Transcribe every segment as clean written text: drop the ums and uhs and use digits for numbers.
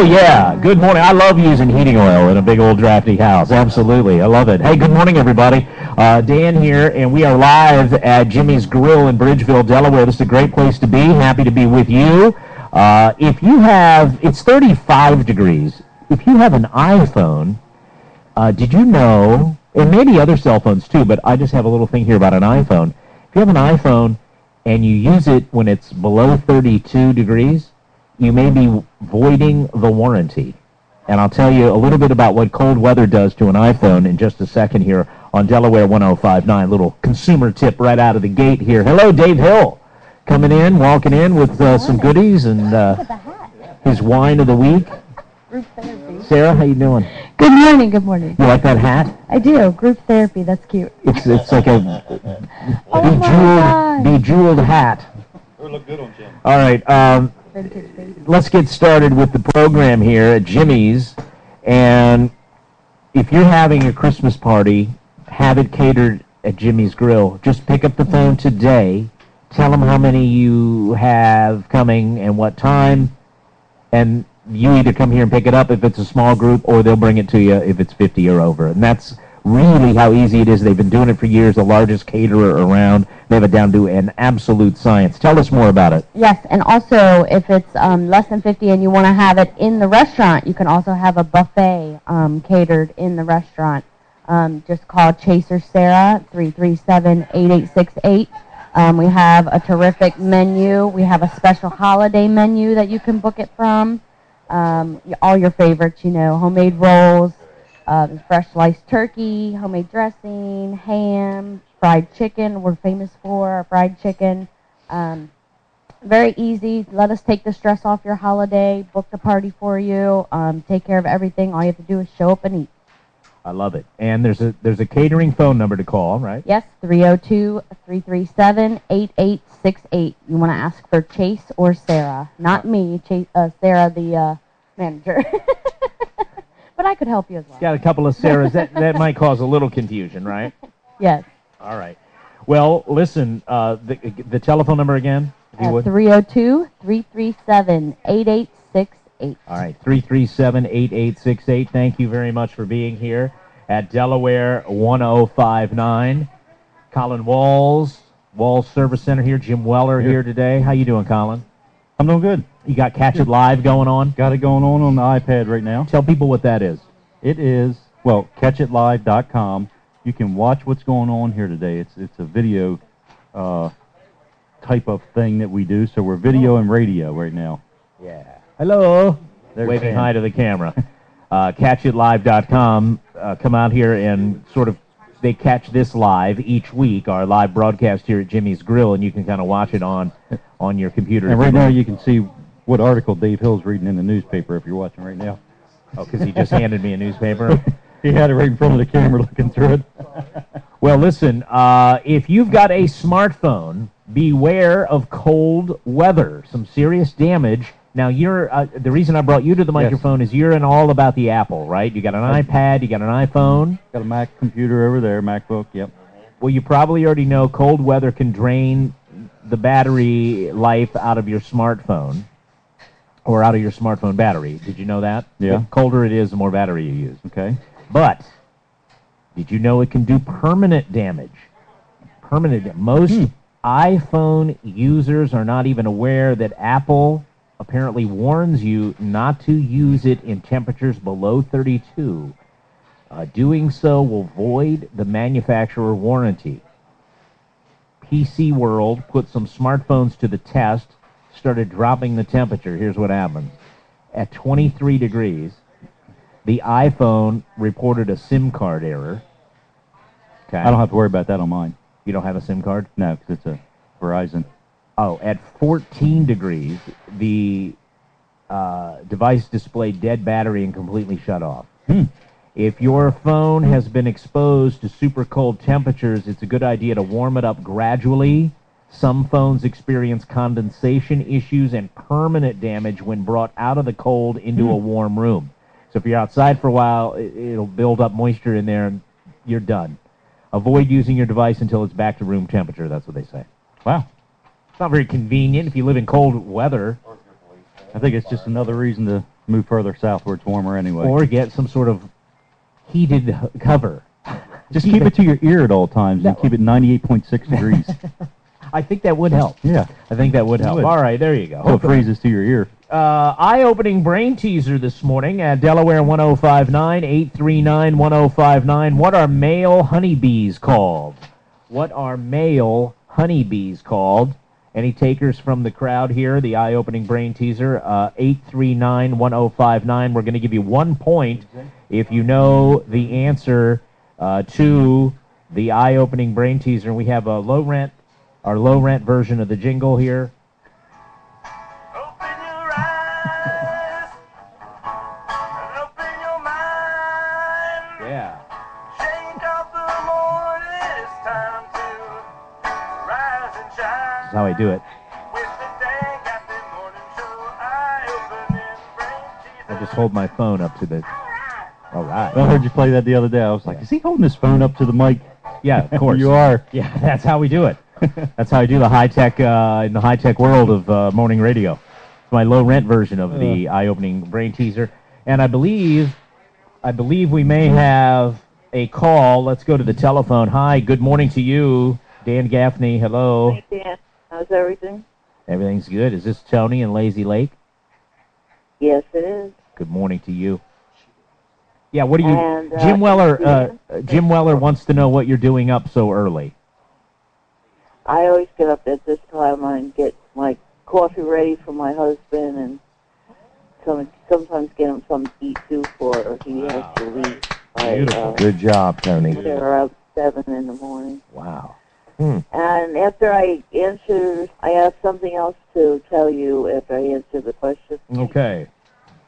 Oh, yeah. Good morning. I love using heating oil in a big old drafty house. Absolutely. I love it. Hey, good morning, everybody. Dan here, and we are live at Jimmy's Grill in Bridgeville, Delaware. This is a great place to be. Happy to be with you. If you have, it's 35 degrees. If you have an iPhone, did you know, and maybe other cell phones too, but I just have a little thing here about an iPhone. If you have an iPhone and you use it when it's below 32 degrees, you may be voiding the warranty. And I'll tell you a little bit about what cold weather does to an iPhone in just a second here on Delaware 1059. Little consumer tip right out of the gate here. Hello, Dave Hill, coming in, walking in with some goodies and his wine of the week. Group therapy. Sarah, how you doing? Good morning, good morning. You like that hat? I do. Group therapy, that's cute. It's like a Oh bejeweled hat. It would look good on Jim. All right, let's get started with the program here at Jimmy's. And if you're having a Christmas party, have it catered at Jimmy's Grill. Just pick up the phone today. Tell them how many you have coming and what time. And you either come here and pick it up if it's a small group, or they'll bring it to you if it's 50 or over. And that's really how easy it is. They've been doing it for years, the largest caterer around. They have it down to an absolute science. Tell us more about it. Yes, and also if it's less than 50 and you want to have it in the restaurant, you can also have a buffet catered in the restaurant. Just call Chaser Sarah, 337-8868. We have a terrific menu. We have a special holiday menu that you can book it from. All your favorites, homemade rolls, fresh sliced turkey, homemade dressing, ham, fried chicken. We're famous for our fried chicken. Very easy. Let us take the stress off your holiday. Book the party for you. Take care of everything. All you have to do is show up and eat. I love it. And there's a catering phone number to call, right? Yes, 302-337-8868. You want to ask for Chase or Sarah. Not me, Sarah the manager. But I could help you as well. Got a couple of Sarahs. That might cause a little confusion, right? Yes. All right. Well, listen, the telephone number again, if you would. 302-337-8868. All right, 337-8868. Thank you very much for being here at Delaware 1059. Colin Walls Service Center here. Jim Weller here today. How you doing, Colin? I'm doing good. You got Catch It Live going on? Got it going on the iPad right now. Tell people what that is. It is, catchitlive.com. You can watch what's going on here today. It's a video type of thing that we do, so we're video and radio right now. Yeah. Hello. They're waving hi to the camera. Catchitlive.com. Come out here and they catch this live each week, our live broadcast here at Jimmy's Grill, and you can kind of watch it on your computer. And right now you can see what article Dave Hill's reading in the newspaper if you're watching right now. Oh, because he just handed me a newspaper? He had it right in front of the camera looking through it. Well, listen, if you've got a smartphone, beware of cold weather. Some serious damage. Now, the reason I brought you to the microphone is you're in all about the Apple, right? You got an iPad, you got an iPhone. Got a Mac computer over there, MacBook, yep. Well, you probably already know cold weather can drain the battery life out of your smartphone, or out of your smartphone battery. Did you know that? Yeah. The colder it is, the more battery you use. Okay. But did you know it can do permanent damage? Most iPhone users are not even aware that Apple apparently warns you not to use it in temperatures below 32. Doing so will void the manufacturer warranty. PC World put some smartphones to the test, started dropping the temperature. Here's what happens. At 23 degrees, the iPhone reported a SIM card error. Okay. I don't have to worry about that on mine. You don't have a SIM card? No, because it's a Verizon. Oh, at 14 degrees, the device displayed dead battery and completely shut off. If your phone has been exposed to super cold temperatures, it's a good idea to warm it up gradually. Some phones experience condensation issues and permanent damage when brought out of the cold into a warm room. So if you're outside for a while, it'll build up moisture in there and you're done. Avoid using your device until it's back to room temperature, that's what they say. Wow. It's not very convenient if you live in cold weather. I think it's just another reason to Move further south where it's warmer anyway. Or get some sort of heated cover. Just keep it to your ear at all times and keep it 98.6 degrees. I think that would help. Yeah. I think that would help. Would. All right, there you go. So it freezes to your ear. Eye-opening brain teaser this morning at Delaware 1059, 839-1059. What are male honeybees called? What are male honeybees called? Any takers from the crowd here? The eye-opening brain teaser, 839-1059. We're going to give you 1 point if you know the answer to the eye-opening brain teaser. We have a low-rent version of the jingle here. Open your eyes and open your mind. Yeah. Shake off the morning, it's time to rise and shine. That's how I do it. With the day, got the morning show, eye-opening brain teaser. I just hold my phone up to the... All right. I heard you play that the other day. I was like, is he holding his phone up to the mic? Yeah, of course. You are. Yeah, that's how we do it. That's how I do the high-tech, in the high-tech world of morning radio. It's my low-rent version of the eye-opening brain teaser. And I believe we may have a call. Let's go to the telephone. Hi, good morning to you. Dan Gaffney, hello. Hey, Dan. How's everything? Everything's good. Is this Tony in Lazy Lake? Yes, it is. Good morning to you. Yeah, what do you... And, Jim Weller wants to know what you're doing up so early. I always get up at this time and get my coffee ready for my husband and sometimes get him something to eat too for he has to leave. Beautiful. Good job, Tony. They're up 7 in the morning. Wow. And after I answer, I have something else to tell you after I answer the question. Okay.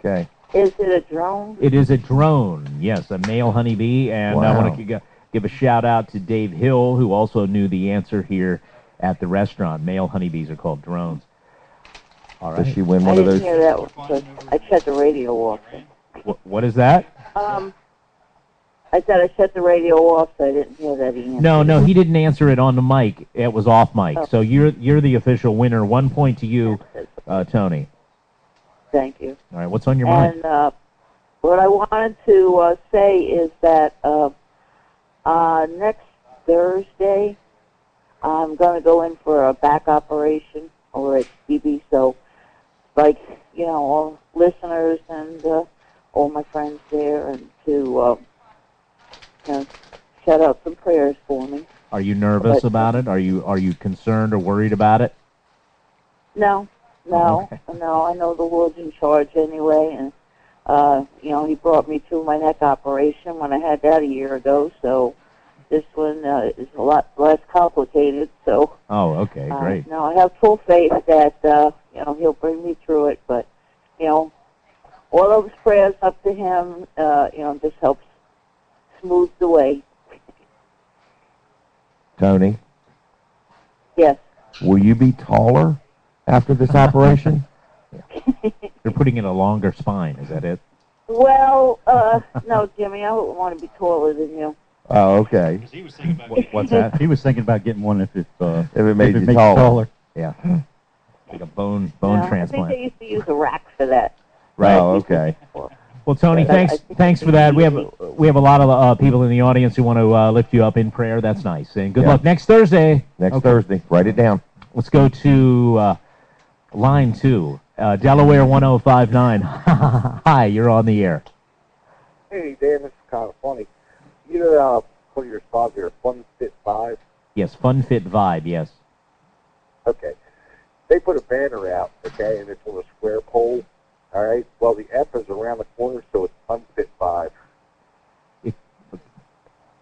Okay. Is it a drone? It is a drone, yes, a male honeybee, and I want to give a shout-out to Dave Hill, who also knew the answer here at the restaurant. Male honeybees are called drones. All right. Does she win I one of didn't those? hear that one, but I shut the radio off. What is that? I said I shut the radio off, so I didn't hear that he answered. No, he didn't answer it on the mic. It was off mic. Oh. So you're the official winner. 1 point to you, Tony. Thank you. All right, what's on your mind? And what I wanted to say is that next Thursday, I'm going to go in for a back operation over at CB. So, all listeners and all my friends there, and to shout out some prayers for me. Are you nervous about it? Are you concerned or worried about it? No. Okay. No, I know the Lord's in charge anyway, and, he brought me through my neck operation when I had that a year ago, so this one is a lot less complicated, so... Oh, okay, great. No, I have full faith that, he'll bring me through it, but, all those prayers up to him, just helps smooth the way. Tony, Yes. will you be taller after this operation? They're putting in a longer spine. Is that it? Well, no, Jimmy, I wouldn't want to be taller than you. Oh, okay. What's that? He was thinking about getting one if it made you makes taller. Yeah. Like a bone I transplant. think they used to use a rack for that. Right. Oh, okay. Well, Tony, thanks for that. We have a lot of people in the audience who want to lift you up in prayer. That's nice. And good luck next Thursday. Next Thursday. Write it down. Let's go to line 2, Delaware 1059. Hi, you're on the air. Hey, Dan, this is kind of funny. You know, put your spot here, Fun Fit 5. Yes, Fun Fit Vibe, yes. Okay. They put a banner out, okay, and it's on a square pole. All right. Well, the F is around the corner, so it's Unfit 5.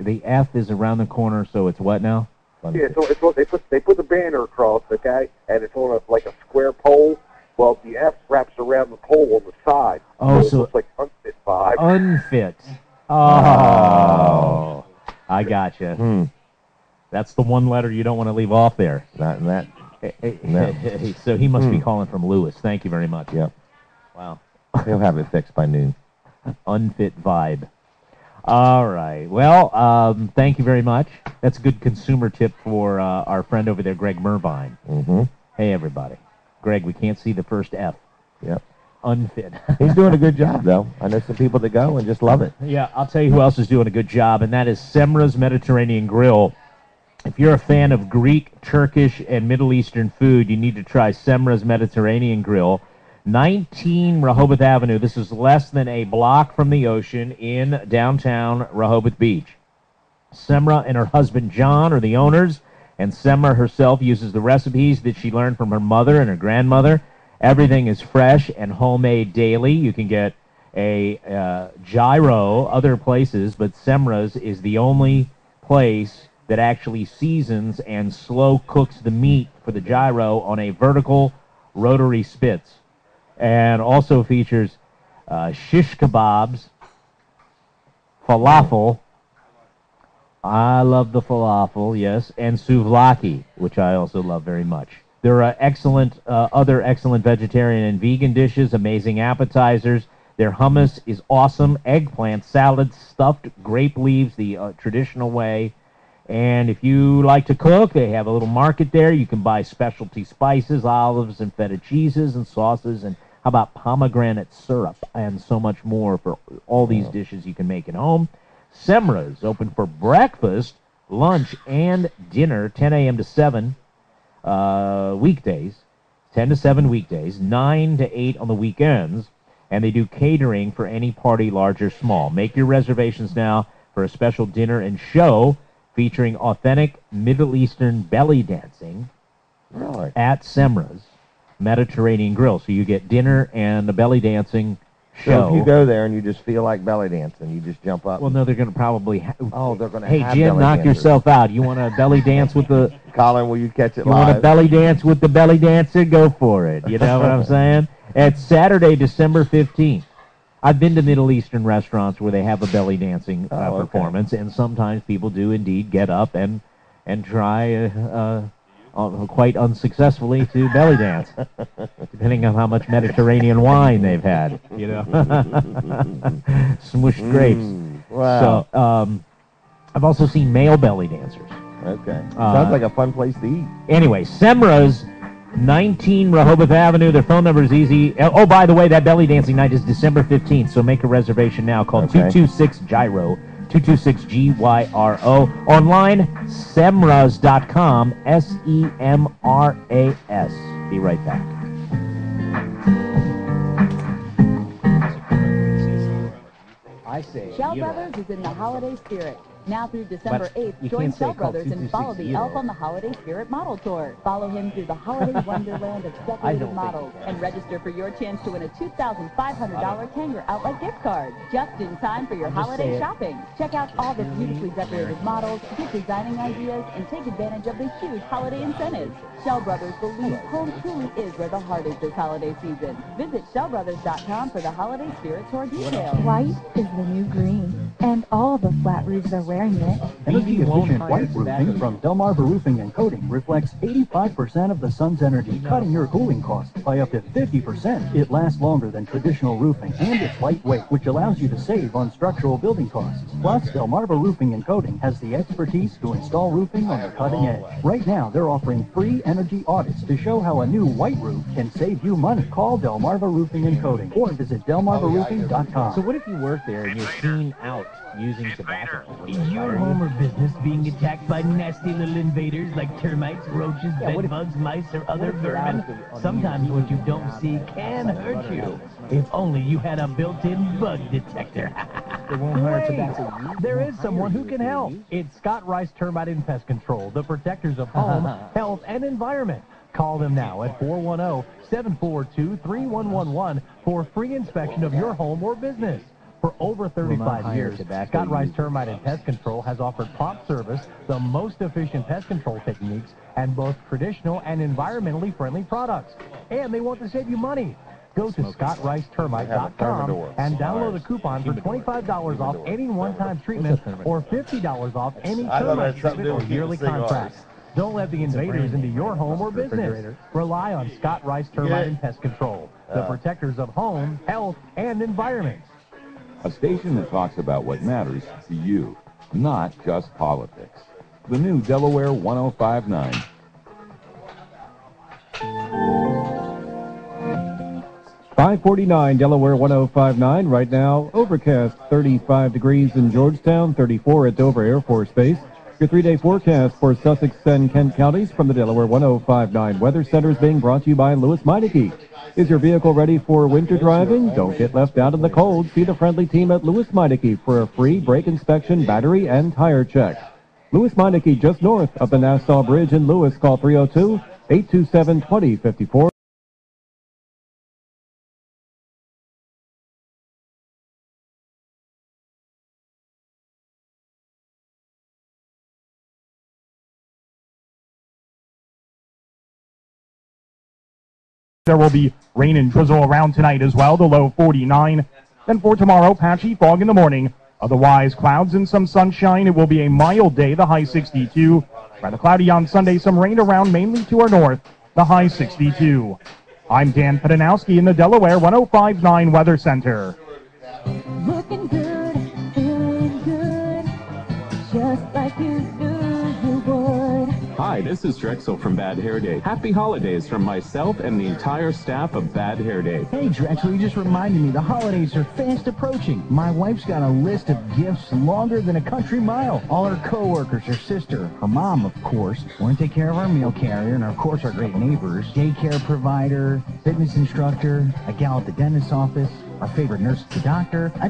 The F is around the corner, so it's what now? Yeah, so it's what they put the banner across, okay, and it's on like a square pole. Well, the F wraps around the pole on the side. Oh, so it looks like Unfit 5. Unfit. Oh, I gotcha. That's the one letter you don't want to leave off there. Not in that. No. So he must be calling from Lewis. Thank you very much. Yep. Wow. He'll have it fixed by noon. Unfit Vibe. All right. Well, thank you very much. That's a good consumer tip for our friend over there, Greg Mervine. Mm-hmm. Hey, everybody. Greg, we can't see the first F. Yep. unfit. He's doing a good job, though. I know some people that go and just love it. Yeah, I'll tell you who else is doing a good job, and that is Semra's Mediterranean Grill. If you're a fan of Greek, Turkish, and Middle Eastern food, you need to try Semra's Mediterranean Grill. 19 Rehoboth Avenue. This is less than a block from the ocean in downtown Rehoboth Beach. Semra and her husband John are the owners, and Semra herself uses the recipes that she learned from her mother and her grandmother. Everything is fresh and homemade daily. You can get a gyro other places, but Semra's is the only place that actually seasons and slow cooks the meat for the gyro on a vertical rotary spits. And also features shish kebabs, falafel. I love the falafel, yes, and souvlaki, which I also love very much. There are other excellent vegetarian and vegan dishes, amazing appetizers. Their hummus is awesome. Eggplant salad, stuffed grape leaves, the traditional way. And if you like to cook, they have a little market there. You can buy specialty spices, olives, and feta cheeses and sauces, and how about pomegranate syrup and so much more for all these dishes you can make at home. Semra's open for breakfast, lunch, and dinner, 10 a.m. to 7 weekdays, 10 to 7 weekdays, 9 to 8 on the weekends, and they do catering for any party, large or small. Make your reservations now for a special dinner and show featuring authentic Middle Eastern belly dancing at Semra's Mediterranean Grill. So you get dinner and the belly dancing show. So if you go there and you just feel like belly dancing, you just jump up. Well, no, they're going to probably they're going to Hey, have Jim, belly knock dancers. yourself out. You want to belly dance with the... Colin, will you catch it You want to live? belly dance with the belly dancer? Go for it. You know what I'm saying? It's Saturday, December 15th. I've been to Middle Eastern restaurants where they have a belly dancing performance, and sometimes people do indeed get up and try quite unsuccessfully to belly dance, depending on how much Mediterranean wine they've had. You know, smushed grapes. Wow. So I've also seen male belly dancers. Okay. Sounds like a fun place to eat. Anyway, Semra's, 19 Rehoboth Avenue. Their phone number is easy. Oh, by the way, that belly dancing night is December 15th, so make a reservation now. Call 226-GYRO, 226-GYRO. Online, semras.com, S-E-M-R-A-S. Be right back. I say, Shell Brothers is in the holiday spirit. Now through December 8th, join Shell Brothers and follow the Elf on the Holiday Spirit Model Tour. Follow him through the holiday wonderland of decorated models and register for your chance to win a $2,500 Tanger Outlet gift card. Just in time for your holiday shopping. Check out all the beautifully decorated models, get designing ideas, and take advantage of the huge holiday incentives. Shell Brothers believes home truly is where the heart is this holiday season. Visit shellbrothers.com for the holiday spirit tour details. White is the new green, and all the flat roofs are wearing it. Energy-efficient white roofing from Delmarva Roofing and Coating reflects 85% of the sun's energy, cutting your cooling costs by up to 50%. It lasts longer than traditional roofing, and it's lightweight, which allows you to save on structural building costs. Plus, Delmarva Roofing and Coating has the expertise to install roofing on the cutting edge. Right now, they're offering free energy audits to show how a new white roof can save you money. Call Delmarva Roofing and Coating or visit delmarvaroofing.com. So what if you work there and you're seen out using tobacco? Is your home or business being attacked by nasty little invaders like termites, roaches, bedbugs, mice, or other vermin? Sometimes what you don't see can hurt you. If only you had a built-in bug detector. There is someone who can help. It's Scott Rice Termite and Pest Control, the protectors of home, health, and environment. Call them now at 410-742-3111 for free inspection of your home or business. For over 35 years, Scott Rice Termite and Pest Control has offered prompt service, the most efficient pest control techniques, and both traditional and environmentally friendly products. And they want to save you money. Go to scottricetermite.com and download a coupon for $25 off any one-time treatment or $50 off any termite treatment or yearly contract. Don't let the invaders into your home or business. Rely on Scott Rice Termite and Pest Control, the protectors of home, health, and environment. A station that talks about what matters to you, not just politics. The new Delaware 1059. I-49, Delaware 1059. Right now, overcast, 35 degrees in Georgetown, 34 at Dover Air Force Base. Your 3-day forecast for Sussex and Kent counties from the Delaware 1059 Weather Center is being brought to you by Lewis Meineke. Is your vehicle ready for winter driving? Don't get left out in the cold. See the friendly team at Lewis Meineke for a free brake inspection, battery, and tire check. Lewis Meineke, just north of the Nassau Bridge in Lewis. Call 302-827-2054. There will be rain and drizzle around tonight as well, the low 49. Then for tomorrow, patchy fog in the morning. Otherwise, clouds and some sunshine. It will be a mild day, the high 62. Rather cloudy on Sunday, some rain around mainly to our north, the high 62. I'm Dan Pedanowski in the Delaware 1059 Weather Center. Looking good, feeling good, just like you knew you would. Hi, this is Drexel from Bad Hair Day. Happy holidays from myself and the entire staff of Bad Hair Day. Hey, Drexel, you just reminded me the holidays are fast approaching. My wife's got a list of gifts longer than a country mile. All her coworkers, her sister, her mom, of course. We're going to take care of our meal carrier and, of course, our great neighbors. Daycare provider, fitness instructor, a gal at the dentist's office, our favorite nurse at the doctor. I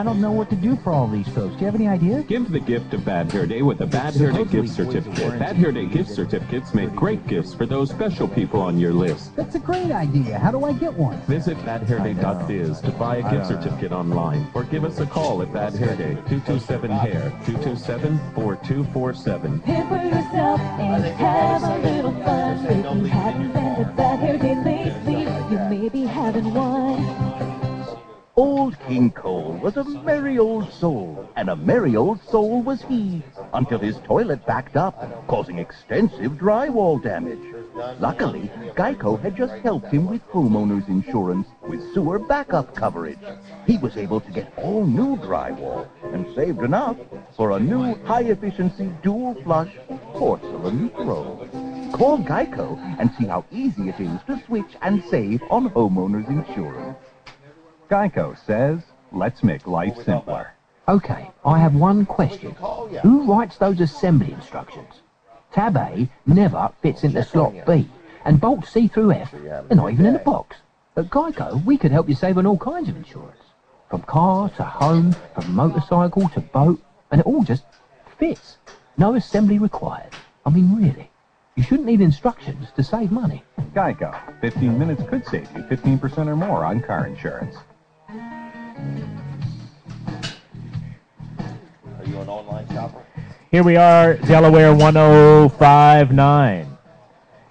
don't know what to do for all these folks. Do you have any ideas? Give the gift of Bad Hair Day with a Bad Hair Day gift certificate. Bad Hair Day gift certificates make great gifts for those special people on your list. That's a great idea. How do I get one? Visit badhairday.biz to buy a gift certificate online or give us a call at Bad Hair Day, 227-HAIR, 227-4247. Pamper yourself and have a little fun. If you haven't been to Bad Hair Day lately, you may be having one. Old King Cole was a merry old soul, and a merry old soul was he, until his toilet backed up, causing extensive drywall damage. Luckily, Geico had just helped him with homeowner's insurance with sewer backup coverage. He was able to get all new drywall and saved enough for a new high-efficiency dual-flush porcelain throne. Call Geico and see how easy it is to switch and save on homeowner's insurance. Geico says, let's make life simpler. Okay, I have one question. Who writes those assembly instructions? Tab A never fits into slot B, and bolt C through F, they're not even in the box. At Geico, we could help you save on all kinds of insurance. From car to home, from motorcycle to boat, and it all just fits. No assembly required. I mean, really. You shouldn't need instructions to save money. Geico. 15 minutes could save you 15% or more on car insurance. Are you an online shopper? Here we are, Delaware 1059.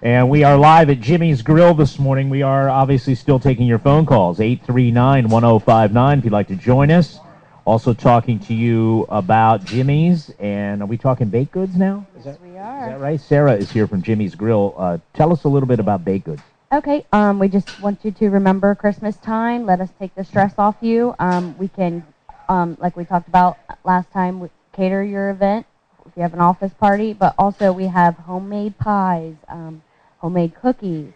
And we are live at Jimmy's Grill this morning. We are obviously still taking your phone calls, 839-1059 if you'd like to join us. Also talking to you about Jimmy's, and are we talking baked goods now? Yes, we are. Is that right? Sarah is here from Jimmy's Grill. Tell us a little bit about baked goods. Okay, we just want you to remember Christmas time. Let us take the stress off you. We can, like we talked about last time, cater your event if you have an office party, but also we have homemade pies, homemade cookies,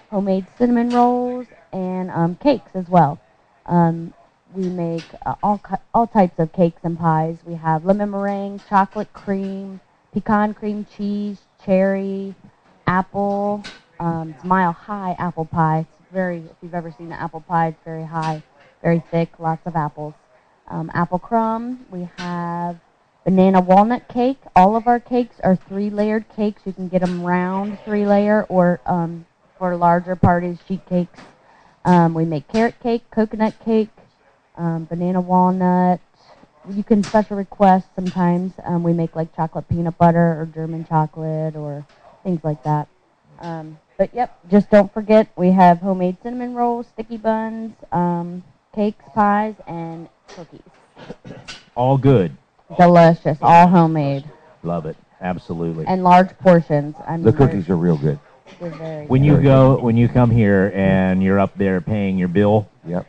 homemade cinnamon rolls, and cakes as well. We make all types of cakes and pies. We have lemon meringue, chocolate cream, pecan cream cheese, cherry, apple. It's mile high apple pie. It's very, if you've ever seen an apple pie, it's very high, very thick, lots of apples. Apple crumb. We have banana walnut cake. All of our cakes are 3-layered cakes. You can get them round 3-layer or for larger parties, sheet cakes. We make carrot cake, coconut cake, banana walnut. You can special request sometimes. We make like chocolate peanut butter or German chocolate or things like that. But yep, just don't forget we have homemade cinnamon rolls, sticky buns, cakes, pies, and cookies. All good. Delicious, all homemade. Love it, absolutely. And large portions. The cookies are real good. They're very When you go, when you come here and you're up there paying your bill, yep.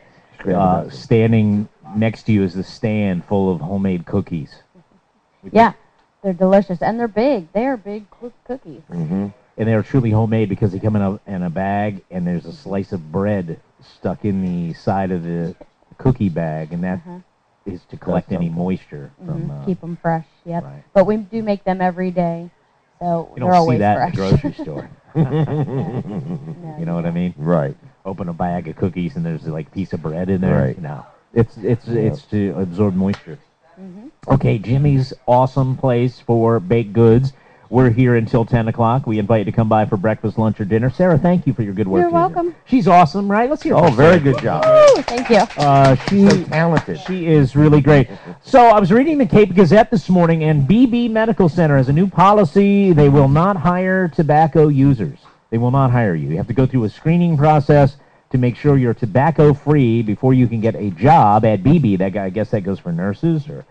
Standing next to you is the stand full of homemade cookies. Yeah, they're delicious and they're big. They're big cookies. Mm-hmm. And they're truly homemade because they come in a bag and there's a slice of bread stuck in the side of the cookie bag, and that is to collect any moisture from. Keep them fresh. Yep. Right. But we do make them every day, so You they're don't always see that fresh. in the grocery store. You know what I mean? Right. Open a bag of cookies and there's like a piece of bread in there. Right. No, it's to absorb moisture. Okay, Jimmy's awesome place for baked goods. We're here until 10 o'clock. We invite you to come by for breakfast, lunch, or dinner. Sarah, thank you for your good work. You're welcome. She's awesome, right? Let's hear it. Oh, for very Sarah. good job. Woo, thank you. She's So talented. She is really great. So I was reading the Cape Gazette this morning, and BB Medical Center has a new policy. They will not hire tobacco users. They will not hire you. You have to go through a screening process to make sure you're tobacco-free before you can get a job at BB. I guess that goes for nurses or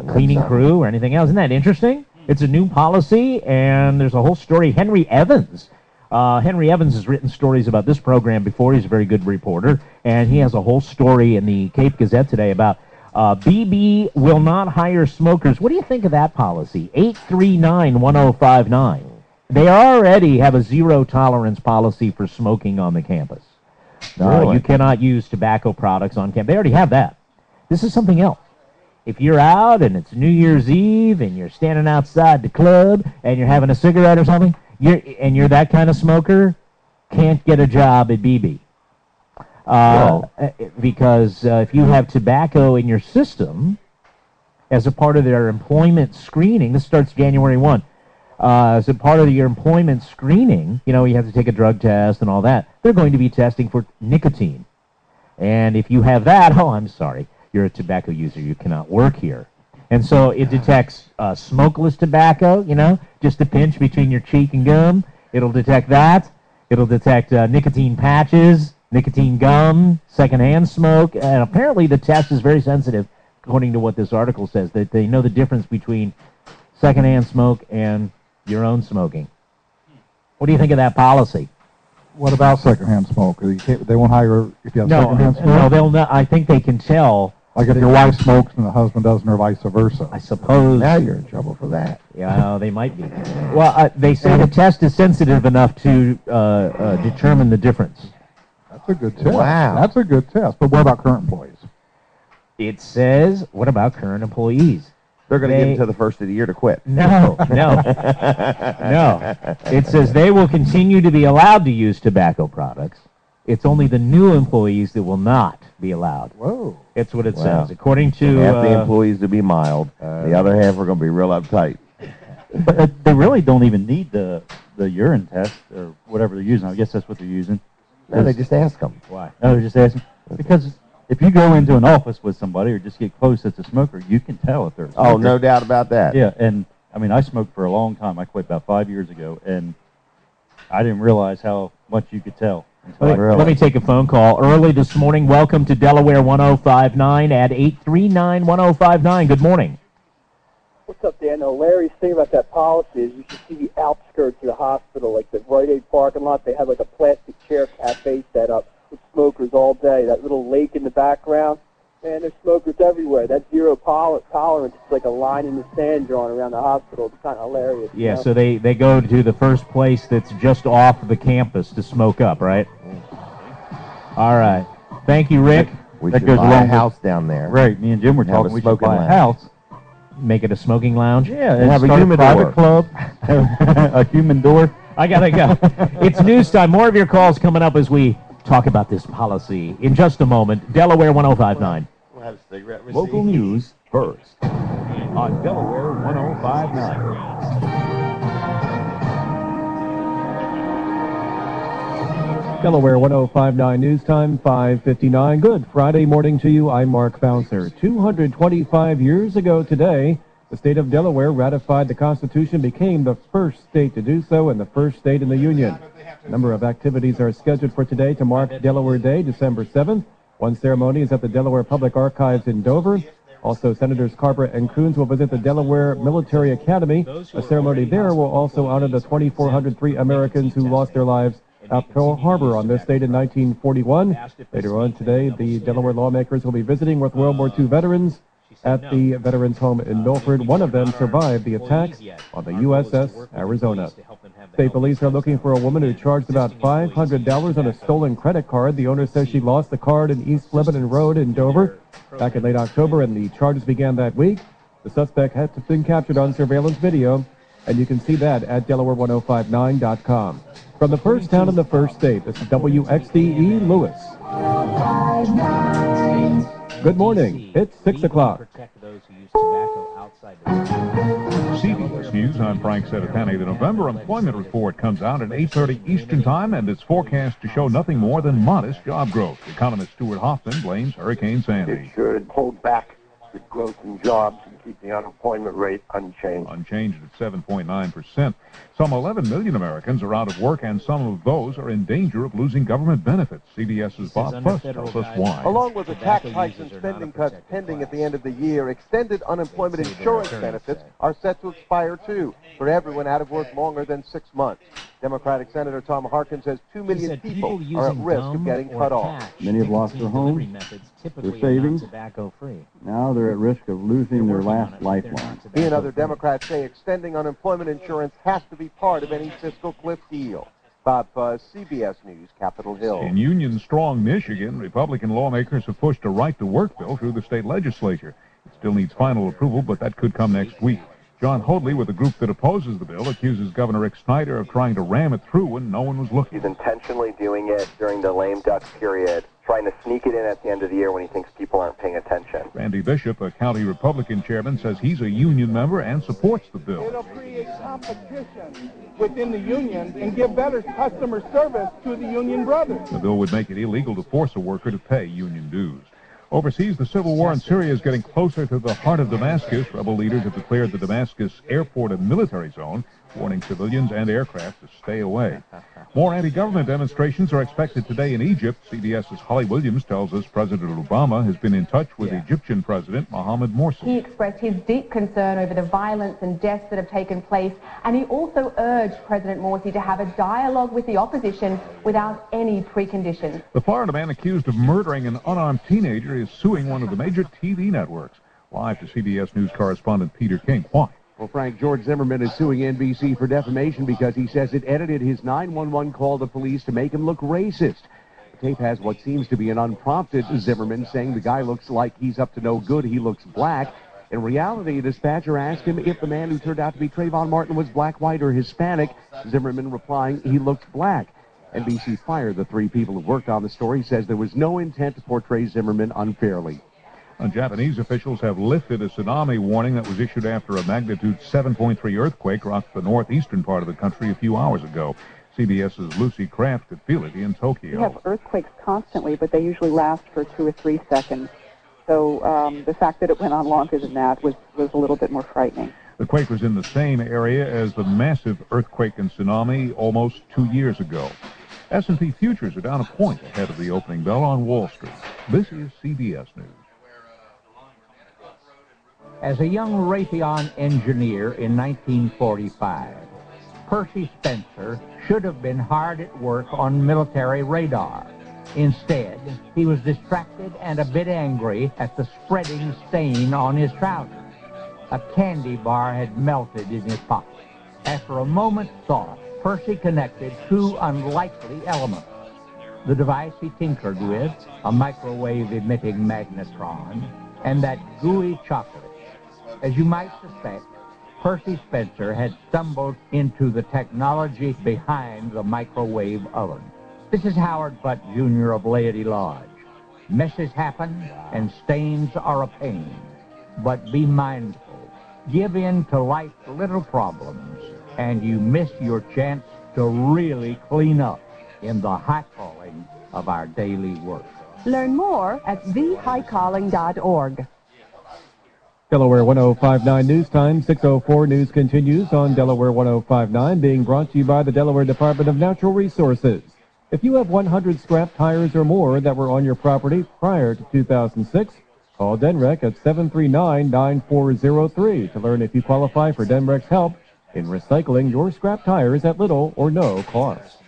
cleaning crew or anything else. Isn't that interesting? It's a new policy, and there's a whole story. Henry Evans has written stories about this program before. He's a very good reporter, and he has a whole story in the Cape Gazette today about BB will not hire smokers. What do you think of that policy? 839-1059. They already have a zero-tolerance policy for smoking on the campus. Really? You cannot use tobacco products on campus. They already have that. This is something else. If you're out and it's New Year's Eve and you're standing outside the club and you're having a cigarette or something, you're that kind of smoker, can't get a job at BB. Because if you have tobacco in your system as a part of their employment screening, this starts January 1, as a part of your employment screening, you have to take a drug test and all that, they're going to be testing for nicotine. And if you have that, I'm sorry, you're a tobacco user, you cannot work here. And so it detects smokeless tobacco, just a pinch between your cheek and gum. It'll detect that. It'll detect nicotine patches, nicotine gum, secondhand smoke. And apparently the test is very sensitive, according to what this article says, that they know the difference between secondhand smoke and your own smoking. What do you think of that policy? What about secondhand smoke? They won't hire if you have secondhand smoke? No, they'll not. I think they can tell. Like if your wife smokes and the husband doesn't, or vice versa. I suppose. Now you're in trouble for that. Yeah, they might be. Well, they say the test is sensitive enough to determine the difference. That's a good test. Wow. That's a good test. But what about current employees? It says, what about current employees? They're going to get into the first of the year to quit. No. It says they will continue to be allowed to use tobacco products. It's only the new employees that will not be allowed. Whoa. It's what it says. According to... half the employees to be mild. The other half are going to be real uptight. But they really don't even need the urine test or whatever they're using. I guess that's what they're using. No, they just ask them. Why? No, they're just asking. Because if you go into an office with somebody or just get close that's a smoker, you can tell if they're a smoker. Oh, no doubt about that. Yeah, and I mean, I smoked for a long time. I quit about 5 years ago, and I didn't realize how much you could tell. Let me take a phone call. Early this morning, welcome to Delaware 1059 at 839-1059. Good morning. What's up, Dan? Larry's thing about that policy is you should see the outskirts of the hospital, like the Rite Aid parking lot. They have like a plastic chair cafe set up with smokers all day. That little lake in the background, man, there's smokers everywhere. That zero tolerance, it's like a line in the sand drawn around the hospital. It's kind of hilarious. Yeah, so they go to the first place that's just off the campus to smoke up, right? All right. Thank you, Rick. We should buy a house down there. Right, me and Jim were talking. We should buy a house. Make it a smoking lounge? Yeah, and have a private club, a human door. I gotta go. It's news time. More of your calls coming up as we talk about this policy in just a moment. Delaware 1059. We'll have a cigarette receipt. Local news first on Delaware 1059. Delaware 1059 News Time, 5:59. Good Friday morning to you. I'm Mark Bouncer. 225 years ago today, the state of Delaware ratified the Constitution, became the first state to do so and the first state in the Union. A number of activities are scheduled for today to mark Delaware Day, December 7th. One ceremony is at the Delaware Public Archives in Dover. Also, Senators Carper and Coons will visit the Delaware Military Academy. A ceremony there will also honor the 2,403 Americans who lost their lives at Pearl Harbor on this date in 1941. Later on today, the Delaware lawmakers will be visiting with World War II veterans. at the Veterans Home in Milford. One of them survived the attack on the USS Arizona. State police are looking for a woman who charged about $500 on a stolen credit card. The owner says she lost the card in East Lebanon Road in Dover back in late October, and the charges began that week. The suspect had been captured on surveillance video, and you can see that at Delaware1059.com. From the first town in the first state, this is WXDE Lewis. Good morning. It's 6 o'clock. CBS News, I'm Frank Seditani. The November employment report comes out at 8:30 Eastern Time, and it's forecast to show nothing more than modest job growth. Economist Stuart Hoffman blames Hurricane Sandy. It should hold back the growth in jobs and keep the unemployment rate unchanged. Unchanged at 7.9%. Some 11 million Americans are out of work, and some of those are in danger of losing government benefits. CBS's Bob Fuss tells us why. Along with the tax hikes and spending cuts pending at the end of the year, extended unemployment insurance benefits are set to expire too for everyone out of work longer than 6 months. Democratic Senator Tom Harkin says 2 million people are at risk of getting cut off. Many have lost their homes, their savings. Now they're at risk of losing their last lifeline. He and other Democrats say extending unemployment insurance has to be part of any fiscal cliff deal. Bob Fuss, CBS News, Capitol Hill. In Union-strong Michigan, Republican lawmakers have pushed a right-to-work bill through the state legislature. It still needs final approval, but that could come next week. John Hoadley, with a group that opposes the bill, accuses Governor Rick Snyder of trying to ram it through when no one was looking. He's intentionally doing it during the lame duck period, trying to sneak it in at the end of the year when he thinks people aren't paying attention. Randy Bishop, a county Republican chairman, says he's a union member and supports the bill. It'll create competition within the unions and give better customer service to the union brothers. The bill would make it illegal to force a worker to pay union dues. Overseas, the civil war in Syria is getting closer to the heart of Damascus. Rebel leaders have declared the Damascus airport a military zone, warning civilians and aircraft to stay away. More anti-government demonstrations are expected today in Egypt. CBS's Holly Williams tells us President Obama has been in touch with Egyptian President Mohamed Morsi. He expressed his deep concern over the violence and deaths that have taken place, and he also urged President Morsi to have a dialogue with the opposition without any preconditions. The Florida man accused of murdering an unarmed teenager is suing one of the major TV networks. Live to CBS News correspondent Peter King. Why? Well, Frank, George Zimmerman is suing NBC for defamation because he says it edited his 911 call to police to make him look racist. The tape has what seems to be an unprompted Zimmerman saying the guy looks like he's up to no good, he looks black. In reality, a dispatcher asked him if the man who turned out to be Trayvon Martin was black, white, or Hispanic. Zimmerman replying he looks black. NBC fired the 3 people who worked on the story, says there was no intent to portray Zimmerman unfairly. Japanese officials have lifted a tsunami warning that was issued after a magnitude 7.3 earthquake rocked the northeastern part of the country a few hours ago. CBS's Lucy Kraft could feel it in Tokyo. We have earthquakes constantly, but they usually last for 2 or 3 seconds. So the fact that it went on longer than that was a little bit more frightening. The quake was in the same area as the massive earthquake and tsunami almost 2 years ago. S&P futures are down a point ahead of the opening bell on Wall Street. This is CBS News. As a young Raytheon engineer in 1945, Percy Spencer should have been hard at work on military radar. Instead, he was distracted and a bit angry at the spreading stain on his trousers. A candy bar had melted in his pocket. After a moment's thought, Percy connected 2 unlikely elements. The device he tinkered with, a microwave-emitting magnetron, and that gooey chocolate. As you might suspect, Percy Spencer had stumbled into the technology behind the microwave oven. This is Howard Butt, Jr. of Laity Lodge. Messes happen, and stains are a pain. But be mindful. Give in to life's little problems, and you miss your chance to really clean up in the high calling of our daily work. Learn more at thehighcalling.org. Delaware 1059 News Time, 6:04 news continues on Delaware 1059, being brought to you by the Delaware Department of Natural Resources. If you have 100 scrap tires or more that were on your property prior to 2006, call Denrec at 739-9403 to learn if you qualify for Denrec's help in recycling your scrap tires at little or no cost.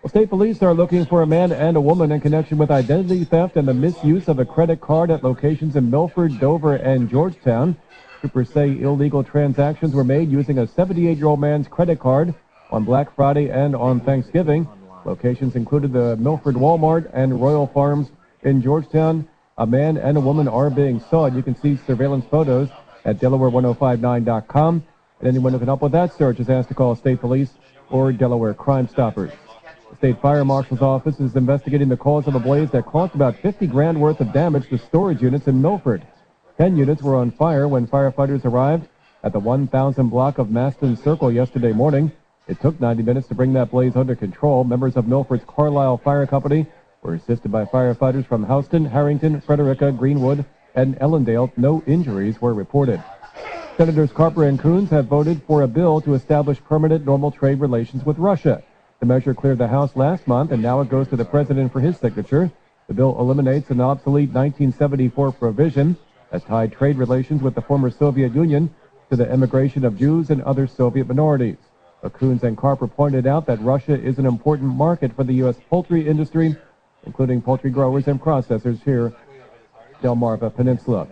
Well, state police are looking for a man and a woman in connection with identity theft and the misuse of a credit card at locations in Milford, Dover, and Georgetown. Troopers say illegal transactions were made using a 78-year-old man's credit card on Black Friday and on Thanksgiving. Locations included the Milford Walmart and Royal Farms in Georgetown. A man and a woman are being sought. You can see surveillance photos at Delaware1059.com. And anyone who can help with that search is asked to call state police or Delaware Crime Stoppers. The State Fire Marshal's office is investigating the cause of a blaze that caused about $50,000 worth of damage to storage units in Milford. 10 units were on fire when firefighters arrived at the 1000 block of Maston Circle yesterday morning. It took 90 minutes to bring that blaze under control. Members of Milford's Carlisle Fire Company were assisted by firefighters from Houston, Harrington, Frederica, Greenwood, and Ellendale. No injuries were reported. Senators Carper and Coons have voted for a bill to establish permanent normal trade relations with Russia. The measure cleared the House last month, and now it goes to the President for his signature. The bill eliminates an obsolete 1974 provision that tied trade relations with the former Soviet Union to the immigration of Jews and other Soviet minorities. Coons and Carper pointed out that Russia is an important market for the U.S. poultry industry, including poultry growers and processors here Delmarva Peninsula.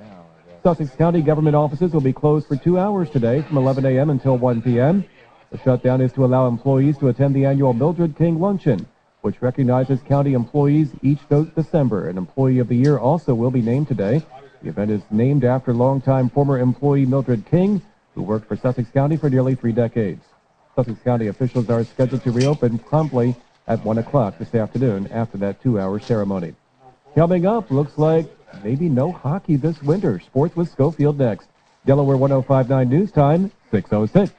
Sussex County government offices will be closed for 2 hours today from 11 a.m. until 1 p.m. The shutdown is to allow employees to attend the annual Mildred King Luncheon, which recognizes county employees each December. An Employee of the Year also will be named today. The event is named after longtime former employee Mildred King, who worked for Sussex County for nearly 3 decades. Sussex County officials are scheduled to reopen promptly at 1 o'clock this afternoon after that 2-hour ceremony. Coming up, looks like maybe no hockey this winter. Sports with Schofield next. Delaware 105.9 News Time, 6:06.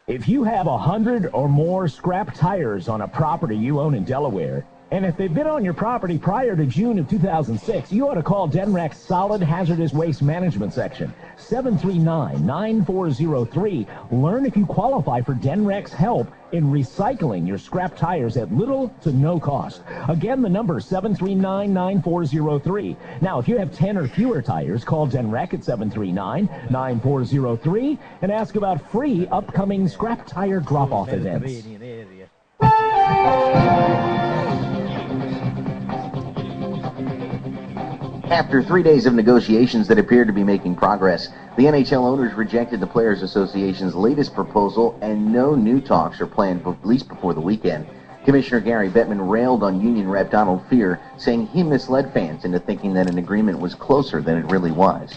If you have 100 or more scrap tires on a property you own in Delaware, and if they've been on your property prior to June of 2006, you ought to call Denrex Solid Hazardous Waste Management Section, 739-9403. Learn if you qualify for Denrex help in recycling your scrap tires at little to no cost. Again, the number is 739-9403. Now, if you have 10 or fewer tires, call Denrex at 739-9403 and ask about free upcoming scrap tire drop-off events. After 3 days of negotiations that appeared to be making progress, the NHL owners rejected the Players Association's latest proposal, and no new talks are planned, at least before the weekend. Commissioner Gary Bettman railed on union rep Donald Fear, saying he misled fans into thinking that an agreement was closer than it really was.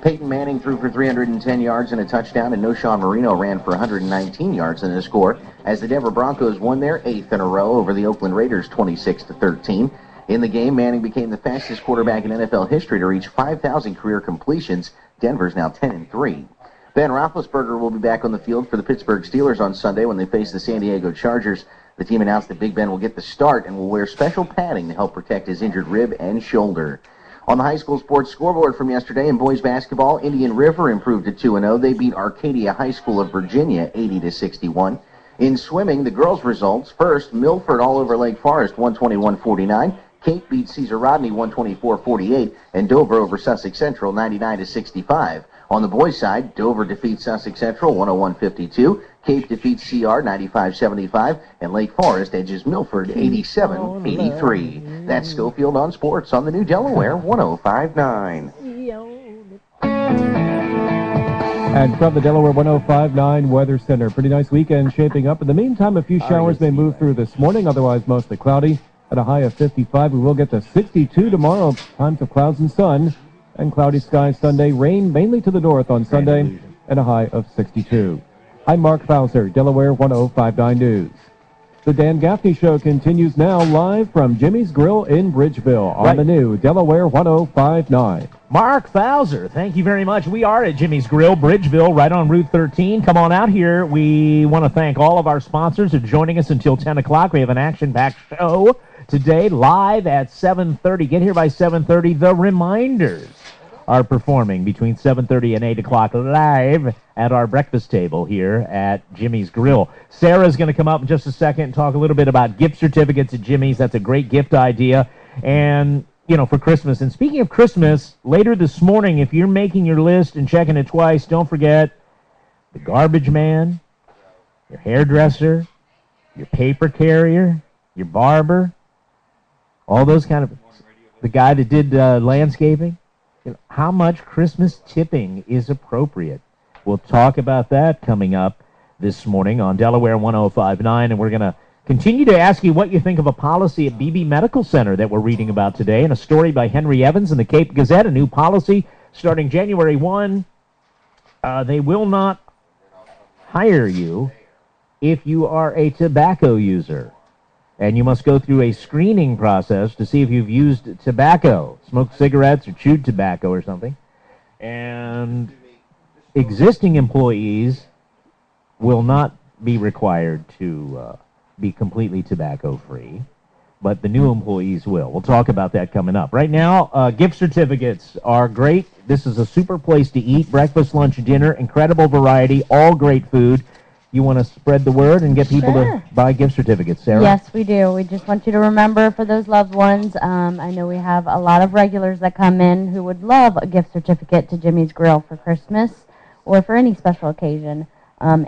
Peyton Manning threw for 310 yards and a touchdown, and Noshawn Marino ran for 119 yards and a score as the Denver Broncos won their 8th in a row over the Oakland Raiders 26-13. In the game, Manning became the fastest quarterback in NFL history to reach 5,000 career completions. Denver's now 10-3. Ben Roethlisberger will be back on the field for the Pittsburgh Steelers on Sunday when they face the San Diego Chargers. The team announced that Big Ben will get the start and will wear special padding to help protect his injured rib and shoulder. On the high school sports scoreboard from yesterday in boys basketball, Indian River improved to 2-0. They beat Arcadia High School of Virginia 80-61. In swimming, the girls' results: first, Milford all over Lake Forest 121-49. Cape beat Cesar Rodney 124-48, and Dover over Sussex Central 99-65. On the boys' side, Dover defeats Sussex Central 101-52, Cape defeats CR 95-75, and Lake Forest edges Milford 87-83. That's Schofield on Sports on the new Delaware 105.9. And from the Delaware 105.9 Weather Center, pretty nice weekend shaping up. In the meantime, a few showers may move through this morning, otherwise mostly cloudy. At a high of 55, we will get to 62 tomorrow. Times of clouds and sun, and cloudy skies Sunday. Rain mainly to the north on Sunday, and a high of 62. I'm Mark Bowser, Delaware 105.9 News. The Dan Gaffney Show continues now live from Jimmy's Grill in Bridgeville on the new Delaware 105.9. Mark Bowser, thank you very much. We are at Jimmy's Grill, Bridgeville, right on Route 13. Come on out here. We want to thank all of our sponsors who are joining us until 10 o'clock. We have an action-packed show today, live at 7:30. Get here by 7:30. The Reminders are performing between 7:30 and 8 o'clock live at our breakfast table here at Jimmy's Grill. Sarah's going to come up in just a second and talk a little bit about gift certificates at Jimmy's. That's a great gift idea. And, you know, for Christmas. And speaking of Christmas, later this morning, if you're making your list and checking it twice, don't forget the garbage man, your hairdresser, your paper carrier, your barber, all those kind of, the guy that did landscaping. How much Christmas tipping is appropriate? We'll talk about that coming up this morning on Delaware 105.9, and we're going to continue to ask you what you think of a policy at BB Medical Center that we're reading about today, and a story by Henry Evans in the Cape Gazette, a new policy starting January 1. They will not hire you if you are a tobacco user, and you must go through a screening process to see if you've used tobacco, smoked cigarettes or chewed tobacco or something. And existing employees will not be required to be completely tobacco-free, but the new employees will. We'll talk about that coming up. Right now, gift certificates are great. This is a super place to eat. Breakfast, lunch, dinner, incredible variety, all great food. You want to spread the word and get people to buy gift certificates, Sarah? Yes, we do. We just want you to remember for those loved ones. I know we have a lot of regulars that come in who would love a gift certificate to Jimmy's Grill for Christmas or for any special occasion.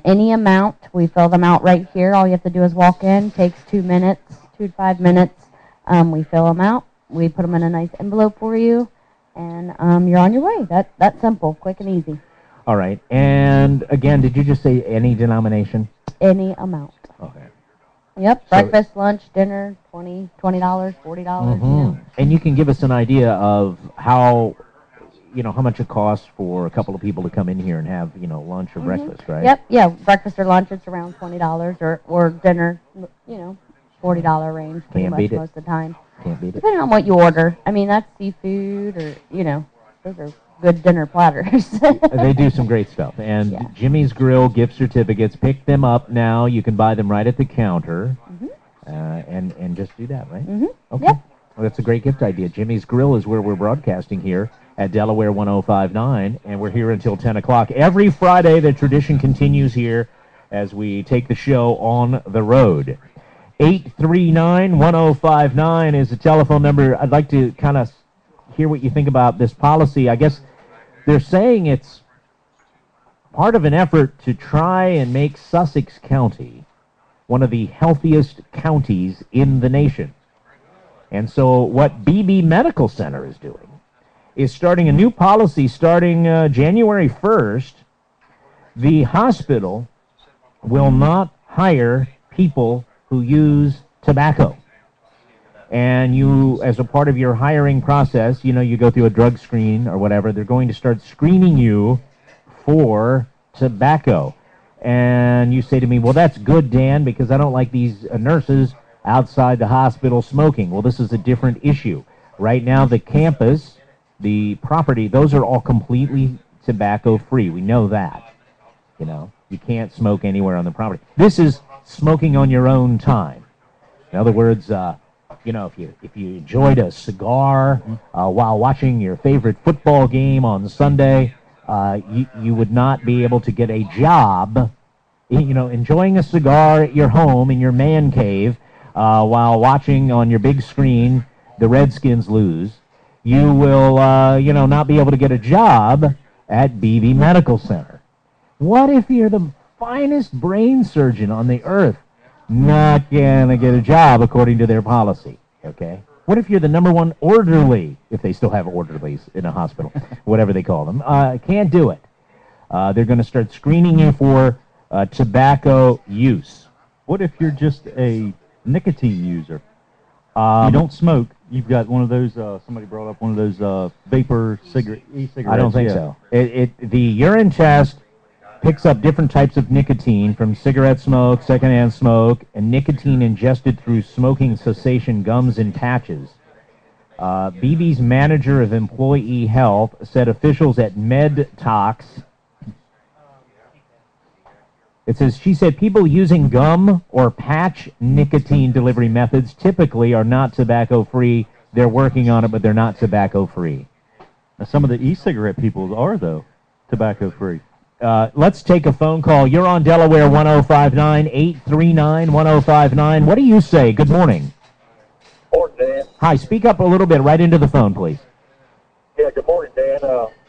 Any amount, we fill them out right here. All you have to do is walk in. Takes 2 minutes, 2 to 5 minutes. We fill them out. We put them in a nice envelope for you, and you're on your way. That's simple, quick and easy. All right. And again, did you just say any denomination? Any amount. Okay. Yep. Breakfast, lunch, dinner, $20, $40, $40. You know. And you can give us an idea of how much it costs for a couple of people to come in here and have, lunch or breakfast, right? Yep. Yeah. Breakfast or lunch, it's around $20, or dinner, $40 range pretty much most of the time. Can't beat it. Depending on what you order. I mean, that's seafood or, those are good dinner platters. They do some great stuff. And Jimmy's Grill gift certificates, pick them up now. You can buy them right at the counter. And just do that, right? Okay. Yep. Well, that's a great gift idea. Jimmy's Grill is where we're broadcasting here at Delaware 105.9, and we're here until 10 o'clock. Every Friday, the tradition continues here as we take the show on the road. 839-1059 is the telephone number. I'd like to kind of hear what you think about this policy. I guess they're saying it's part of an effort to try and make Sussex County one of the healthiest counties in the nation. And so what BB Medical Center is doing is starting a new policy starting January 1st. The hospital will not hire people who use tobacco. And you, as a part of your hiring process, you go through a drug screen or whatever, they're going to start screening you for tobacco. And you say to me, well, that's good, Dan, because I don't like these nurses outside the hospital smoking. Well, this is a different issue. Right now, the campus, the property, those are all completely tobacco-free. We know that. You can't smoke anywhere on the property. This is smoking on your own time. In other words, if you enjoyed a cigar while watching your favorite football game on Sunday, you would not be able to get a job, enjoying a cigar at your home in your man cave while watching on your big screen the Redskins lose. You will, not be able to get a job at BB Medical Center. What if you're the finest brain surgeon on the earth? Not going to get a job according to their policy, okay? What if you're the number one orderly, if they still have orderlies in a hospital, whatever they call them? Can't do it. They're going to start screening you for tobacco use. What if you're just a nicotine user? You don't smoke. You've got one of those, somebody brought up one of those vapor e-cigarettes. I don't think so. The urine test picks up different types of nicotine from cigarette smoke, secondhand smoke, and nicotine ingested through smoking cessation gums and patches. BB's manager of employee health said officials at MedTox, she said people using gum or patch nicotine delivery methods typically are not tobacco-free. They're working on it, but they're not tobacco-free. Now, some of the e-cigarette people are, though, tobacco-free. Let's take a phone call. You're on Delaware 105.9, 839-1059. What do you say? Good morning. Morning, Dan. Hi, speak up a little bit right into the phone, please. Yeah, good morning, Dan.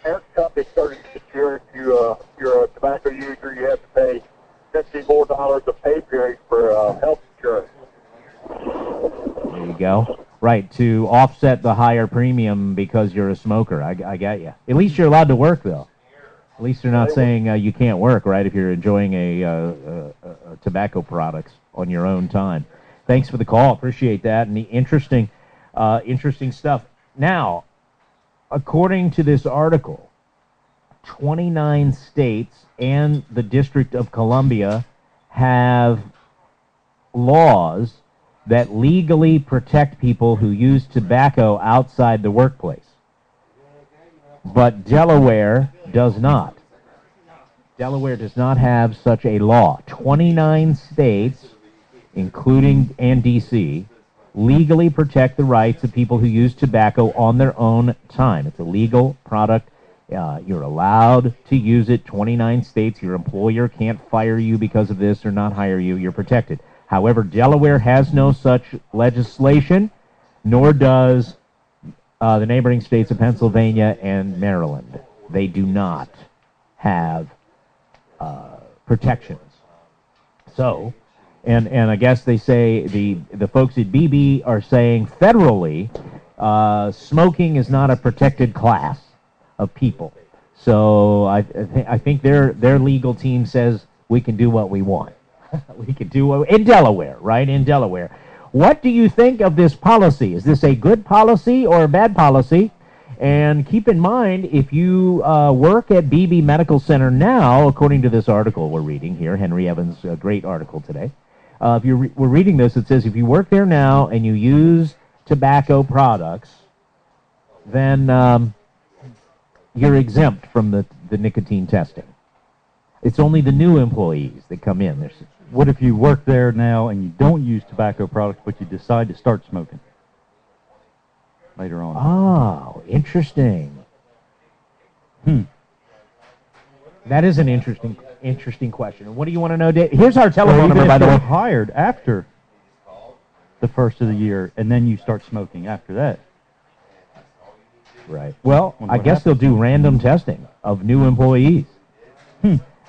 Our company started this year, if you're a tobacco user, you have to pay $50 more a pay period for health insurance. go. Right, to offset the higher premium because you're a smoker. I got you. At least you're allowed to work, though. At least they're not saying you can't work, right, if you're enjoying a tobacco products on your own time. Thanks for the call. Appreciate that. And the interesting stuff. Now, according to this article, 29 states and the District of Columbia have laws that legally protect people who use tobacco outside the workplace. But Delaware does not. Delaware does not have such a law. 29 states, including and D.C., legally protect the rights of people who use tobacco on their own time. It's a legal product. You're allowed to use it. 29 states. Your employer can't fire you because of this or not hire you. You're protected. However, Delaware has no such legislation, nor does the neighboring states of Pennsylvania and Maryland. They do not have protections. So, and I guess they say the folks at BB are saying federally, smoking is not a protected class of people. So I think their legal team says we can do what we want. We can do what in Delaware, right? In Delaware. What do you think of this policy? Is this a good policy or a bad policy? And keep in mind, if you work at BB Medical Center now, according to this article we're reading here, Henry Evans' great article today, if we're reading this, it says if you work there now and you use tobacco products, then you're exempt from the nicotine testing. It's only the new employees that come in. What if you work there now and you don't use tobacco products, but you decide to start smoking later on? Oh, interesting. That is an interesting question. And what do you want to know, Dave? Here's our telephone number, by the way. Hired after the first of the year, and then you start smoking after that. Right. Well, I guess they'll do random testing of new employees.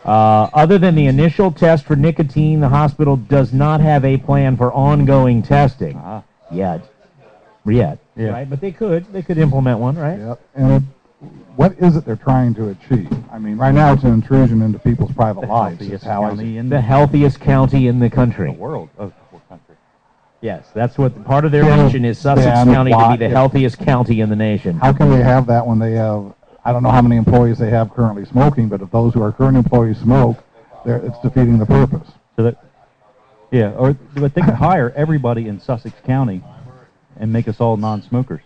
Other than the initial test for nicotine, the hospital does not have a plan for ongoing testing yet. Yeah. Right? But they could implement one, right? Yep. And what is it they're trying to achieve? I mean, right now it's an intrusion into people's private lives. The healthiest county in the country. The world. Country. Yes, that's what part of their mission is. Sussex County to be the healthiest county in the nation. How can they have that when they have, I don't know how many employees they have currently smoking, but if those who are current employees smoke, it's defeating the purpose. So that, but they could hire everybody in Sussex County and make us all non-smokers.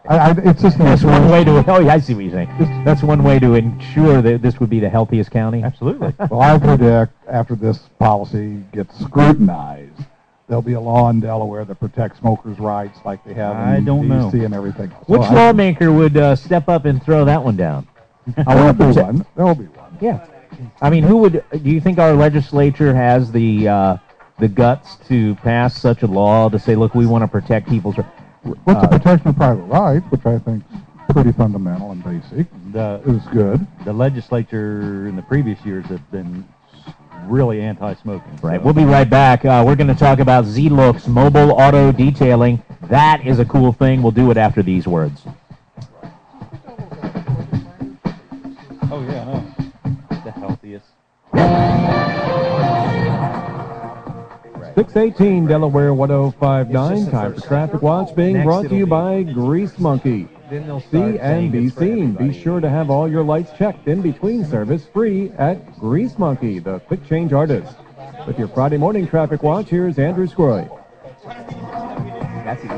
It's just that's one way to. Oh, yeah, I see what you're saying. That's one way to ensure that this would be the healthiest county. Absolutely. Well, I predict after this policy gets scrutinized, there'll be a law in Delaware that protects smokers' rights, like they have in D.C. and everything. Which lawmaker would step up and throw that one down? There'll be one. There'll be one. Yeah. I mean, who would? Do you think our legislature has the guts to pass such a law to say, look, we want to protect people's rights? What's the protection of private rights, which I think is pretty fundamental and basic, is good. The legislature in the previous years have been really anti-smoking. Right. We'll be right back. We're going to talk about Z-Looks mobile auto detailing. That is a cool thing. We'll do it after these words. Oh, yeah, no. The healthiest. 618 Delaware 1059. Time for Traffic Watch being brought to you by Grease Monkey. See and be seen. Be sure to have all your lights checked in between service free at Grease Monkey, the quick change artist. With your Friday morning Traffic Watch, here's Andrew Scroy. That's easy.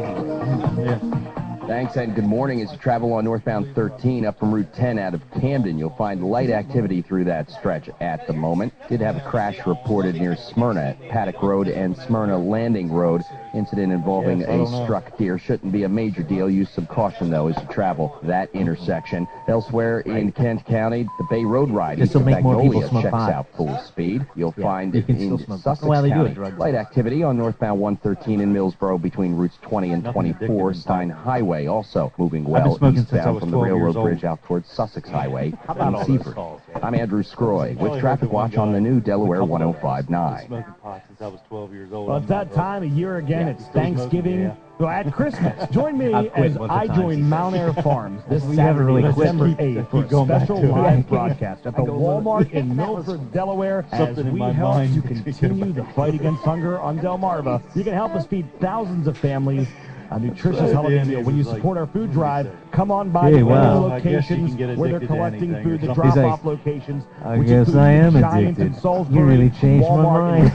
Yeah. Thanks and good morning. As you travel on northbound 13 up from Route 10 out of Camden, you'll find light activity through that stretch at the moment. Did have a crash reported near Smyrna at Paddock Road and Smyrna Landing Road. Incident involving a struck deer. Shouldn't be a major deal. Use some caution, though, as you travel that intersection. Elsewhere in Kent County, the Bay Road ride east of Magnolia checks out full speed. You'll find in Sussex County light activity on northbound 113 in Millsboro between routes 20 and 24, Stein Highway. Highway, also moving well eastbound from the railroad bridge out towards Sussex Highway in Seaford. I'm Andrew Scroy with Traffic Watch on the new Delaware 105.9. Smoking pot since I was 12 years old. Well, it's that time of year again. It's Thanksgiving. Well, at Christmas, join me as I join Mount Air Farms this Saturday, December 8th, for a special live broadcast at the Walmart in Milford, Delaware, as we help to continue the fight against hunger on Delmarva. You can help us feed thousands of families a nutritious holiday meal. When you support our food drive, come on by the locations where they're collecting food, the drop-off locations. I guess I am addicted. You really changed my mind.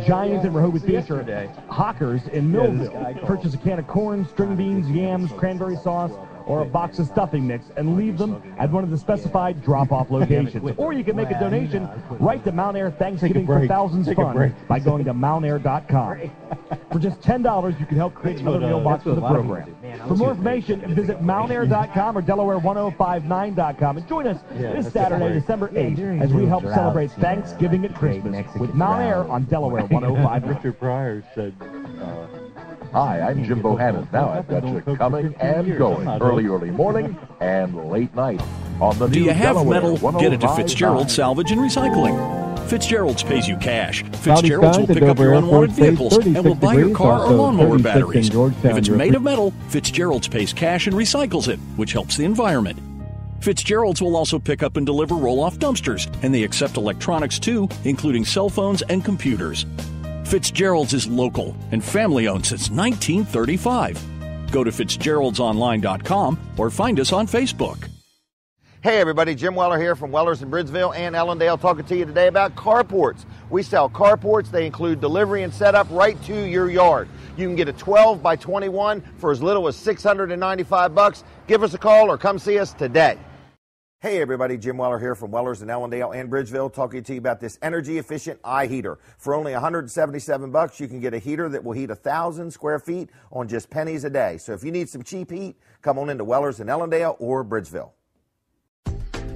Giant and Rehoboth Beach are hawkers in Millville. Purchase a can of corn, string beans, yams, cranberry sauce, or a box of stuffing mix and leave them at one of the specified drop-off locations. Or you can make a donation right to Mount Air Thanksgiving for Thousands Fund by going to mountair.com. For just $10, you can help create another meal box for the program. For more information, visit mountair.com or Delaware1059.com and join us this Saturday, December 8th, as we help celebrate Thanksgiving at Christmas with Mount Air on Delaware 105. Richard Pryor said, Hi, I'm Jim Bohannon. Now I've got you coming and going, early morning and late night on the Do new you have Delaware metal? Get it to 105.9. Fitzgerald Salvage and Recycling. Fitzgerald's pays you cash. Cloudy Fitzgerald's will skies pick at up your Dover unwanted Airport, stays vehicles and will 36 buy your degrees, car or also lawnmower 36 in batteries. Georgetown, If it's Griffith. made of metal, Fitzgerald's pays cash and recycles it, which helps the environment. Fitzgerald's will also pick up and deliver roll-off dumpsters, and they accept electronics too, including cell phones and computers. Fitzgerald's is local and family-owned since 1935. Go to fitzgeraldsonline.com or find us on Facebook. Hey everybody, Jim Weller here from Weller's in Bridgeville and Ellendale, talking to you today about carports. We sell carports. They include delivery and setup right to your yard. You can get a 12 by 21 for as little as $695. Give us a call or come see us today. Hey everybody, Jim Weller here from Weller's in Ellendale and Bridgeville, talking to you about this energy efficient eye heater. For only $177, you can get a heater that will heat 1,000 square feet on just pennies a day. So if you need some cheap heat, come on into Weller's in Ellendale or Bridgeville.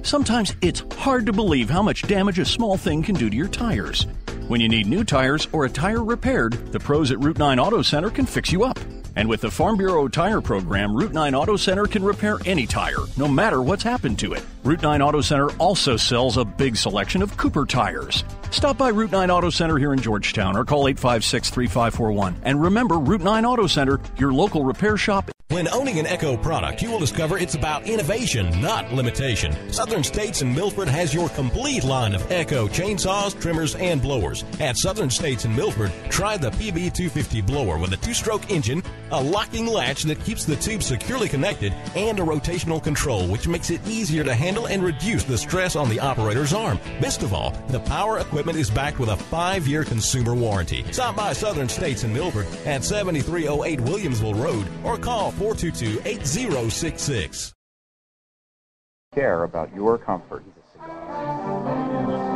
Sometimes it's hard to believe how much damage a small thing can do to your tires. When you need new tires or a tire repaired, the pros at Route 9 Auto Center can fix you up. And with the Farm Bureau Tire Program, Route 9 Auto Center can repair any tire, no matter what's happened to it. Route 9 Auto Center also sells a big selection of Cooper tires. Stop by Route 9 Auto Center here in Georgetown or call 856-3541. And remember, Route 9 Auto Center, your local repair shop. When owning an Echo product, you will discover it's about innovation, not limitation. Southern States in Milford has your complete line of Echo chainsaws, trimmers, and blowers. At Southern States in Milford, try the PB250 blower with a 2-stroke engine, a locking latch that keeps the tube securely connected, and a rotational control which makes it easier to handle and reduce the stress on the operator's arm. Best of all, the power equipment is backed with a 5-year consumer warranty. Stop by Southern States in Milford at 7308 Williamsville Road or call 422-8066. Care about your comfort.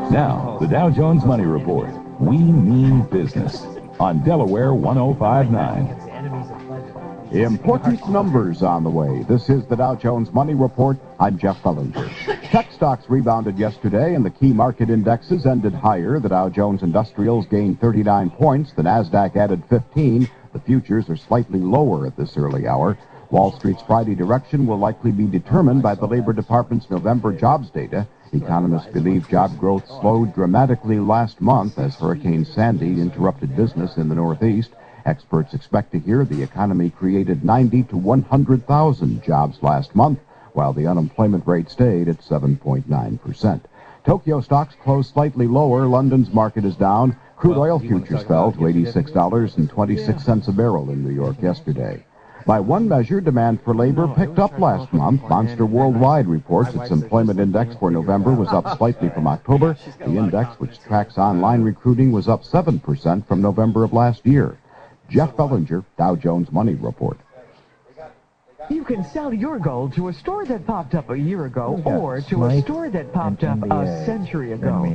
Now, the Dow Jones Money Report. We mean business on Delaware 105.9. Important numbers on the way. This is the Dow Jones Money Report. I'm Jeff Bellinger. Tech stocks rebounded yesterday, and the key market indexes ended higher. The Dow Jones Industrials gained 39 points. The Nasdaq added 15. The futures are slightly lower at this early hour. Wall Street's Friday direction will likely be determined by the Labor Department's November jobs data. Economists believe job growth slowed dramatically last month as Hurricane Sandy interrupted business in the Northeast. Experts expect to hear the economy created 90 to 100,000 jobs last month, while the unemployment rate stayed at 7.9%. Tokyo stocks closed slightly lower. London's market is down. Crude oil futures fell to $86.26 a barrel in New York yesterday. By one measure, demand for labor picked up last month. Monster Worldwide reports its employment index for November was up slightly from October. The index, which tracks online recruiting, was up 7% from November of last year. Jeff Bellinger, Dow Jones Money Report. You can sell your gold to a store that popped up a year ago or to a store that popped up a century ago.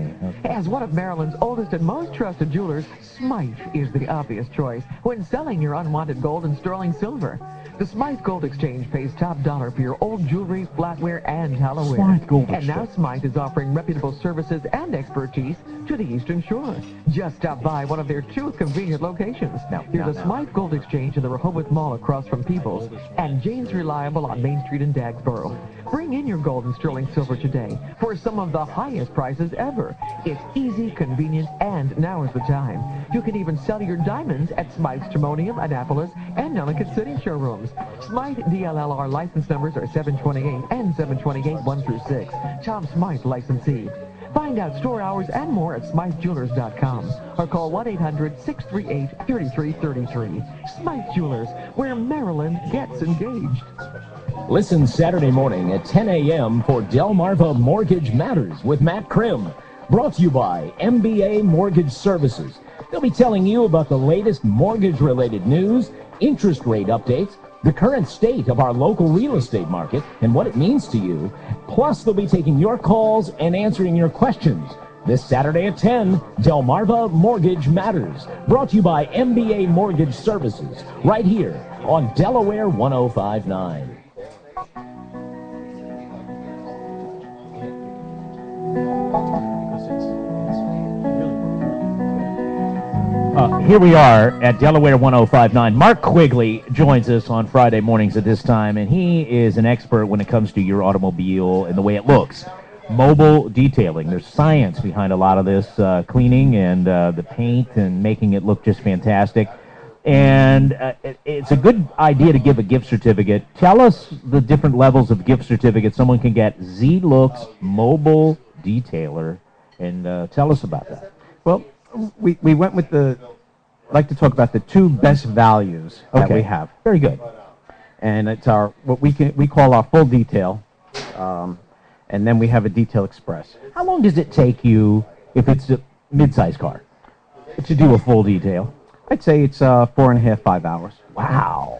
As one of Maryland's oldest and most trusted jewelers, Smythe is the obvious choice when selling your unwanted gold and sterling silver. The Smythe Gold Exchange pays top dollar for your old jewelry, flatware, and halloware. And now Smythe is offering reputable services and expertise to the Eastern Shore. Just stop by one of their 2 convenient locations. There's a Smythe Gold Exchange in the Rehoboth Mall across from People's, and James Reliable on Main Street in Dagsboro. Bring in your gold and sterling silver today for some of the highest prices ever. It's easy, convenient, and now is the time. You can even sell your diamonds at Smythe's Timonium, Annapolis, and Ellicott City showrooms. Smythe DLLR license numbers are 728 and 728 1 through 6. Tom Smythe licensee. Find out store hours and more at SmytheJewelers.com or call 1-800-638-3333. Smythe Jewelers, where Maryland gets engaged. Listen Saturday morning at 10 a.m. for Delmarva Mortgage Matters with Matt Krim. Brought to you by MBA Mortgage Services. They'll be telling you about the latest mortgage-related news, interest rate updates, the current state of our local real estate market, and what it means to you. Plus, they'll be taking your calls and answering your questions. This Saturday at 10, Delmarva Mortgage Matters. Brought to you by MBA Mortgage Services. Right here on Delaware 105.9. Here we are at Delaware 105.9. Mark Quigley joins us on Friday mornings at this time, and he is an expert when it comes to your automobile and the way it looks. Mobile detailing. There's science behind a lot of this cleaning and the paint and making it look just fantastic. And it's a good idea to give a gift certificate. Tell us the different levels of gift certificates someone can get. Z-Looks Mobile Detailer, and tell us about that. Well, we went with I'd like to talk about the 2 best values that we have. Very good. And it's what we call our full detail, and then we have a Detail Express. How long does it take you, if it's a mid-size car, to do a full detail? I'd say it's 4.5, 5 hours. Wow.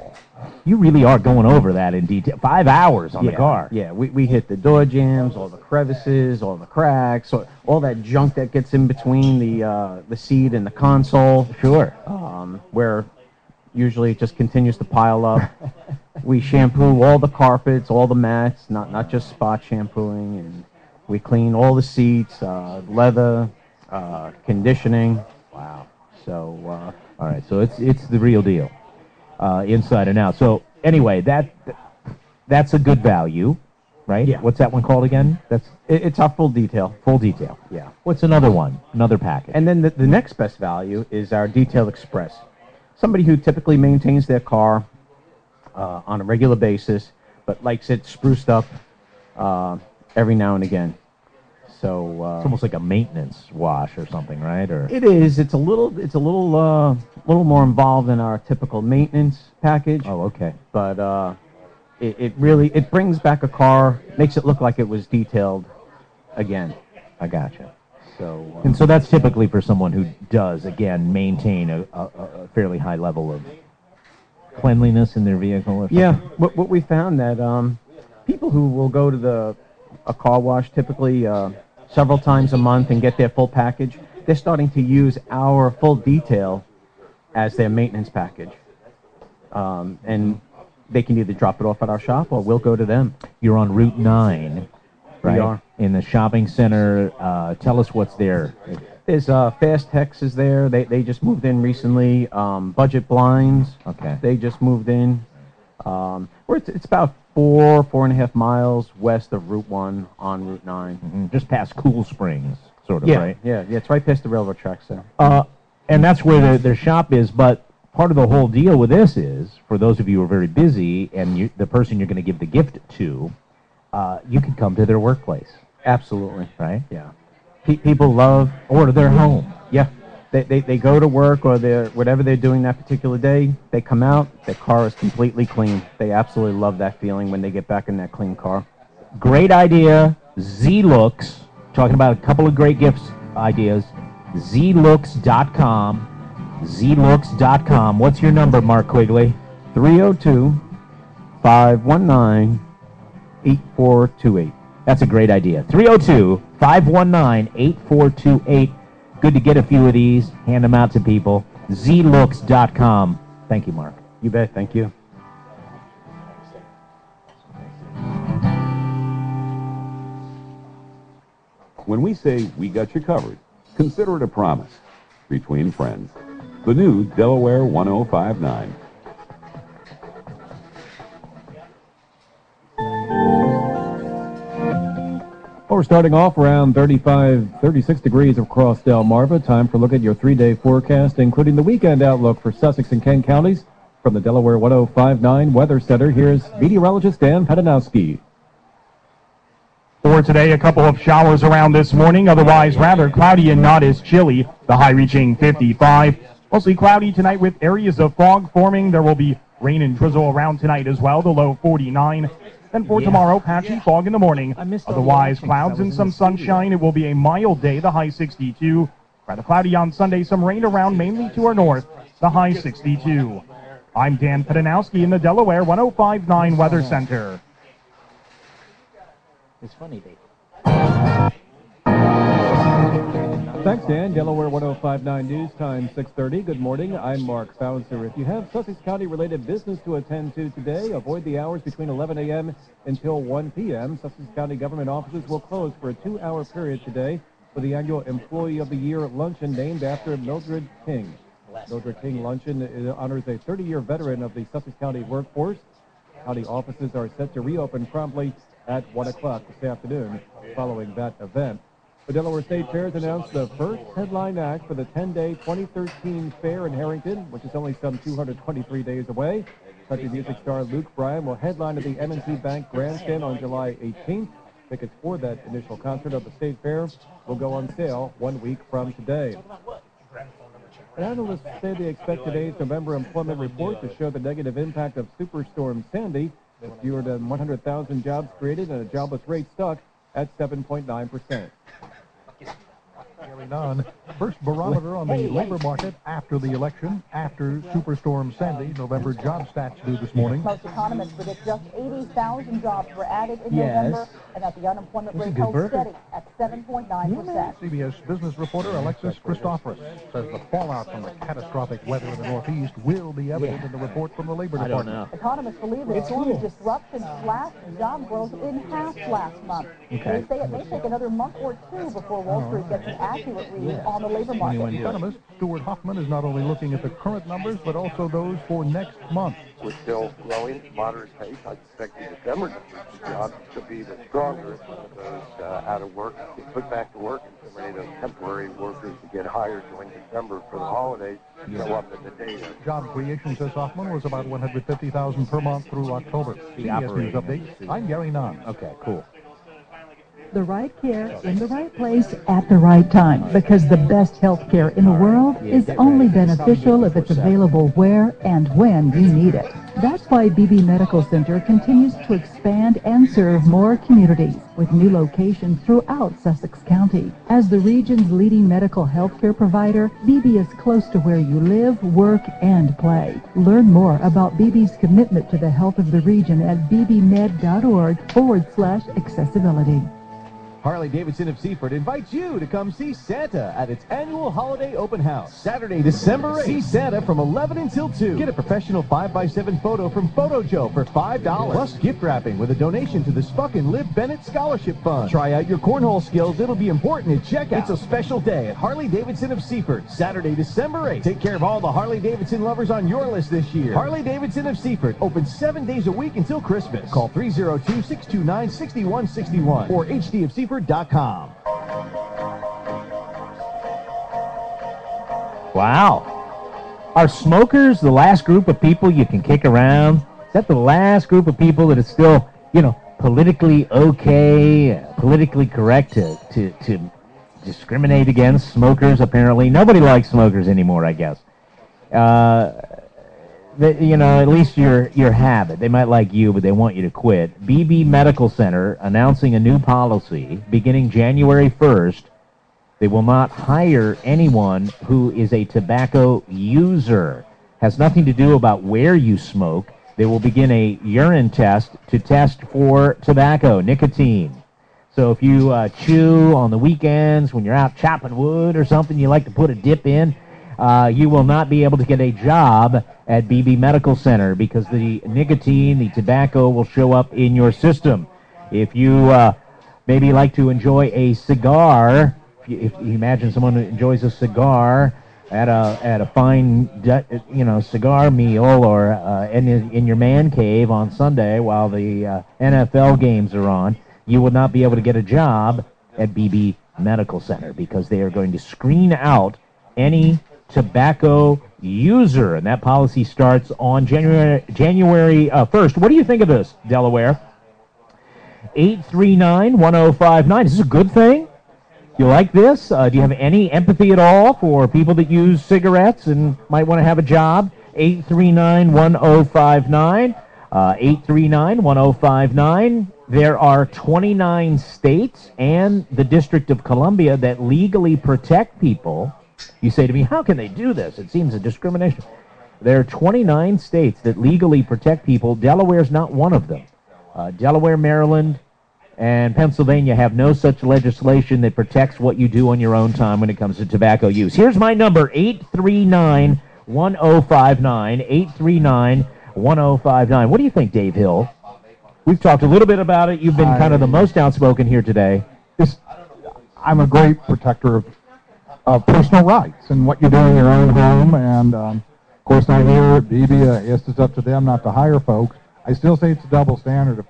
You really are going over that in detail. 5 hours on the car. Yeah, we hit the door jams, all the crevices, all the cracks, all that junk that gets in between the seat and the console. Sure. Where usually it just continues to pile up. We shampoo all the carpets, all the mats, not just spot shampooing, and we clean all the seats, leather, conditioning. Wow. So, all right, so it's the real deal. Inside and out. So anyway, that's a good value, right? Yeah. What's that one called again? It's our full detail. Full detail. Yeah. What's another one? Another package. And then the next best value is our Detail Express. Somebody who typically maintains their car on a regular basis, but likes it spruced up every now and again. So it's almost like a maintenance wash or something, right? Or it is. It's a little more involved than our typical maintenance package. Oh, okay. But it really brings back a car, makes it look like it was detailed again. I gotcha. So and so that's typically for someone who does again maintain a fairly high level of cleanliness in their vehicle. Or something. Yeah. What we found that people who will go to a car wash typically several times a month and get their full package, they're starting to use our full detail as their maintenance package. And they can either drop it off at our shop or we'll go to them. You're on Route 9, right? We are. In the shopping center. Tell us what's there. There's Fast Hex is there. They just moved in recently. Budget Blinds. Okay. They just moved in. It's about 4.5 miles west of Route 1 on Route 9. Mm-hmm. Just past Cool Springs, sort of, yeah, right? Yeah, it's right past the railroad tracks there. And that's where their shop is, but part of the whole deal with this is, for those of you who are very busy and the person you're going to give the gift to, you can come to their workplace. Absolutely. Right? Yeah. People love... Or to their home. Yeah. They go to work or whatever they're doing that particular day, they come out, their car is completely clean. They absolutely love that feeling when they get back in that clean car. Great idea. Z-Looks. Talking about a couple of great gifts ideas. zlooks.com. zlooks.com. What's your number, Mark Quigley? 302-519-8428. That's a great idea. 302-519-8428. Good to get a few of these. Hand them out to people. zlooks.com. Thank you, Mark. You bet. Thank you. When we say we got you covered, Consider it a promise between friends. The new Delaware 1059. Well, we're starting off around 36 degrees across Delmarva. Time for a look at your 3-day forecast, including the weekend outlook for Sussex and Kent counties. From the Delaware 1059 Weather Center, here's meteorologist Dan Pedanowski. For today, a couple of showers around this morning, otherwise rather cloudy and not as chilly. The high reaching 55. Mostly cloudy tonight with areas of fog forming. There will be rain and drizzle around tonight as well, the low 49. Then for tomorrow, patchy fog in the morning. Otherwise, clouds and some sunshine. It will be a mild day, the high 62. Rather cloudy on Sunday, some rain around mainly to our north, the high 62. I'm Dan Pedanowski in the Delaware 1059 Weather Center. It's funny, Dave. Thanks, Dan. Delaware 1059 News, time 6:30. Good morning. I'm Mark Fauser. If you have Sussex County-related business to attend to today, avoid the hours between 11 a.m. until 1 p.m. Sussex County government offices will close for a 2-hour period today for the annual Employee of the Year luncheon named after Mildred King. Mildred King luncheon honors a 30-year veteran of the Sussex County workforce. County offices are set to reopen promptly at 1 o'clock this afternoon following that event. The Delaware State Fair has announced the first headline act for the 10-day 2013 fair in Harrington, which is only some 223 days away. Country music star Luke Bryan will headline at the M&T Bank Grandstand on July 18th. Tickets for that initial concert of the State Fair will go on sale 1 week from today. And analysts say they expect today's November employment report to show the negative impact of Superstorm Sandy, with fewer than 100,000 jobs created and a jobless rate stuck at 7.9%. Carrying on. First barometer on the labor market after the election, after Superstorm Sandy. November job stats due this morning. Most economists predict just 80,000 jobs were added in November, and that the unemployment rate held steady at 7.9%. CBS business reporter Alexis Christophorus says the fallout from the catastrophic weather in the Northeast will be evident in the report from the Labor Department. Economists believe the storm's disruption slashed job growth in half last month. They say it may take another month or two before Wall Street gets an accurate read on the labor market. Economist Stuart Hoffman is not only looking at the current numbers, but also those for next month. We're still growing at moderate pace. I expect the December jobs to be the stronger. Those out of work get put back to work, and so many of those temporary workers to get hired during December for the holidays show up in the data. Job creation, says Hoffman, was about 150,000 per month through October. CBS News Update. I'm Gary Nunn. Okay, cool. The right care in the right place at the right time, because the best health care in the world is only beneficial if it's available where and when you need it. That's why BB Medical Center continues to expand and serve more communities with new locations throughout Sussex County. As the region's leading medical health care provider, BB is close to where you live, work, and play. Learn more about BB's commitment to the health of the region at bbmed.org/accessibility. Harley-Davidson of Seaford invites you to come see Santa at its annual holiday open house. Saturday, December 8th. See Santa from 11 until 2. Get a professional 5x7 photo from Photo Joe for $5. Plus gift wrapping with a donation to the Spuck and Liv Bennett Scholarship Fund. Try out your cornhole skills. It'll be important at checkout. It's a special day at Harley-Davidson of Seaford. Saturday, December 8th. Take care of all the Harley-Davidson lovers on your list this year. Harley-Davidson of Seaford. Open 7 days a week until Christmas. Call 302-629-6161 or hdofseaford.com. Wow. Are smokers the last group of people you can kick around? Is that the last group of people that is still, politically okay, politically correct to discriminate against smokers, apparently? Nobody likes smokers anymore, I guess. At least your habit. They might like you, but they want you to quit. BB Medical Center announcing a new policy beginning January 1st. They will not hire anyone who is a tobacco user. Has nothing to do about where you smoke. They will begin a urine test to test for tobacco, nicotine. So if you chew on the weekends when you're out chopping wood or something, you like to put a dip in, you will not be able to get a job at BB Medical Center because the nicotine, the tobacco, will show up in your system. If you maybe like to enjoy a cigar, if if you imagine someone who enjoys a cigar at a fine cigar meal or in your man cave on Sunday while the NFL games are on, you will not be able to get a job at BB Medical Center because they are going to screen out any tobacco user, and that policy starts on January 1st. What do you think of this, Delaware? 839-1059. Is this a good thing? You like this? Do you have any empathy at all for people that use cigarettes and might want to have a job? 839-1059. 839-1059. There are 29 states and the District of Columbia that legally protect people. You say to me, how can they do this? It seems a discrimination. There are 29 states that legally protect people. Delaware's not one of them. Delaware, Maryland, and Pennsylvania have no such legislation that protects what you do on your own time when it comes to tobacco use. Here's my number, 839-1059, 839-1059. What do you think, Dave Hill? We've talked a little bit about it. You've been kind of the most outspoken here today. I'm a great protector of personal rights and what you do in your own home, and of course I'm here at BB. It's up to them not to hire folks. I still say it's a double standard.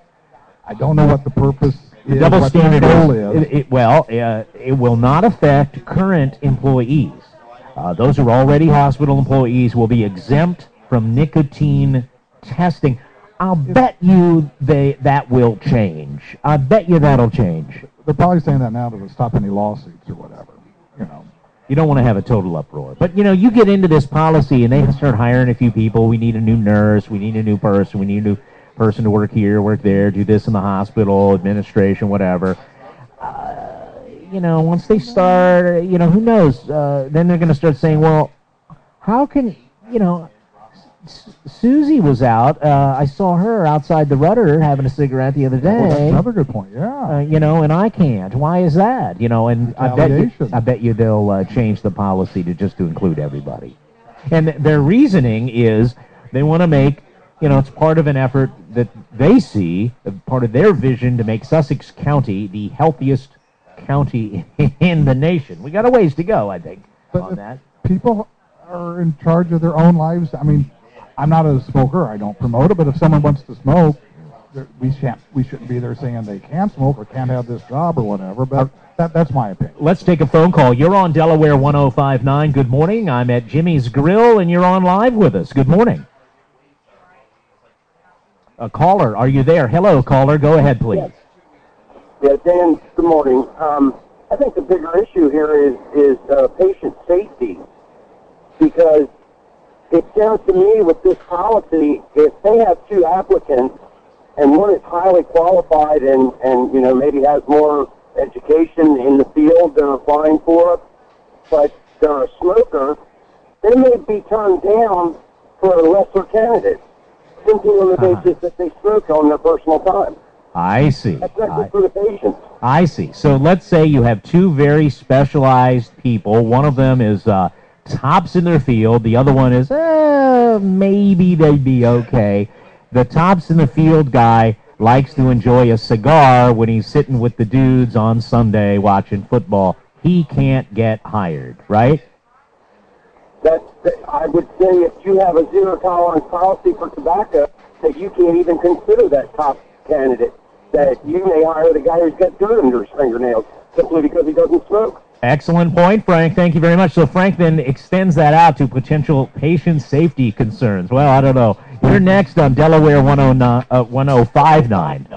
I don't know what the purpose is. The double standard is. It will not affect current employees. Those who are already hospital employees will be exempt from nicotine testing. I'll bet you that will change. I bet you that'll change. They're probably saying that now to stop any lawsuits or whatever. You don't want to have a total uproar. But, you get into this policy and they start hiring a few people. We need a new nurse. We need a new person. We need a new person to work here, work there, do this in the hospital, administration, whatever. Once they start, who knows? Then they're going to start saying, well, how can, Susie was out. I saw her outside the Rudder having a cigarette the other day. Well, that's another good point, yeah. And I can't. Why is that? And I bet you they'll change the policy to include everybody. And their reasoning is they want to make, it's part of an effort that they see, part of their vision to make Sussex County the healthiest county in the nation. We got a ways to go, I think, on that. People are in charge of their own lives. I mean, I'm not a smoker. I don't promote it. But if someone wants to smoke, we shouldn't be there saying they can't smoke or can't have this job or whatever. But that's my opinion. Let's take a phone call. You're on Delaware 1059. Good morning. I'm at Jimmy's Grill, and you're on live with us. Good morning. Caller, are you there? Hello, caller. Go ahead, please. Yeah, Dan, good morning. I think the bigger issue here is patient safety, because it sounds to me with this policy, if they have two applicants and one is highly qualified and maybe has more education in the field they're applying for, but they're a smoker, they may be turned down for a lesser candidate, simply on the basis that they smoke on their personal time. I see. That's not good for the patient. I see. So let's say you have two very specialized people. One of them is tops in their field. The other one is, maybe they'd be okay. The tops in the field guy likes to enjoy a cigar when he's sitting with the dudes on Sunday watching football. He can't get hired, right? I would say if you have a zero-tolerance policy for tobacco, that you can't even consider that top candidate, that you may hire the guy who's got dirt under his fingernails simply because he doesn't smoke. Excellent point, Frank. Thank you very much. So Frank then extends that out to potential patient safety concerns. Well, I don't know. You're next on Delaware 1059.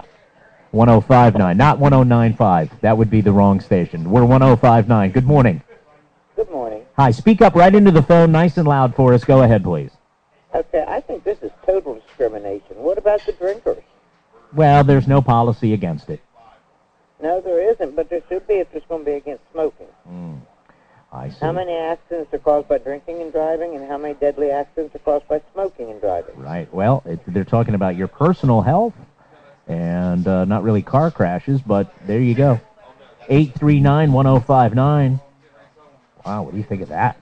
1059, not 1095. That would be the wrong station. We're 1059. Good morning. Good morning. Hi. Speak up right into the phone, nice and loud for us. Go ahead, please. Okay, I think this is total discrimination. What about the drinkers? Well, there's no policy against it. No, there isn't, but there should be if there's going to be against smoking. I see. How many accidents are caused by drinking and driving, and how many deadly accidents are caused by smoking and driving? Right. Well, they're talking about your personal health and not really car crashes, but there you go. 839-1059. Wow, what do you think of that?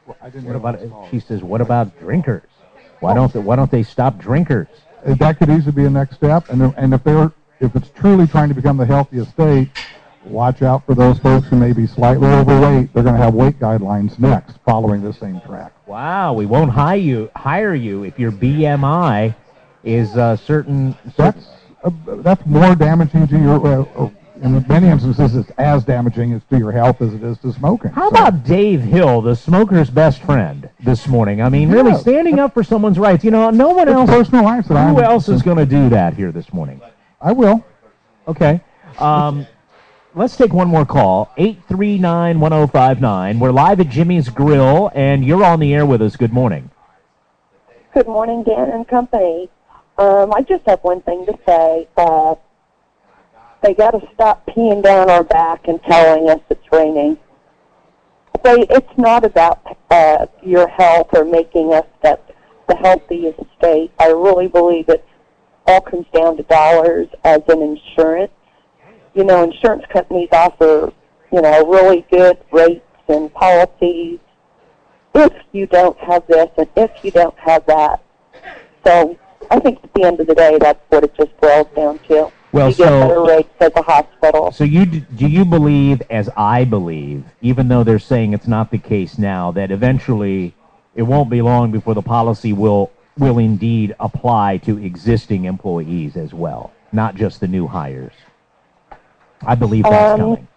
Well, I didn't what know about it was called. She says, what about drinkers? Why don't they stop drinkers? That could easily be a next step, and if it's truly trying to become the healthiest state, watch out for those folks who may be slightly overweight. They're going to have weight guidelines next, following the same track. Wow, we won't hire you if your BMI is certain. That's more damaging to your. In many instances, it's as damaging to your health as it is to smoking. How about Dave Hill, the smoker's best friend, this morning? I mean, really standing up for someone's rights. You know, no one else. Personal rights. Who else is going to do that here this morning? I will. Okay. Let's take one more call. 839-1059. We're live at Jimmy's Grill, and you're on the air with us. Good morning. Good morning, Dan and company. I just have one thing to say. They got to stop peeing down our back and telling us it's raining. It's not about your health or making us the healthiest state. I really believe it all comes down to dollars as an insurance. You know, insurance companies offer, really good rates and policies if you don't have this and if you don't have that. So I think at the end of the day, that's what it just boils down to. Well, you get better rates at the hospital. So do you believe, as I believe, even though they're saying it's not the case now, that eventually it won't be long before the policy will indeed apply to existing employees as well, not just the new hires? I believe that's coming.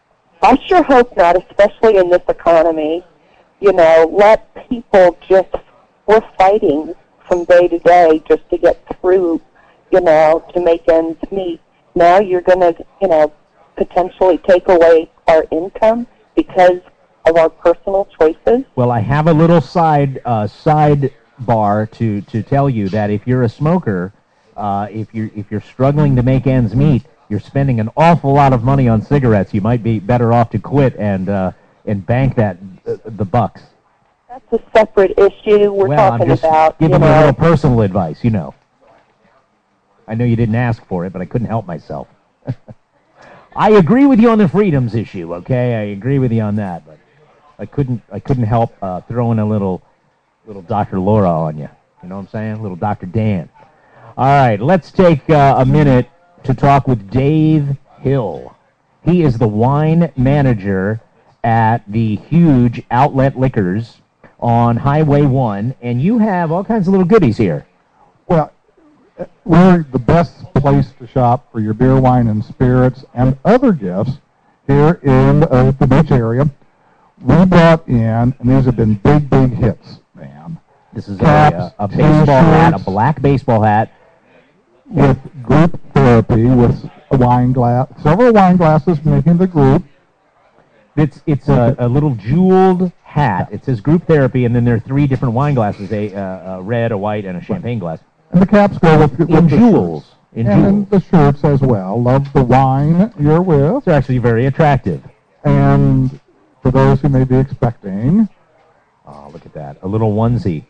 I sure hope not, especially in this economy. Let people we're fighting from day to day just to get through, to make ends meet. Now you're going to, potentially take away our income because of our personal choices. Well, I have a little sidebar to tell you that if you're a smoker, if you're struggling to make ends meet, you're spending an awful lot of money on cigarettes. You might be better off to quit and bank the bucks. That's a separate issue. We're talking I'm just about, giving you a little personal advice, I know you didn't ask for it, but I couldn't help myself. I agree with you on the freedoms issue, okay? I agree with you on that, but I couldn't help throwing a little Dr. Laura on you. You know what I'm saying? Little Dr. Dan. All right, let's take a minute to talk with Dave Hill. He is the wine manager at the huge Outlet Liquors on Highway 1, and you have all kinds of little goodies here. Well, we're the best place to shop for your beer, wine, and spirits and other gifts here in the beach area. We brought in, and these have been big hits, man. This is a baseball hat, a black baseball hat. With group therapy, with a wine glass, several wine glasses making the group. It's a little jeweled hat. It says group therapy, and then there are three different wine glasses, a red, a white, and a champagne glass. And the caps go with jewels. And the shirts as well. Love the wine you're with. They're actually very attractive. And for those who may be expecting... Oh, look at that. A little onesie.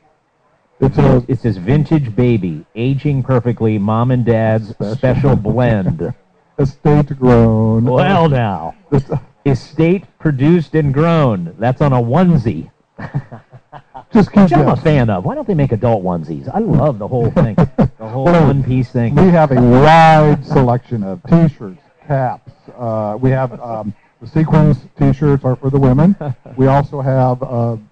It says vintage baby, aging perfectly, mom and dad's special blend. Estate grown. Well, now. Estate produced and grown. That's on a onesie. Which I'm a fan of. Why don't they make adult onesies? I love the whole thing. The whole one-piece thing. We have a wide selection of T-shirts, caps. We have the sequins T-shirts are for the women. We also have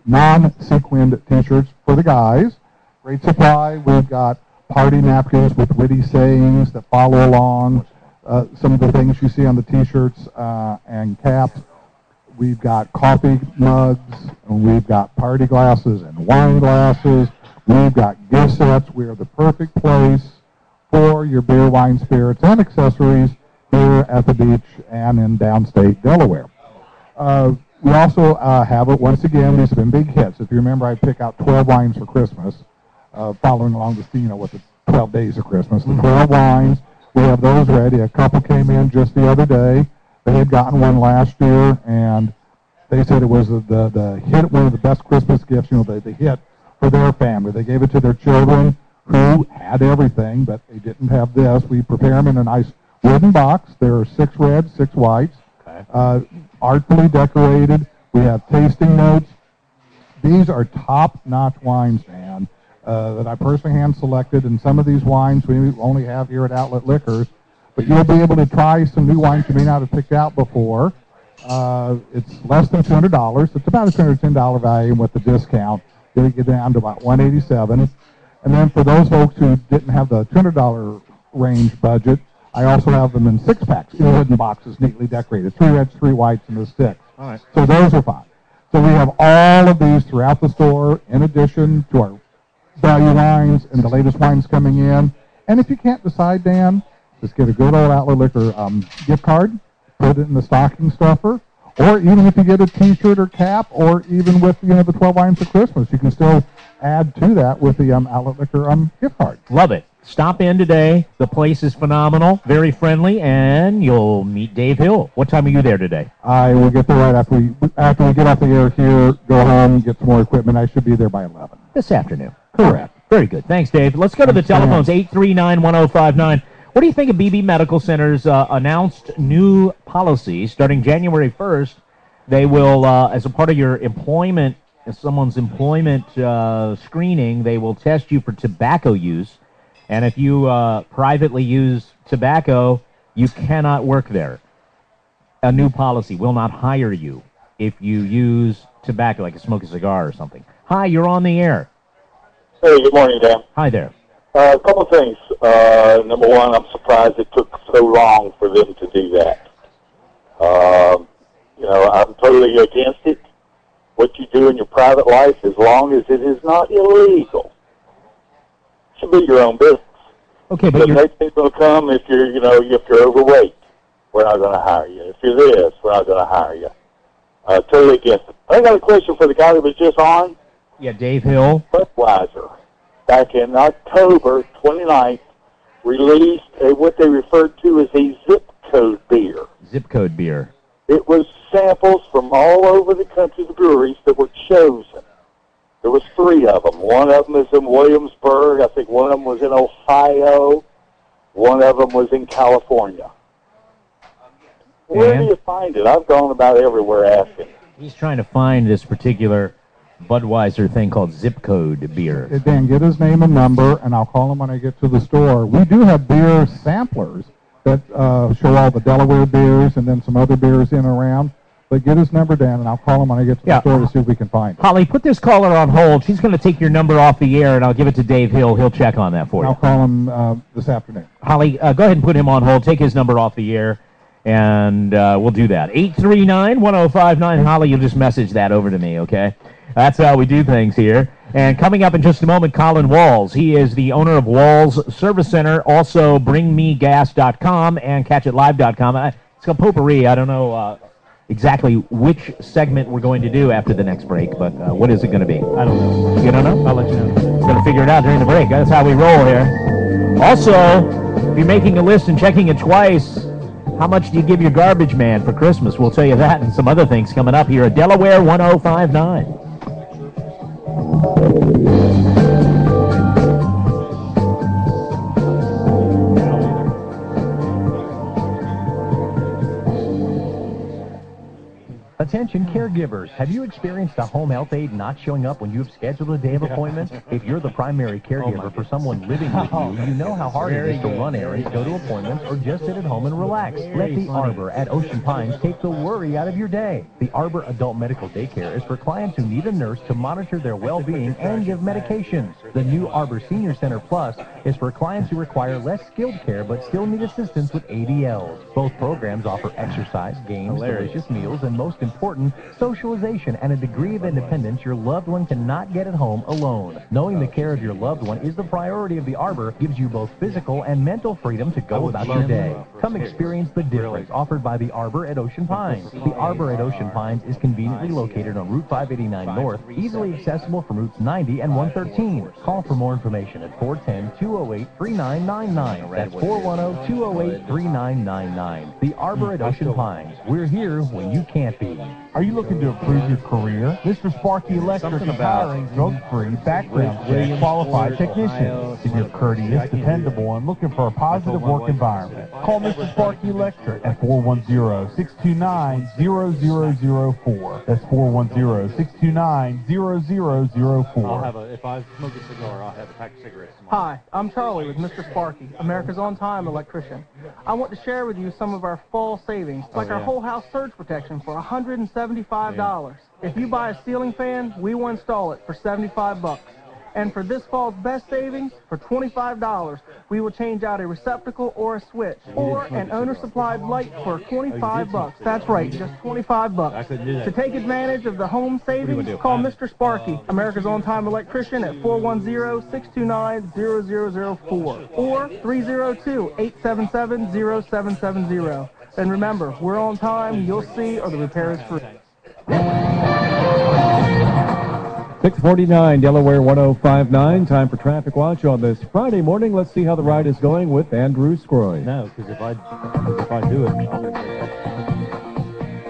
non-sequined T-shirts for the guys. Great supply. We've got party napkins with witty sayings that follow along. Some of the things you see on the T-shirts and caps. We've got coffee mugs, and we've got party glasses and wine glasses. We've got gift sets. We are the perfect place for your beer, wine, spirits, and accessories here at the beach and in downstate Delaware. We also have it, once again, these have been big hits. If you remember, I pick out 12 wines for Christmas, following along the theme with the 12 days of Christmas. The 12 wines, we have those ready. A couple came in just the other day. They had gotten one last year, and they said it was the hit, one of the best Christmas gifts, the hit for their family. They gave it to their children who had everything, but they didn't have this. We prepare them in a nice wooden box. There are 6 reds, 6 whites, artfully decorated. We have tasting notes. These are top-notch wines, man, that I personally hand-selected, and some of these wines we only have here at Outlet Liquors. But you'll be able to try some new wines you may not have picked out before. It's less than $200. It's about a $210 value with the discount. You'll get down to about $187. And then for those folks who didn't have the $200 range budget, I also have them in 6-packs, in wooden boxes, neatly decorated. 3 reds, 3 whites, and a stick. All right. So those are fine. So we have all of these throughout the store, in addition to our value lines and the latest wines coming in. And if you can't decide, Dan, just get a good old Outlet Liquor gift card, put it in the stocking stuffer, or even if you get a T-shirt or cap, or even with the 12 wines for Christmas, you can still add to that with the Outlet Liquor gift card. Love it. Stop in today. The place is phenomenal, very friendly, and you'll meet Dave Hill. What time are you there today? I will get there right after we get off the air here, go home, get some more equipment. I should be there by 11. This afternoon. Correct. Very good. Thanks, Dave. Let's go to the telephones, 839-1059. What do you think of BB Medical Center's announced new policy starting January 1st? They will, as a part of your employment, someone's employment screening, they will test you for tobacco use. And if you privately use tobacco, you cannot work there. A new policy will not hire you if you use tobacco, like smoke a cigar or something. Hi, you're on the air. Hey, good morning, Dan. Hi there. A couple of things. Number one, I'm surprised it took so long for them to do that. I'm totally against it. What you do in your private life, as long as it is not illegal, should be your own business. Okay, but next people will come if you're, if you're overweight, we're not going to hire you. If you're this, we're not going to hire you. Totally against it. I got a question for the guy that was just on. Yeah, Dave Hill. Budweiser, back in October 29th, released what they referred to as a zip code beer. Zip code beer. It was samples from all over the country, the breweries that were chosen. There was 3 of them. One of them is in Williamsburg. I think one of them was in Ohio. One of them was in California. Where do you find it? I've gone about everywhere asking. He's trying to find this particular Budweiser thing called zip code beer. Dan, get his name and number, and I'll call him when I get to the store. We do have beer samplers that show all the Delaware beers and then some other beers in and around. But get his number, Dan, and I'll call him when I get to the store to see if we can find it. Holly, put this caller on hold. She's going to take your number off the air, and I'll give it to Dave Hill. He'll check on that for you. I'll call him this afternoon. Holly, go ahead and put him on hold. Take his number off the air, and we'll do that. 839-1059. Holly, you'll just message that over to me, okay? That's how we do things here. And coming up in just a moment, Colin Walls. He is the owner of Walls Service Center, also bringmegas.com and catchitlive.com. It's a potpourri. I don't know exactly which segment we're going to do after the next break, but what is it going to be? I don't know. You don't know? I'll let you know. We're going to figure it out during the break. That's how we roll here. Also, if you're making a list and checking it twice, how much do you give your garbage man for Christmas? We'll tell you that and some other things coming up here at Delaware 1059. Attention caregivers, have you experienced a home health aide not showing up when you've scheduled a day of appointment? If you're the primary caregiver for someone living with you, you know how hard it is to run errands, go to appointments, or just sit at home and relax. Let the Arbor at Ocean Pines take the worry out of your day. The Arbor Adult Medical Daycare is for clients who need a nurse to monitor their well-being and give medications. The new Arbor Senior Center Plus is for clients who require less skilled care but still need assistance with ADLs. Both programs offer exercise, games, delicious meals, and most important, socialization and a degree of independence your loved one cannot get at home alone. Knowing the care of your loved one is the priority of the Arbor gives you both physical and mental freedom to go about your day. Come experience the difference offered by the Arbor at Ocean Pines. The Arbor at Ocean Pines is conveniently located on Route 589 North, easily accessible from Routes 90 and 113. Call for more information at 410-208-3999. That's 410-208-3999. The Arbor at Ocean Pines. We're here when you can't be. Are you looking to improve your career? Mr. Sparky Electric is hiring drug-free, background check, qualified technicians. If you're courteous, dependable, and looking for a positive work environment, call Mr. Sparky Electric at 410-629-0004. That's 410-629-0004. If I smoke a cigar, I'll have a pack of cigarettes. Hi, I'm Charlie with Mr. Sparky, America's on-time electrician. I want to share with you some of our fall savings, like our whole house surge protection for $175. If you buy a ceiling fan, we will install it for $75. And for this fall's best savings, for $25, we will change out a receptacle or a switch, or an owner-supplied light for $25. That's right, just $25. To take advantage of the home savings, call Mr. Sparky, America's on-time electrician, at 410-629-0004 or 302-877-0770. And remember, we're on time, you'll see, or the repair is free. 649 Delaware 1059. Time for Traffic Watch on this Friday morning. Let's see how the ride is going with Andrew Scroy. No, because if I do it, I'll be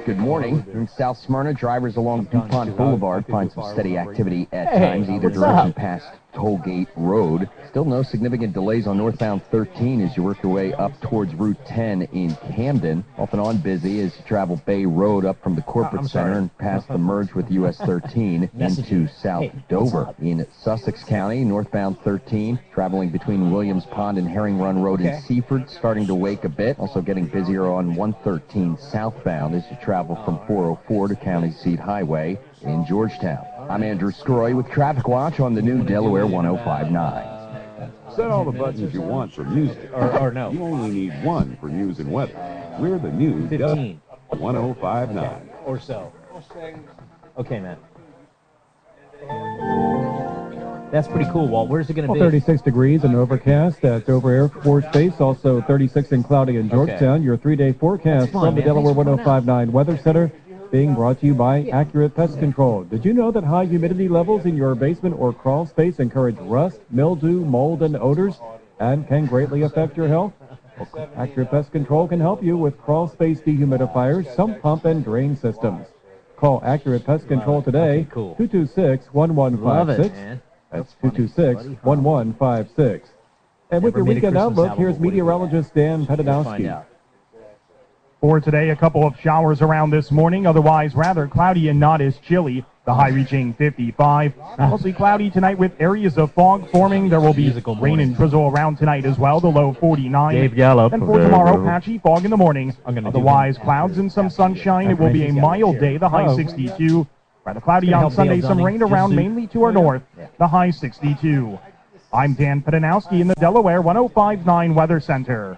Good morning. In South Smyrna, drivers along DuPont Boulevard find some steady activity at times, either direction past Tollgate Road. Still no significant delays on northbound 13 as you work your way up towards Route 10 in Camden. Off and on busy as you travel Bay Road up from the corporate center and past the merge with US 13 into South Dover. In Sussex County, northbound 13, traveling between Williams Pond and Herring Run Road in Seaford, starting to wake a bit. Also getting busier on 113 southbound as you travel from 404 to County Seat Highway in Georgetown. I'm Andrew Scroy with Traffic Watch on the new Delaware 1059. Set all the buttons you want for music. Or no. You only need one for news and weather. We're the new 15. 1059. Or so. Okay, man. That's pretty cool, Walt. Where's it going to be? 36 degrees and overcast at Dover Air Force Base. Also 36 and cloudy in Georgetown. Your 3-day forecast from the Delaware 1059 Weather Center, being brought to you by Accurate Pest Control. Did you know that high humidity levels in your basement or crawl space encourage rust, mildew, mold, and odors, and can greatly affect your health? Well, Accurate Pest Control can help you with crawl space dehumidifiers, sump pump, and drain systems. Call Accurate Pest Control today, 226-1156. That's 226-1156. And with your weekend outlook, here's meteorologist Dan Pedadowski. For today, a couple of showers around this morning, otherwise rather cloudy and not as chilly. The high reaching 55. Mostly cloudy tonight with areas of fog forming. There will be rain and drizzle around tonight as well, the low 49. And for tomorrow, patchy fog in the morning. Otherwise, clouds and some sunshine. It will be a mild day, the high 62. Rather cloudy on Sunday, some rain around mainly to our north, the high 62. I'm Dan Pedanowski in the Delaware 1059 Weather Center.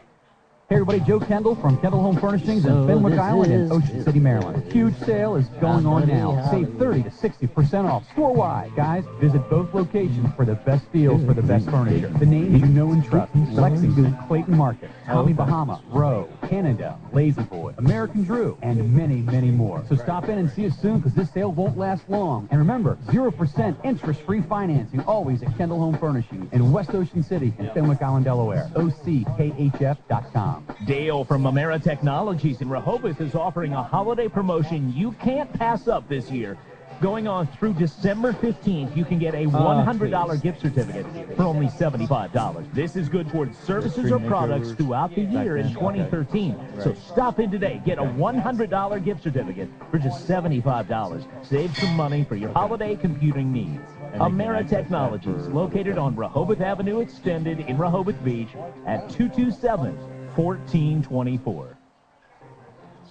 Hey everybody, Joe Kendall from Kendall Home Furnishings in Fenwick Island in Ocean City, Maryland. Huge sale is going on now. Save 30 to 60% off store-wide. Guys, visit both locations for the best deals for the best furniture. The names you know and trust: Lexington, Clayton Market, Tommy Bahama, Rowe, Canada, Lazy Boy, American Drew, and many, many more. So stop in and see us soon, because this sale won't last long. And remember, 0% interest-free financing always at Kendall Home Furnishings in West Ocean City and Fenwick Island, Delaware. OCKHF.com. Dale from Amera Technologies in Rehoboth is offering a holiday promotion you can't pass up this year. Going on through December 15th, you can get a $100 gift certificate for only $75. This is good towards services or products throughout the year in 2013. So stop in today. Get a $100 gift certificate for just $75. Save some money for your holiday computing needs. Amera Technologies, located on Rehoboth Avenue Extended in Rehoboth Beach at 227-1424.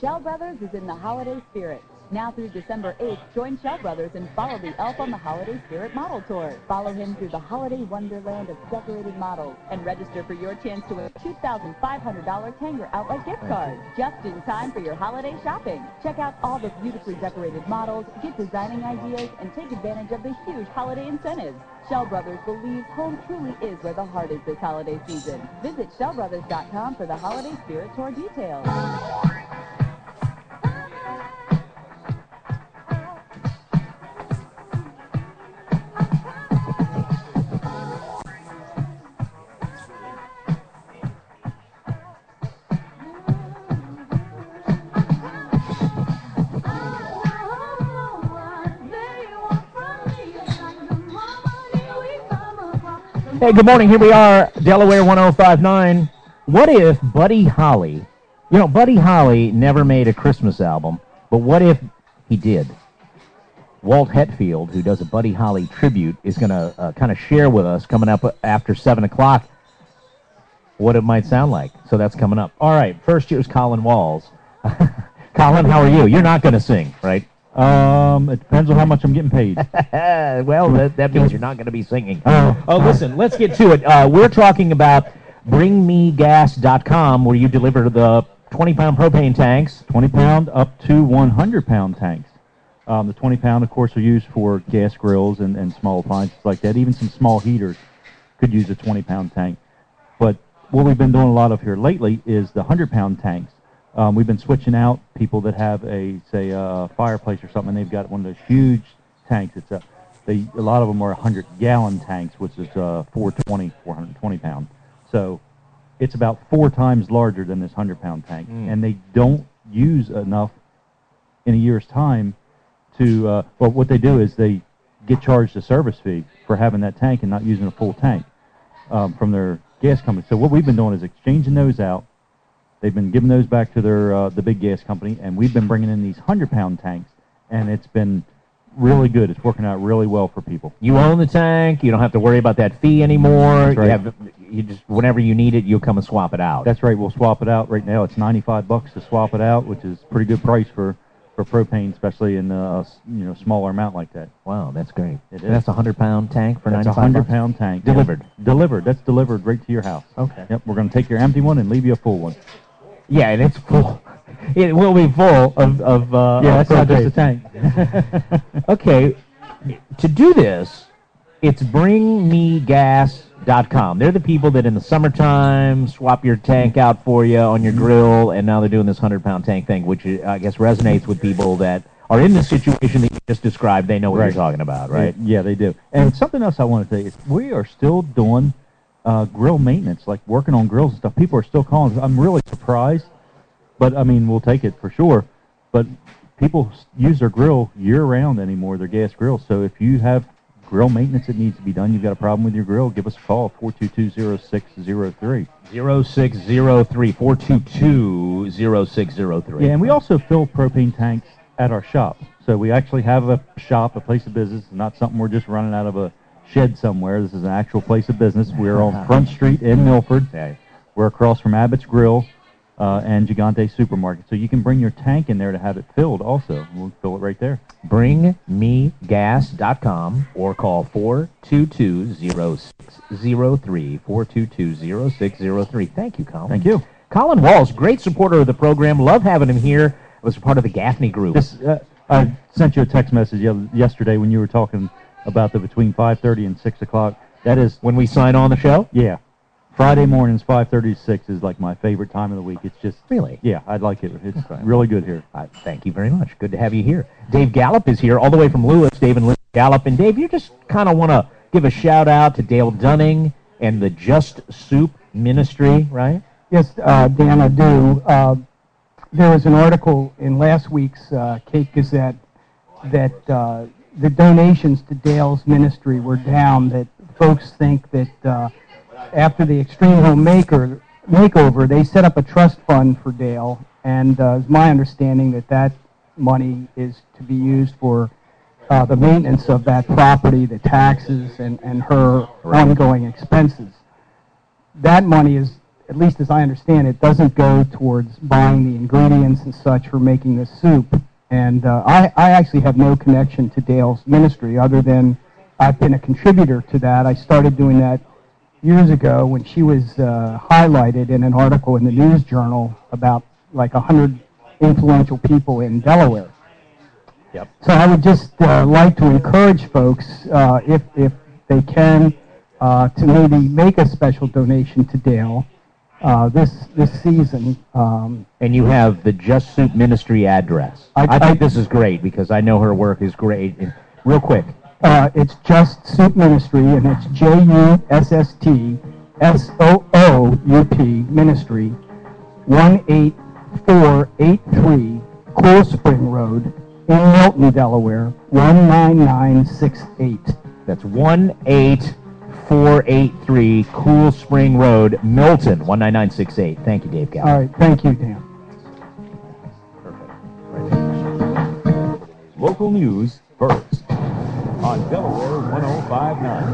Shell Brothers is in the holiday spirit. Now through December 8th, join Shell Brothers and follow the Elf on the Holiday Spirit Model Tour. Follow him through the holiday wonderland of decorated models and register for your chance to win a $2,500 Tanger Outlet gift card. Just in time for your holiday shopping. Check out all the beautifully decorated models, get designing ideas, and take advantage of the huge holiday incentives. Shell Brothers believes home truly is where the heart is this holiday season. Visit shellbrothers.com for the Holiday Spirit Tour details. Hey, good morning. Here we are, Delaware 105.9. What if Buddy Holly, Buddy Holly never made a Christmas album, but what if he did? Walt Hetfield, who does a Buddy Holly tribute, is going to kind of share with us coming up after 7 o'clock what it might sound like. So that's coming up. All right, first here's Colin Walls. Colin, how are you? You're not going to sing, right? It depends on how much I'm getting paid. Well, that means you're not going to be singing. Listen, let's get to it. We're talking about bringmegas.com, where you deliver the 20-pound propane tanks. 20-pound up to 100-pound tanks. The 20-pound, of course, are used for gas grills and small appliances like that. Even some small heaters could use a 20-pound tank. But what we've been doing a lot of here lately is the 100-pound tanks. We've been switching out people that have a fireplace or something, and they've got one of those huge tanks. A lot of them are 100-gallon tanks, which is 420 pound. So it's about 4 times larger than this 100-pound tank, and they don't use enough in a year's time to. What they do is they get charged a service fee for having that tank and not using a full tank from their gas company. So what we've been doing is exchanging those out. They've been giving those back to their the big gas company, and we've been bringing in these 100-pound tanks, and it's been really good. It's working out really well for people. You own the tank. You don't have to worry about that fee anymore. That's right. You just whenever you need it, you'll come and swap it out. That's right. We'll swap it out. Right now, it's $95 to swap it out, which is a pretty good price for propane, especially in a smaller amount like that. Wow, that's great. It is. That's a 100-pound tank for $95. That's a 100-pound tank. Delivered. Yeah. Delivered. That's delivered right to your house. Okay. Yep. We're going to take your empty one and leave you a full one. Yeah, and it's full. It will be full of yeah, that's not just a tank. Okay, to do this, it's bringmegas.com. They're the people that in the summertime swap your tank out for you on your grill, and now they're doing this 100-pound tank thing, which I guess resonates with people that are in the situation that you just described. They know what you're talking about, right? Yeah, they do. And something else I want to say is we are still doing grill maintenance, like working on grills and stuff. People are still calling. I'm really surprised, but I mean, we'll take it for sure. But people use their grill year-round anymore, their gas grills. So if you have grill maintenance that needs to be done, you've got a problem with your grill, give us a call, 422-0603. 0603, 422-0603. Yeah, and we also fill propane tanks at our shop. So we actually have a shop, a place of business, not something we're just running out of a shed somewhere. This is an actual place of business. We're on Front Street in Milford. We're across from Abbott's Grill and Gigante Supermarket. So you can bring your tank in there to have it filled also. We'll fill it right there. Bringmegas.com or call 422-0603, 422-0603. Thank you, Colin. Thank you. Colin Walls, great supporter of the program. Love having him here. Was part of the Gaffney group. I sent you a text message yesterday when you were talking about the between 5:30 and 6 o'clock. That is when we sign on the show? Yeah. Friday mornings, 5:30 to 6 is like my favorite time of the week. It's just... Really? Yeah, I'd like it. It's really good here. Thank you very much. Good to have you here. Dave Gallup is here all the way from Lewis. Dave and Liz Gallup. And Dave, you just kind of want to give a shout out to Dale Dunning and the Just Soup Ministry, right? Yes, Dan, I do. There was an article in last week's Cape Gazette that the donations to Dale's ministry were down, that folks think that after the Extreme Home Makeover, they set up a trust fund for Dale, and it's my understanding that that money is to be used for the maintenance of that property, the taxes, and her ongoing expenses. That money is, at least as I understand it, doesn't go towards buying the ingredients and such for making the soup. And I actually have no connection to Dale's ministry other than I've been a contributor to that. I started doing that years ago when she was highlighted in an article in the News Journal about like 100 influential people in Delaware. Yep. So I would just like to encourage folks, if they can, to maybe make a special donation to Dale this season. And you have the Just Soup Ministry address. I think this is great because I know her work is great. And real quick. It's Just Soup Ministry, and it's JUSSTSOOUP Ministry, 18483 Cool Spring Road in Milton, Delaware, 19968. That's 18483 483 Cool Spring Road, Milton, 19968. Thank you, Dave Gallo. All right, thank you, Dan. Local news first on Delaware 1059.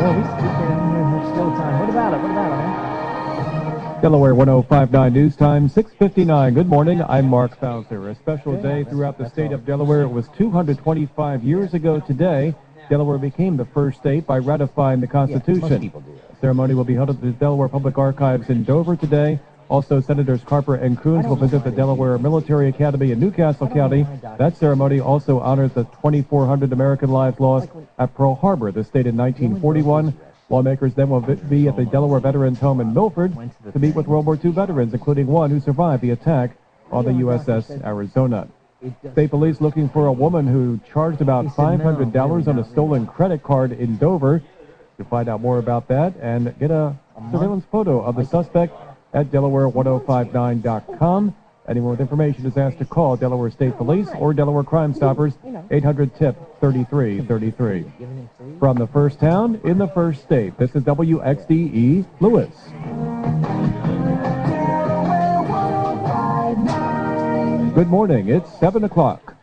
Well, we have still time. What about it, man? Delaware 1059 News Time, 6:59. Good morning. I'm Mark Fauser. A special day throughout the state of Delaware. It was 225 years ago today. Delaware became the first state by ratifying the Constitution. The ceremony will be held at the Delaware Public Archives in Dover today. Also, Senators Carper and Coons will visit the Delaware Military Academy in Newcastle County. That ceremony also honors the 2,400 American lives lost at Pearl Harbor, the state in 1941. Lawmakers then will be at the Delaware Veterans Home in Milford to meet with World War II veterans, including one who survived the attack on the USS Arizona. State police looking for a woman who charged about $500 on a stolen credit card in Dover. To find out more about that and get a surveillance photo of the suspect at Delaware1059.com. Anyone with information is asked to call Delaware State Police or Delaware Crime Stoppers, 800-TIP-3333. From the first town in the first state, this is WXDE Lewis. Good morning. It's 7 o'clock.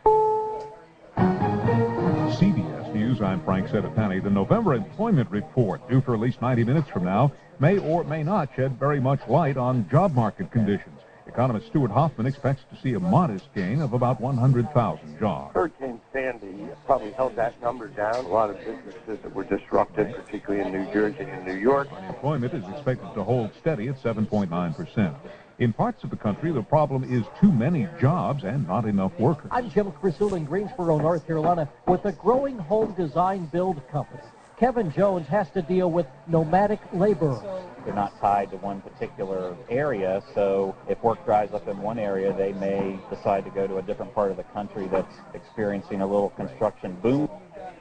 CBS News, I'm Frank Sedapani. The November employment report, due for at least 90 minutes from now, may or may not shed very much light on job market conditions. Economist Stuart Hoffman expects to see a modest gain of about 100,000 jobs. Hurricane Sandy probably held that number down. A lot of businesses that were disrupted, particularly in New Jersey and New York. Unemployment is expected to hold steady at 7.9%. In parts of the country, the problem is too many jobs and not enough workers. I'm Jim Crisul in Greensboro, North Carolina, with a growing home design build company. Kevin Jones has to deal with nomadic laborers. They're not tied to one particular area, so if work dries up in one area, they may decide to go to a different part of the country that's experiencing a little construction boom.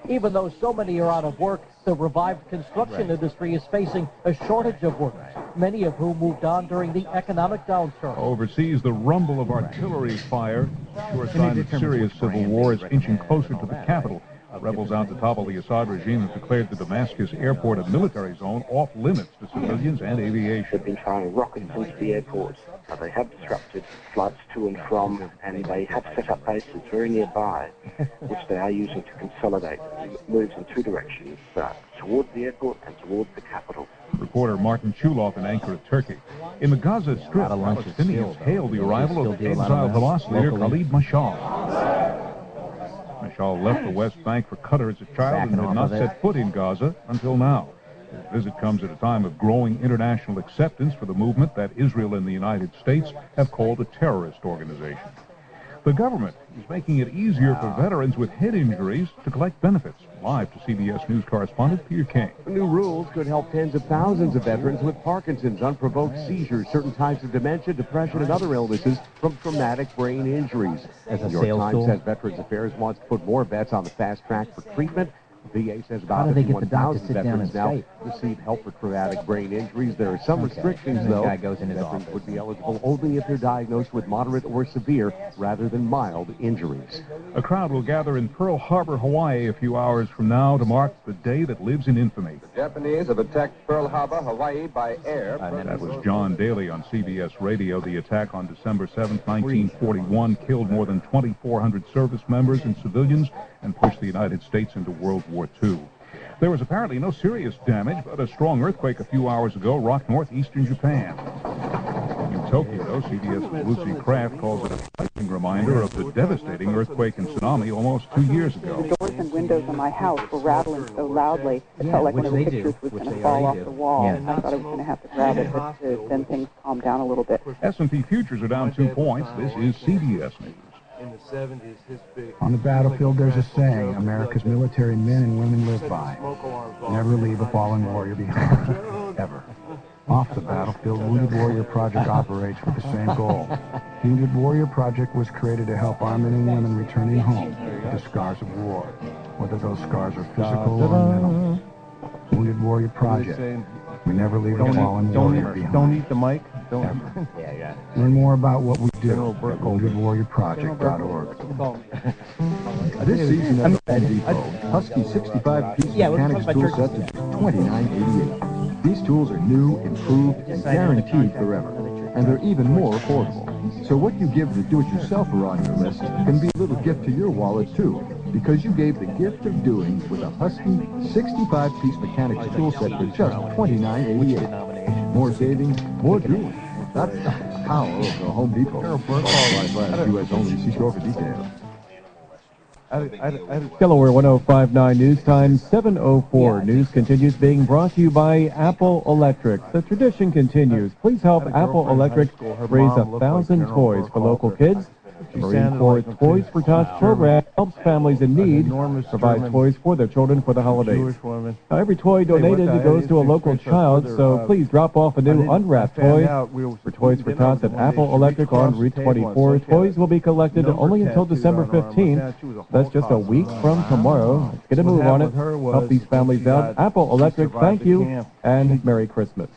Even though so many are out of work, the revived construction industry is facing a shortage of workers, many of whom moved on during the economic downturn. Overseas, the rumble of artillery fire, sure sign that Syria's civil war is inching closer to the capital. Rebels out to topple the Assad regime have declared the Damascus airport a military zone off limits to civilians and aviation. They've been firing rockets into the airport. They have disrupted flights to and from, and they have set up bases very nearby, which they are using to consolidate. It moves in two directions, towards the airport and towards the capital. Reporter Martin Chuloff in Ankara, Turkey. In the Gaza Strip, Palestinians hailed the arrival of exiled Hamas leader Khalid Mashal. Mashal left the West Bank for Qatar as a child and had not set foot in Gaza until now. His visit comes at a time of growing international acceptance for the movement that Israel and the United States have called a terrorist organization. The government is making it easier for veterans with head injuries to collect benefits. Live to CBS News correspondent Peter King. The new rules could help tens of thousands of veterans with Parkinson's, unprovoked seizures, certain types of dementia, depression, and other illnesses from traumatic brain injuries. The New York Times says Veterans Affairs wants to put more vets on the fast track for treatment. The VA says about 51,000 veterans now receive help for traumatic brain injuries. There are some restrictions, though. Veterans would be eligible only if they're diagnosed with moderate or severe rather than mild injuries. A crowd will gather in Pearl Harbor, Hawaii a few hours from now to mark the day that lives in infamy. The Japanese have attacked Pearl Harbor, Hawaii by air. That was John Daly on CBS Radio. The attack on December 7, 1941 killed more than 2,400 service members and civilians and pushed the United States into World War II. There was apparently no serious damage, but a strong earthquake a few hours ago rocked northeastern Japan. In Tokyo, though, CBS's Lucy Kraft calls it a frightening reminder of the devastating earthquake and tsunami almost 2 years ago. The doors and windows in my house were rattling so loudly, it felt like one of the pictures was going to fall off the wall. I thought I was going to have to grab it, but then things calmed down a little bit. S&P futures are down 2 points. This is CBS News. In the 70s, his big... On the battlefield, there's a saying America's military men and women live by. Never leave a fallen warrior behind, ever. Off the battlefield, Wounded Warrior Project operates with the same goal. Wounded Warrior Project was created to help armed men and women returning home with the scars of war, whether those scars are physical or mental. Wounded Warrior Project. We never leave a fallen warrior behind. Don't eat the mic. Don't. Yeah. Learn more about what we do at WoundedWarriorProject.org. This season at Home Depot, Husky 65-piece mechanics tool sets are just $29.88. These tools are new, improved, and guaranteed forever. And they're even more affordable. So what you give the do-it-yourselfer on your list can be a little gift to your wallet, too, because you gave the gift of doing with a Husky 65-piece mechanics tool set for just $29.88. More savings, more doing. That's the power of the Home Depot. U.S. only. See store for details. Delaware 1059 News Time, 7:04. News continues being brought to you by Apple Electric. The tradition continues. Please help Apple Electric raise 1,000 toys for local kids. The Marine Corps Toys for Tots program helps families in need provide toys for their children for the holidays. Now, every toy donated goes to a local child, so please drop off a new unwrapped toy for Toys for Tots at Apple Electric on Route 24. Toys will be collected only until December 15th. That's just a week from tomorrow. Let's get a move on it. Help these families out. Apple Electric, thank you, and Merry Christmas.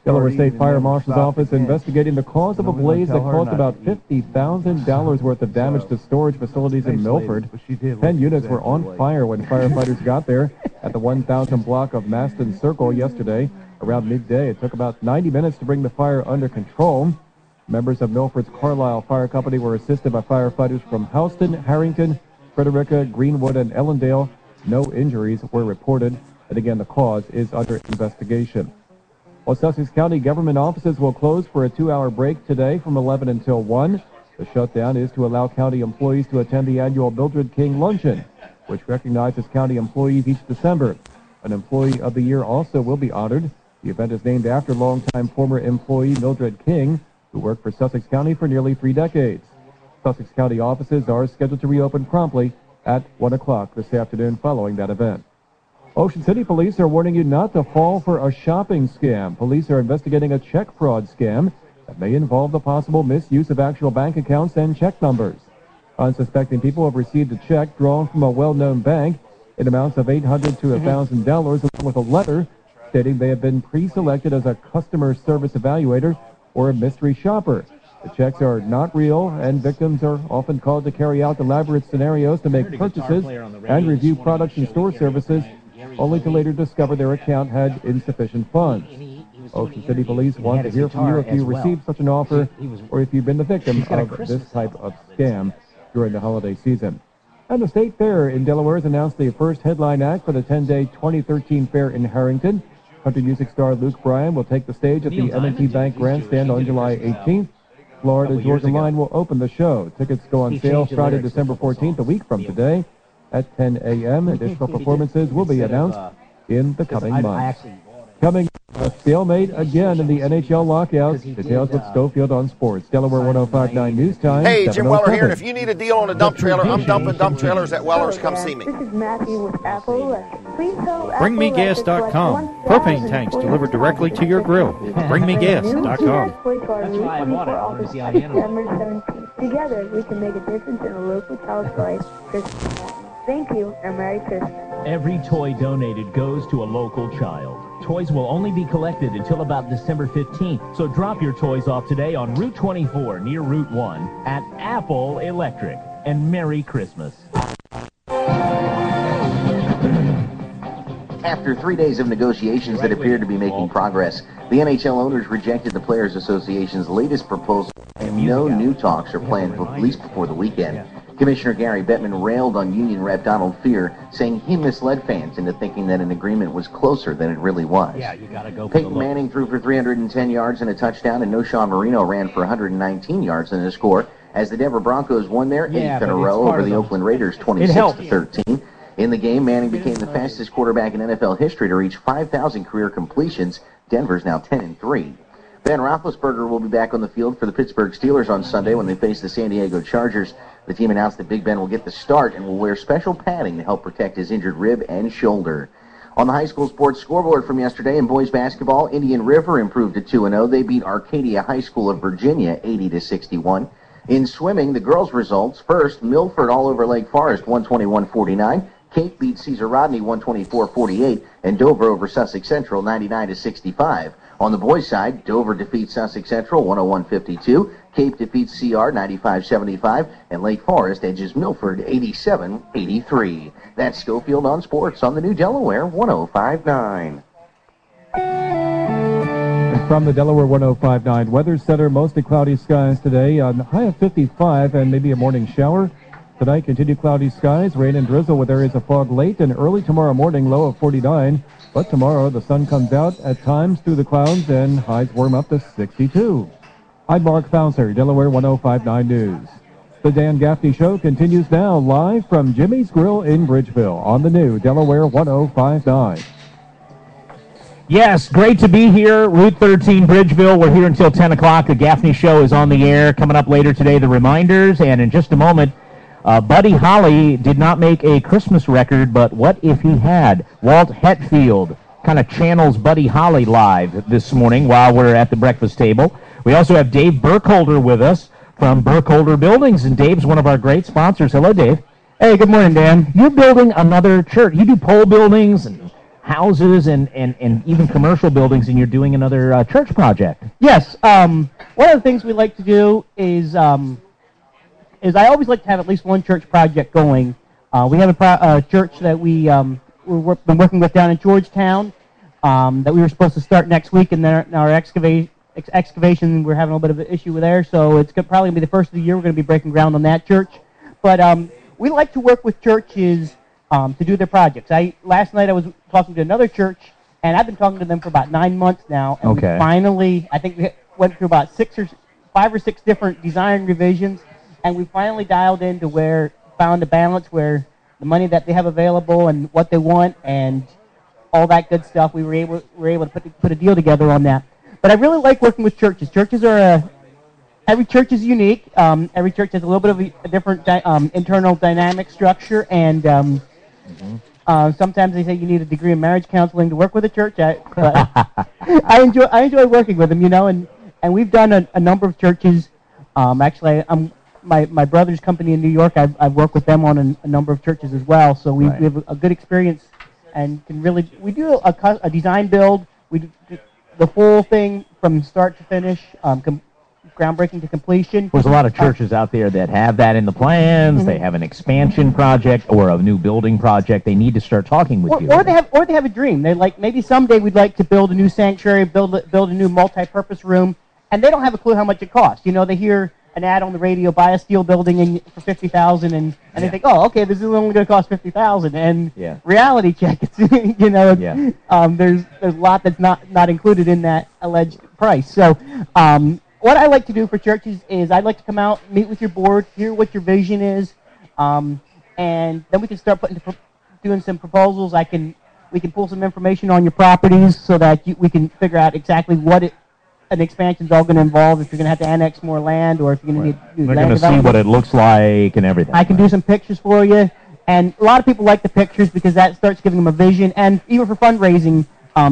Delaware State Fire Marshal's Office investigating the cause of a blaze that caused about $50,000 worth of damage to storage facilities in Milford. 10 units were on fire when firefighters got there at the 1,000 block of Maston Circle yesterday. Around midday, it took about 90 minutes to bring the fire under control. Members of Milford's Carlisle Fire Company were assisted by firefighters from Houston, Harrington, Frederica, Greenwood, and Ellendale. No injuries were reported, and again, the cause is under investigation. Well, Sussex County government offices will close for a 2-hour break today from 11 until 1. The shutdown is to allow county employees to attend the annual Mildred King Luncheon, which recognizes county employees each December. An Employee of the Year also will be honored. The event is named after longtime former employee Mildred King, who worked for Sussex County for nearly 3 decades. Sussex County offices are scheduled to reopen promptly at 1 o'clock this afternoon following that event. Ocean City police are warning you not to fall for a shopping scam. Police are investigating a check fraud scam that may involve the possible misuse of actual bank accounts and check numbers. Unsuspecting people have received a check drawn from a well-known bank in amounts of $800 to $1,000, along with a letter stating they have been pre-selected as a customer service evaluator or a mystery shopper. The checks are not real, and victims are often called to carry out elaborate scenarios to make purchases and review products and store services, only to later discover their account had insufficient funds. Ocean City Police want to hear from you if you received such an offer or if you've been the victim of this type of scam during the holiday season. And the State Fair in Delaware has announced the first headline act for the 10-day 2013 fair in Harrington. Country music star Luke Bryan will take the stage at the M&T Bank Grandstand on July 18th. Florida Georgia Line will open the show. Tickets go on sale Friday, December 14th, a week from today, at 10 a.m. Additional performances will be announced in the coming months. Coming a stalemate again in the NHL lockout. Details with Schofield on Sports. Delaware 1059 News Time. Hey, Jim Weller here, and if you need a deal on a dump trailer, I'm dumping dump trailers at Weller's. Come see me. This is Matthew with Apple Electric. Please tell BringMeGas.com. Propane tanks delivered directly to your grill. BringMeGas.com. That's why I bought it. I wanted to see how the animals. Together, we can make a difference in a local child's life. Christmas morning. Thank you, and Merry Christmas. Every toy donated goes to a local child. Toys will only be collected until about December 15th, so drop your toys off today on Route 24 near Route 1 at Apple Electric. And Merry Christmas. After 3 days of negotiations that appeared to be making progress, the NHL owners rejected the Players Association's latest proposal, and no new talks are planned at least before the weekend. Commissioner Gary Bettman railed on union rep Donald Fear, saying he misled fans into thinking that an agreement was closer than it really was. Yeah, you gotta go. Peyton Manning threw for 310 yards and a touchdown, and Noshawn Marino ran for 119 yards and a score as the Denver Broncos won their 8th in a row over the Oakland Raiders 26-13. In the game, Manning became the fastest quarterback in NFL history to reach 5,000 career completions. Denver's now 10-3. Ben Roethlisberger will be back on the field for the Pittsburgh Steelers on Sunday when they face the San Diego Chargers. The team announced that Big Ben will get the start and will wear special padding to help protect his injured rib and shoulder. On the high school sports scoreboard from yesterday in boys basketball, Indian River improved to 2-0. They beat Arcadia High School of Virginia 80-61. In swimming, the girls' results: first, Milford all over Lake Forest 121-49. Cape beats Cesar Rodney 124-48, and Dover over Sussex Central 99-65. On the boys' side, Dover defeats Sussex Central 101-52. Cape defeats CR 95-75, and Lake Forest edges Milford 87-83. That's Schofield on Sports on the New Delaware 105.9. And from the Delaware 105.9 Weather Center, mostly cloudy skies today, on high of 55 and maybe a morning shower. Tonight, continued cloudy skies, rain and drizzle with areas of fog late and early tomorrow morning, low of 49. But tomorrow, the sun comes out at times through the clouds and highs warm up to 62. I'm Mark Fauser, Delaware 105.9 News. The Dan Gaffney Show continues now live from Jimmy's Grill in Bridgeville on the new Delaware 105.9. Yes, great to be here. Route 13, Bridgeville. We're here until 10 o'clock. The Gaffney Show is on the air. Coming up later today, the reminders. And in just a moment, Buddy Holly did not make a Christmas record, but what if he had? Walt Hetfield kind of channels Buddy Holly live this morning while we're at the breakfast table. We also have Dave Burkholder with us from Burkholder Buildings, and Dave's one of our great sponsors. Hello, Dave. Hey, good morning, Dan. You're building another church. You do pole buildings and houses and even commercial buildings, and you're doing another church project. Yes. One of the things we like to do is I always like to have at least one church project going. We have a church that we've been working with down in Georgetown that we were supposed to start next week, and then our excavation, we're having a little bit of an issue with there, so it's probably going to be the first of the year we're going to be breaking ground on that church. But we like to work with churches to do their projects. Last night I was talking to another church, and I've been talking to them for about 9 months now, and we finally, I think we went through about 5 or 6 different design revisions, and we finally dialed into found a balance where the money that they have available and what they want and all that good stuff, we were able to put a deal together on that. But I really like working with churches. Churches are every church is unique. Every church has a little bit of a different internal dynamic structure, and sometimes they say you need a degree in marriage counseling to work with a church. But I enjoy working with them, and we've done a number of churches. Actually, my brother's company in New York, I've worked with them on a number of churches as well. So we have a good experience, and we do a design build. We do the full thing from start to finish, groundbreaking to completion. There's a lot of churches out there that have that in the plans. They have an expansion project or a new building project. They need to start talking with you. Or they have a dream. They're like, maybe someday we'd like to build a new sanctuary, build a new multi-purpose room, and they don't have a clue how much it costs. They hear an ad on the radio, buy a steel building for $50,000, and they think, oh, okay, this is only going to cost $50,000. And reality check, it's there's a lot that's not included in that alleged price. So what I like to do for churches is I'd like to come out, meet with your board, hear what your vision is, and then we can start doing some proposals. We can pull some information on your properties so that we can figure out exactly what an expansion is all going to involve, if you're going to have to annex more land or if you're going to need They're going to see what it looks like and everything. I can do some pictures for you, and a lot of people like the pictures because that starts giving them a vision, and even for fundraising,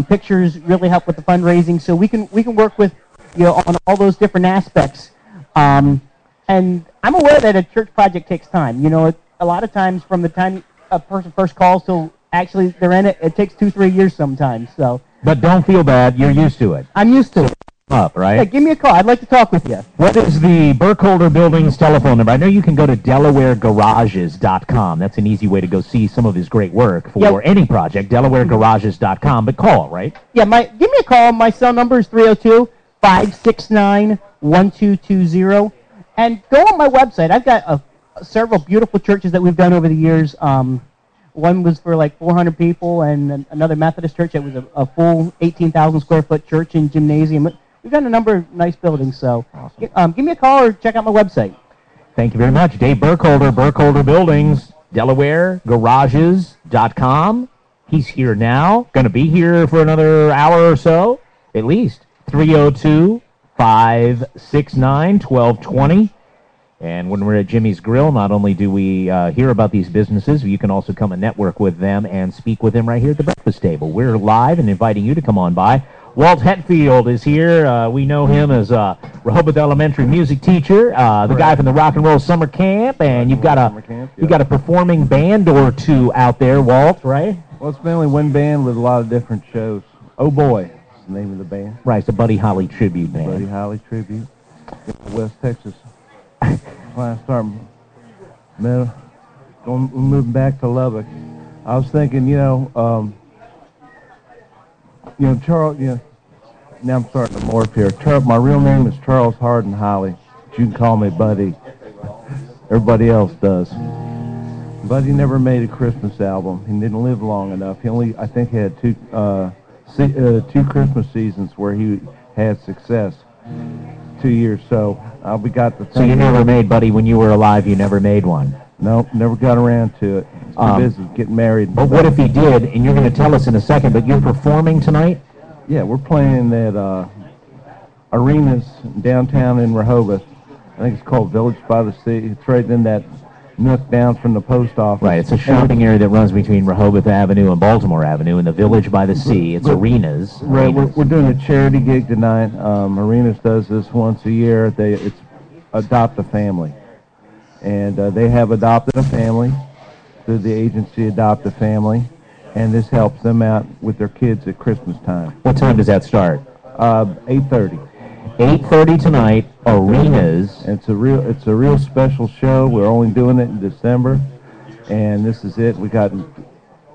pictures really help with the fundraising, so we can work with on all those different aspects. And I'm aware that a church project takes time. A lot of times from the time a person first calls till actually they're in it, it takes 2-3 years sometimes. So. But don't feel bad. You're used to it. I'm used to it. Up, right? Hey, give me a call. I'd like to talk with you. What is the Burkholder Buildings telephone number? I know you can go to DelawareGarages.com. That's an easy way to go see some of his great work for any project, DelawareGarages.com. But call, right? Yeah, give me a call. My cell number is 302-569-1220. And go on my website. I've got several beautiful churches that we've done over the years. One was for like 400 people, and another Methodist church that was a full 18,000 square foot church and gymnasium. We've done a number of nice buildings, so give me a call or check out my website. Thank you very much. Dave Burkholder, Burkholder Buildings, DelawareGarages.com. He's here now, going to be here for another hour or so, at least. 302-569-1220. And when we're at Jimmy's Grill, not only do we hear about these businesses, you can also come and network with them and speak with them right here at the breakfast table. We're live and inviting you to come on by. Walt Hetfield is here. We know him as Rehoboth Elementary music teacher, the guy from the Rock and Roll Summer Camp, and you've got a performing band or two out there, Walt, right? Well, it's mainly one band with a lot of different shows. Oh Boy is the name of the band. Right, it's a Buddy Holly tribute band. Buddy Holly tribute. West Texas. When I started moving back to Lubbock, I was thinking, Charles, now I'm starting to morph here. My real name is Charles Hardin Holly, but you can call me Buddy. Everybody else does. Buddy never made a Christmas album. He didn't live long enough. He only, I think, had two Christmas seasons where he had success. 2 years, so we got the thing. So you never made, Buddy, when you were alive, you never made one? Nope, never got around to it. Too busy getting married. But what if he did, and you're going to tell us in a second, but you're performing tonight? Yeah, we're playing at arenas downtown in Rehoboth. I think it's called Village by the Sea. It's right in that nook down from the post office. Right, it's a shopping area that runs between Rehoboth Avenue and Baltimore Avenue in the Village by the Sea. It's arenas. Right, we're doing a charity gig tonight. Arenas does this once a year. It's Adopt a Family. And they have adopted a family through the agency Adopt a Family. And this helps them out with their kids at Christmas time. What time does that start? 8:30. 8:30 tonight, Arenas. It's a real special show. We're only doing it in December, and this is it. We got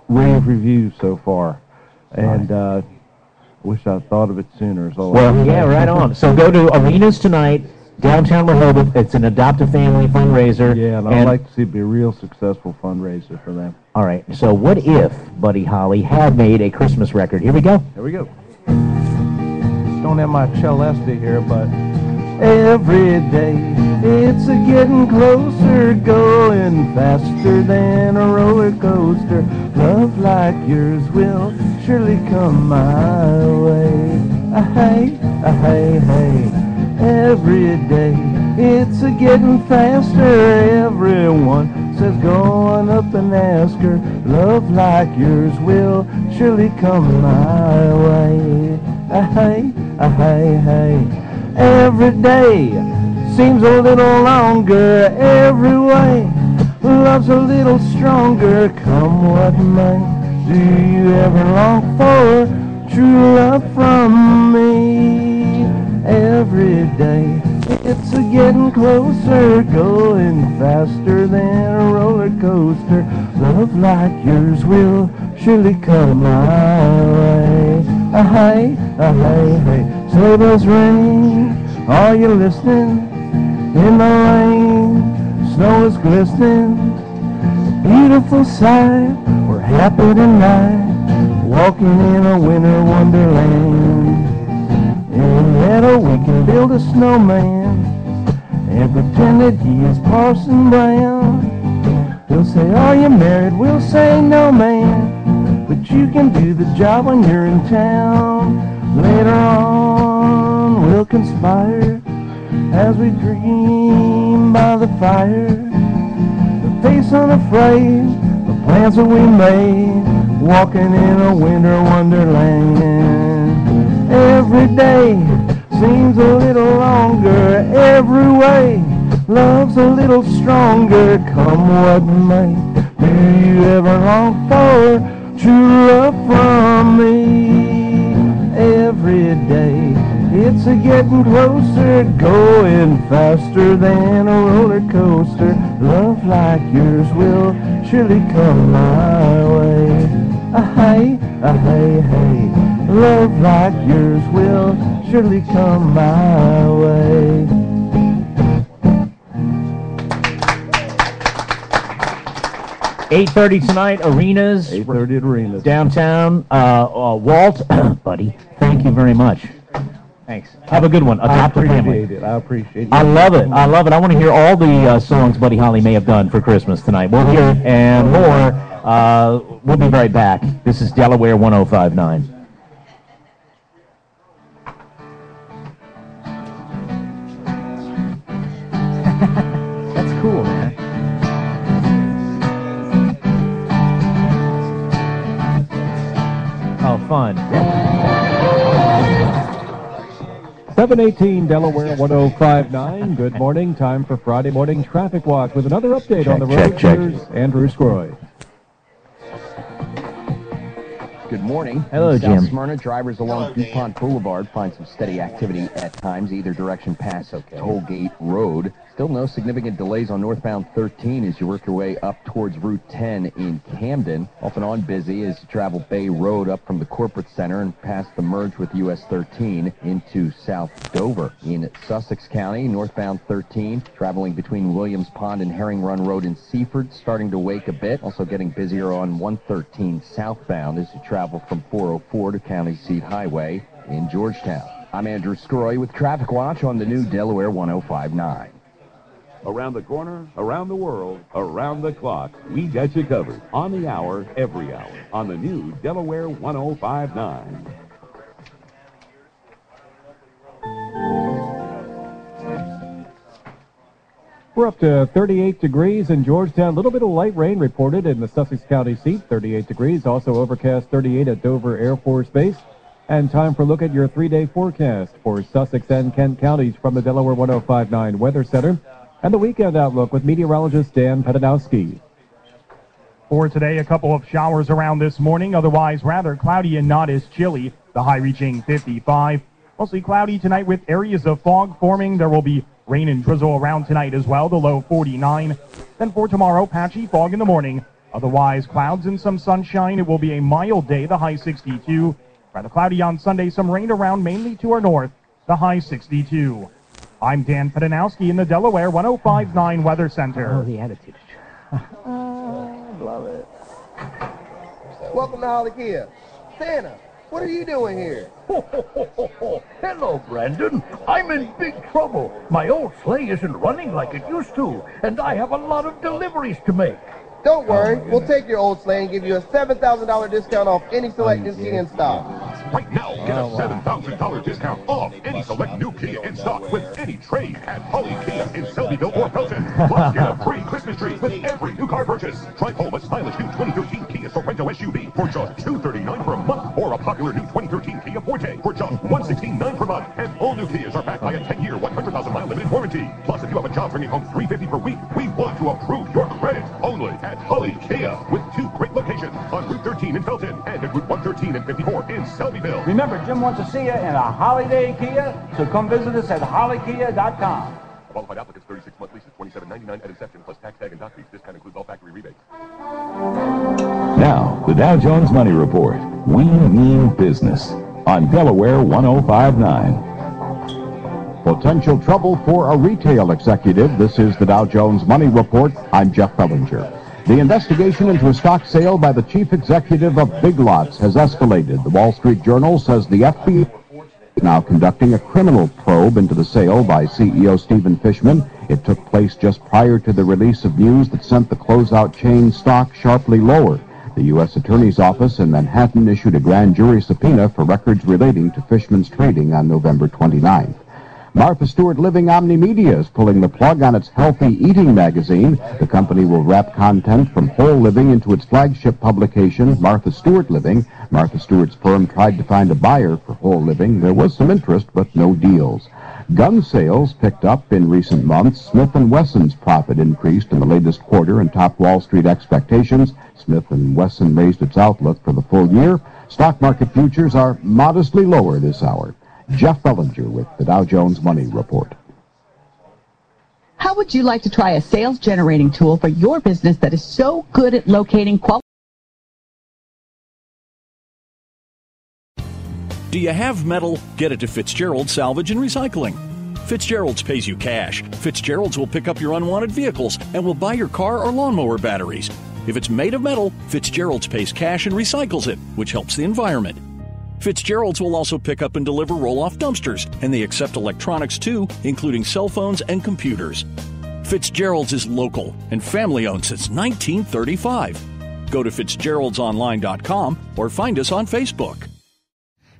rave reviews so far, and wish I thought of it sooner. As always. Well, yeah, right on. So go to Arenas tonight, downtown Rehoboth. It's an Adopt a Family fundraiser. Yeah, and I'd like to see it be a real successful fundraiser for them. All right. So what if Buddy Holly had made a Christmas record? Here we go. Here we go. Don't have my celeste here, but every day it's a getting closer, going faster than a roller coaster. Love like yours will surely come my way. Hey, hey, hey. Every day it's a getting faster. Everyone says going up and ask her. Love like yours will surely come my way. Hey, hey, hey. Every day seems a little longer. Every way love's a little stronger. Come what may, do you ever long for true love from me? Every day it's a getting closer, going faster than a roller coaster. Love like yours will surely come my way. Hey, hey, hey. Sleigh bells ring, are you listening? In the rain, snow is glistening. Beautiful sight, we're happy tonight, walking in a winter wonderland. In the meadow we can build a snowman and pretend that he is Parson Brown. He'll say, are you married? We'll say, no, man. But you can do the job when you're in town. Later on, we'll conspire as we dream by the fire. The face unafraid, the plans that we made, walking in a winter wonderland. Every day seems a little longer. Every way love's a little stronger. Come what may, do you ever long for true love from me? Every day it's a getting closer, going faster than a roller coaster. Love like yours will surely come my way. Hey, hey, hey. Love like yours will surely come my way. $8:30 tonight, Arenas. 8:30 at Arenas. Downtown. Walt, buddy, thank you very much. Thanks. Have a good one. Adopt a Family. I appreciate it. I love it. I love it. I want to hear all the songs Buddy Holly may have done for Christmas tonight. We'll hear it and more. We'll be right back. This is Delaware 105.9. That's cool, man. Oh, fun. 718 Delaware 1059. Good morning. Time for Friday morning traffic watch with another update on the road. Here's Andrew Scroy. Good morning. Hello, in Jim. South Smyrna, drivers along DuPont Boulevard find some steady activity at times, either direction past Tollgate Road. Still no significant delays on northbound 13 as you work your way up towards Route 10 in Camden. Off and on busy as you travel Bay Road up from the corporate center and past the merge with US 13 into South Dover. In Sussex County, northbound 13, traveling between Williams Pond and Herring Run Road in Seaford, starting to wake a bit. Also getting busier on 113 southbound as you travel from 404 to County Seat Highway in Georgetown. I'm Andrew Scroy with Traffic Watch on the new Delaware 1059. Around the corner, around the world, around the clock, we got you covered. On the hour, every hour. On the new Delaware 1059. We're up to 38 degrees in Georgetown. A little bit of light rain reported in the Sussex County seat, 38 degrees. Also overcast 38 at Dover Air Force Base. And time for a look at your three-day forecast for Sussex and Kent counties from the Delaware 1059 Weather Center. And the weekend outlook with meteorologist Dan Pedanowski. For today, a couple of showers around this morning, otherwise rather cloudy and not as chilly, the high reaching 55. Mostly cloudy tonight with areas of fog forming. There will be rain and drizzle around tonight as well, the low 49. Then for tomorrow, patchy fog in the morning. Otherwise, clouds and some sunshine. It will be a mild day, the high 62. Rather cloudy on Sunday, some rain around mainly to our north, the high 62. I'm Dan Pedanowski in the Delaware 1059 Weather Center. Oh, the attitude. Love it. Welcome to Holly Kia. Santa, what are you doing here? Hello, Brandon. I'm in big trouble. My old sleigh isn't running like it used to, and I have a lot of deliveries to make. Don't worry, we'll take your old sleigh and give you a $7,000 discount off any select new Kia in stock. Right now, get a $7,000 discount off any select new Kia in stock with any trade at Holly Kia in Selbyville or Pelton. Plus, get a free Christmas tree with every new car purchase. Drive home a stylish new 2013 Kia Sorrento SUV for just $239 per month, or a popular new 2013 Kia Forte for just $169 per month. And all new Kias are backed by a 10-year, 100,000-mile limited warranty. Plus, if you have a job bringing home $350 per week, we want to approve your credit only at Holly Kia, with two great locations on Route 13 in Felton and at Route 113 and 54 in Selbyville. Remember, Jim wants to see you in a holiday Kia, so come visit us at hollykia.com. Qualified applicants, 36-month leases, $27.99 at inception, plus tax tag and dock fees. Discount includes all factory rebates. Now, the Dow Jones Money Report. We mean business on Delaware 1059. Potential trouble for a retail executive. This is the Dow Jones Money Report. I'm Jeff Bellinger. The investigation into a stock sale by the chief executive of Big Lots has escalated. The Wall Street Journal says the FBI is now conducting a criminal probe into the sale by CEO Stephen Fishman. It took place just prior to the release of news that sent the closeout chain stock sharply lower. The U.S. Attorney's Office in Manhattan issued a grand jury subpoena for records relating to Fishman's trading on November 29th. Martha Stewart Living Omnimedia is pulling the plug on its Healthy Eating magazine. The company will wrap content from Whole Living into its flagship publication, Martha Stewart Living. Martha Stewart's firm tried to find a buyer for Whole Living. There was some interest, but no deals. Gun sales picked up in recent months. Smith & Wesson's profit increased in the latest quarter and topped Wall Street expectations. Smith & Wesson raised its outlook for the full year. Stock market futures are modestly lower this hour. Jeff Bellinger with the Dow Jones Money Report. How would you like to try a sales generating tool for your business that is so good at locating quality? Do you have metal? Get it to Fitzgerald's Salvage and Recycling. Fitzgerald's pays you cash. Fitzgerald's will pick up your unwanted vehicles and will buy your car or lawnmower batteries. If it's made of metal, Fitzgerald's pays cash and recycles it, which helps the environment. Fitzgerald's will also pick up and deliver roll-off dumpsters, and they accept electronics too, including cell phones and computers. Fitzgerald's is local and family-owned since 1935. Go to fitzgeraldsonline.com or find us on Facebook.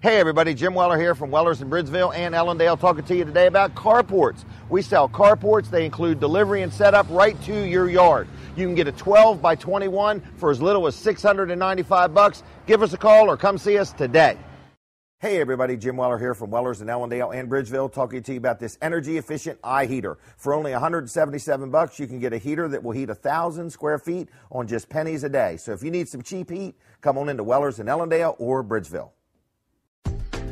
Hey everybody, Jim Weller here from Weller's in Bridgeville and Ellendale, talking to you today about carports. We sell carports. They include delivery and setup right to your yard. You can get a 12 by 21 for as little as $695. Give us a call or come see us today. Hey everybody, Jim Weller here from Wellers in Ellendale and Bridgeville, talking to you about this energy efficient eye heater. For only $177, you can get a heater that will heat 1,000 square feet on just pennies a day. So if you need some cheap heat, come on into Wellers in Ellendale or Bridgeville.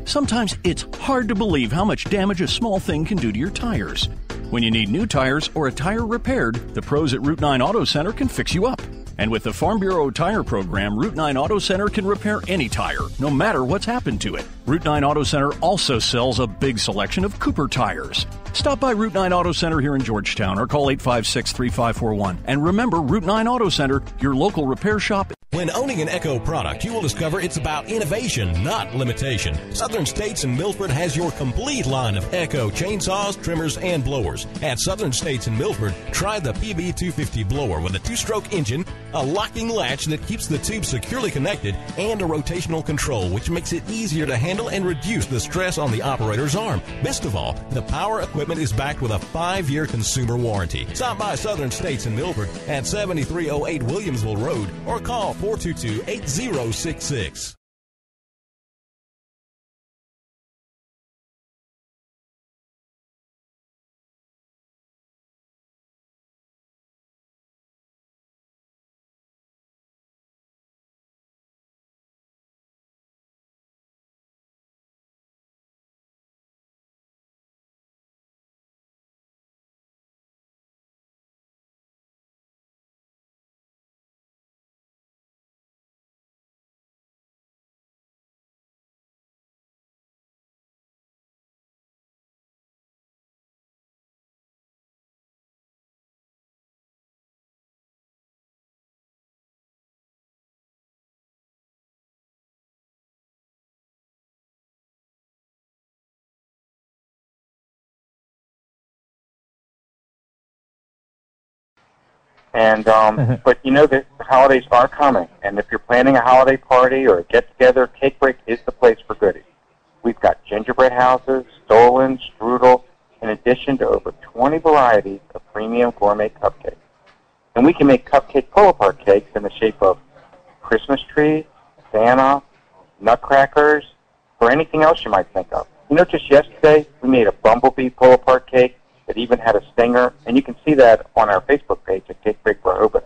Sometimes it's hard to believe how much damage a small thing can do to your tires. When you need new tires or a tire repaired, the pros at Route 9 Auto Center can fix you up. And with the Farm Bureau Tire Program, Route 9 Auto Center can repair any tire, no matter what's happened to it. Route 9 Auto Center also sells a big selection of Cooper tires. Stop by Route 9 Auto Center here in Georgetown or call 856-3541. And remember, Route 9 Auto Center, your local repair shop. When owning an Echo product, you will discover it's about innovation, not limitation. Southern States in Milford has your complete line of Echo chainsaws, trimmers, and blowers. At Southern States in Milford, try the PB250 blower with a 2-stroke engine, a locking latch that keeps the tube securely connected, and a rotational control which makes it easier to handle and reduce the stress on the operator's arm. Best of all, the power equipment is backed with a 5-year consumer warranty. Stop by Southern States in Milford at 7308 Williamsville Road or call 422-8066. And but you know that the holidays are coming, and if you're planning a holiday party or a get-together, Cake Break is the place for goodies. We've got gingerbread houses, stollen, strudel, in addition to over 20 varieties of premium gourmet cupcakes. And we can make cupcake pull-apart cakes in the shape of Christmas trees, Santa, nutcrackers, or anything else you might think of. You know, just yesterday we made a bumblebee pull-apart cake that even had a stinger, and you can see that on our Facebook page at Cake Break Rehoboth.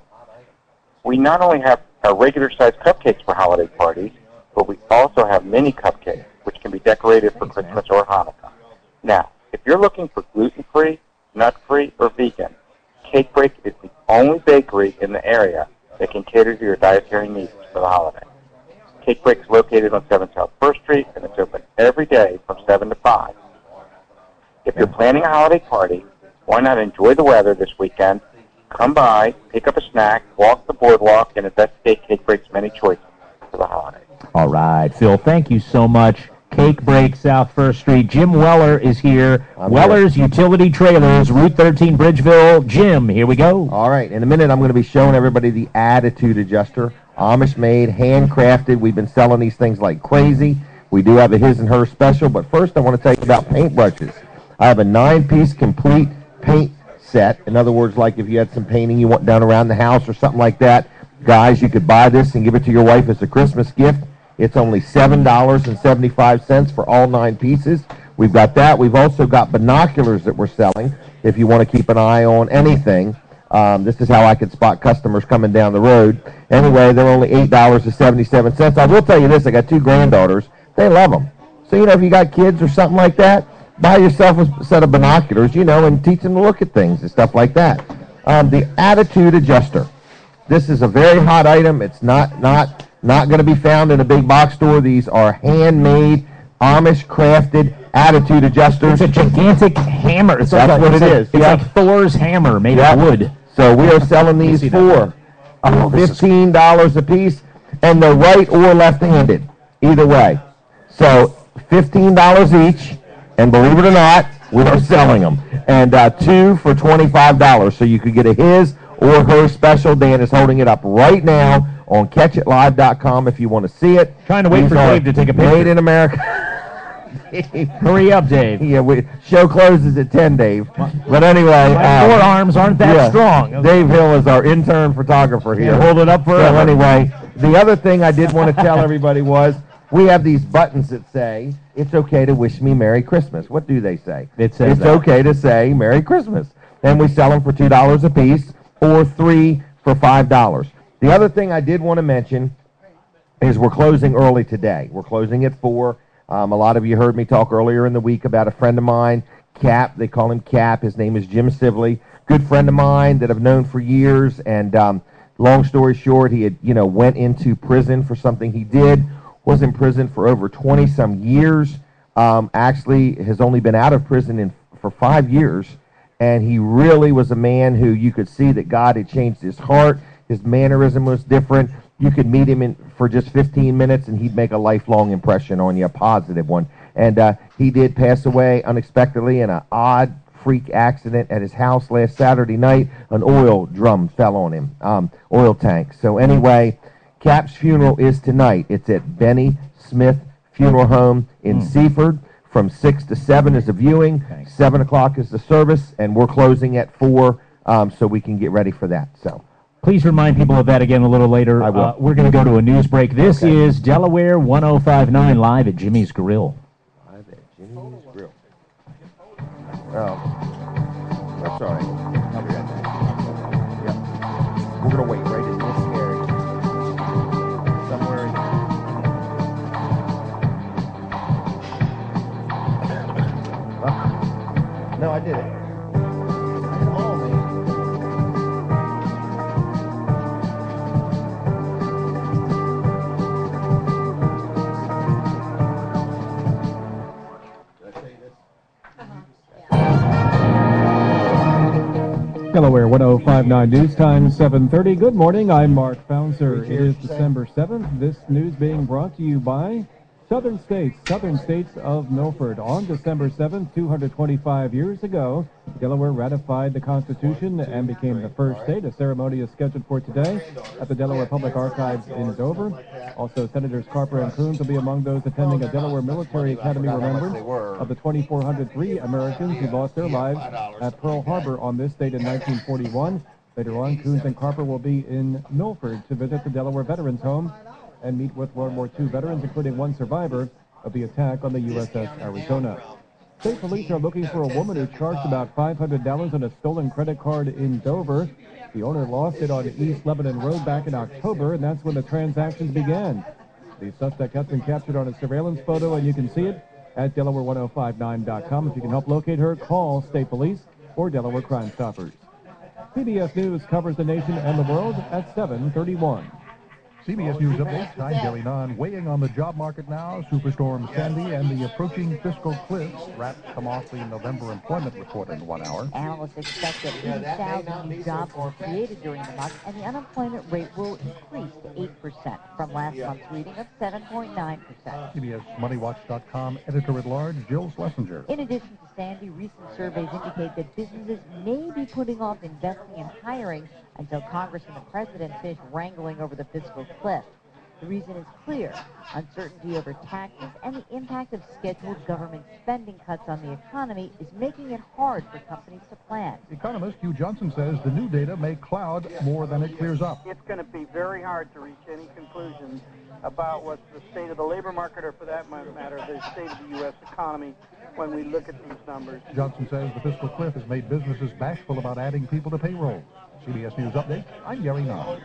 We not only have our regular-sized cupcakes for holiday parties, but we also have mini cupcakes, which can be decorated for Christmas or Hanukkah. Now, if you're looking for gluten-free, nut-free, or vegan, Cake Break is the only bakery in the area that can cater to your dietary needs for the holiday. Cake Break is located on 7 South 1st Street, and it's open every day from 7 to 5. If you're planning a holiday party, why not enjoy the weather this weekend? Come by, pick up a snack, walk the boardwalk, and investigate Cake Break's many choices for the holiday. All right, Phil, thank you so much. Cake Break, South 1st Street. Jim Weller is here. Weller's Utility Trailers, Route 13, Bridgeville. Jim, here we go. All right, in a minute I'm going to be showing everybody the attitude adjuster. Amish-made, handcrafted. We've been selling these things like crazy. We do have a his and her special, but first I want to tell you about paintbrushes. I have a 9-piece complete paint set. In other words, like if you had some painting you want done around the house or something like that, guys, you could buy this and give it to your wife as a Christmas gift. It's only $7.75 for all 9 pieces. We've got that. We've also got binoculars that we're selling if you want to keep an eye on anything. This is how I can spot customers coming down the road. Anyway, they're only $8.77. I will tell you this, I got 2 granddaughters. They love them. So, you know, if you got kids or something like that, buy yourself a set of binoculars, you know, and teach them to look at things and stuff like that. The attitude adjuster. This is a very hot item. It's not going to be found in a big box store. These are handmade, Amish-crafted attitude adjusters. It's a gigantic hammer. It's That's what it is. It's like Thor's hammer made of wood. So we are selling these for $15 a piece, and they're right or left-handed, either way. So $15 each. And believe it or not, we are selling them. And 2 for $25. So you could get a his or her special. Dan is holding it up right now on catchitlive.com if you want to see it. Trying to wait for Dave to take a picture. Made in America. Hurry up, Dave. Yeah, show closes at 10, Dave. But anyway. My forearms aren't that strong. Dave Hill is our intern photographer here. Hold it up forever. So anyway, the other thing I did want to tell everybody was, we have these buttons that say, it's okay to wish me Merry Christmas. What do they say? It says it's that. okay to say Merry Christmas. And we sell them for $2 a piece or 3 for $5. The other thing I did want to mention is we're closing early today. We're closing at 4. A lot of you heard me talk earlier in the week about a friend of mine, Cap. They call him Cap. His name is Jim Sibley. Good friend of mine that I've known for years. And long story short, he had, went into prison for something he did. Was in prison for over 20-some years. Actually has only been out of prison for 5 years. And he really was a man who you could see that God had changed his heart. His mannerism was different. You could meet him for just 15 minutes, and he'd make a lifelong impression on you, a positive one. And he did pass away unexpectedly in an odd freak accident at his house last Saturday night. An oil drum fell on him, oil tank. So anyway, Cap's funeral is tonight. It's at Benny Smith Funeral Home in Seaford. From 6 to 7 is a viewing. 7 o'clock is the service, and we're closing at 4 so we can get ready for that. So. Please remind people of that again a little later. I will. We're going to go to a news break. This is Delaware 1059 live at Jimmy's Grill. Live at Jimmy's Grill. Oh, that's all right. I'll be right back. Yep. We're going to wait right in this area. Somewhere in No, I did it. Delaware 1059 News Time, 7:30. Good morning. I'm Mark Bouncer. It is December 7th. This news being brought to you by Southern States of Milford. On December 7th, 225 years ago, Delaware ratified the Constitution and became the first state. A ceremony is scheduled for today at the Delaware Public Archives in Dover. Also, Senators Carper and Coons will be among those attending a Delaware Military Academy remembrance of the 2,403 Americans who lost their lives at Pearl Harbor on this date in 1941. Later on, Coons and Carper will be in Milford to visit the Delaware Veterans Home and meet with World War II veterans, including one survivor of the attack on the USS Arizona. State police are looking for a woman who charged about $500 on a stolen credit card in Dover. The owner lost it on East Lebanon Road back in October, and that's when the transactions began. The suspect has been captured on a surveillance photo, and you can see it at Delaware1059.com. If you can help locate her, call State Police or Delaware Crime Stoppers. CBS News covers the nation and the world at 7:31. CBS News Updates. I'm Gary Nunn. Weighing on the job market now, Superstorm Sandy and the approaching fiscal cliffs. Wraps come off the November employment report in 1 hour. Analysts expect that 80,000 new jobs will be created during the month, and the unemployment rate will increase to 8% from last month's reading of 7.9%. CBS MoneyWatch.com editor-at-large Jill Schlesinger. In addition to Sandy, recent surveys indicate that businesses may be putting off investing and hiring until Congress and the President finish wrangling over the fiscal cliff. The reason is clear: uncertainty over taxes and the impact of scheduled government spending cuts on the economy is making it hard for companies to plan. Economist Hugh Johnson says the new data may cloud more than it clears up. It's going to be very hard to reach any conclusions about what's the state of the labor market, or for that matter, the state of the U.S. economy when we look at these numbers. Johnson says the fiscal cliff has made businesses bashful about adding people to payroll. CBS News Update, I'm Gary Nunn.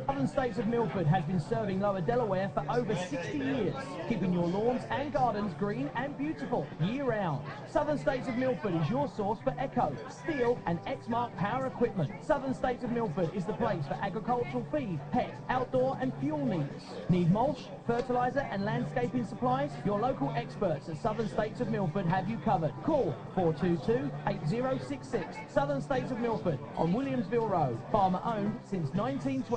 Southern States of Milford has been serving Lower Delaware for over 60 years, keeping your lawns and gardens green and beautiful year-round. Southern States of Milford is your source for Echo, Steel and Exmark power equipment. Southern States of Milford is the place for agricultural feed, pet, outdoor and fuel needs. Need mulch, fertilizer and landscaping supplies? Your local experts at Southern States of Milford have you covered. Call 422-8066. Southern States of Milford on Williamsville Road, farmer owned since 1923.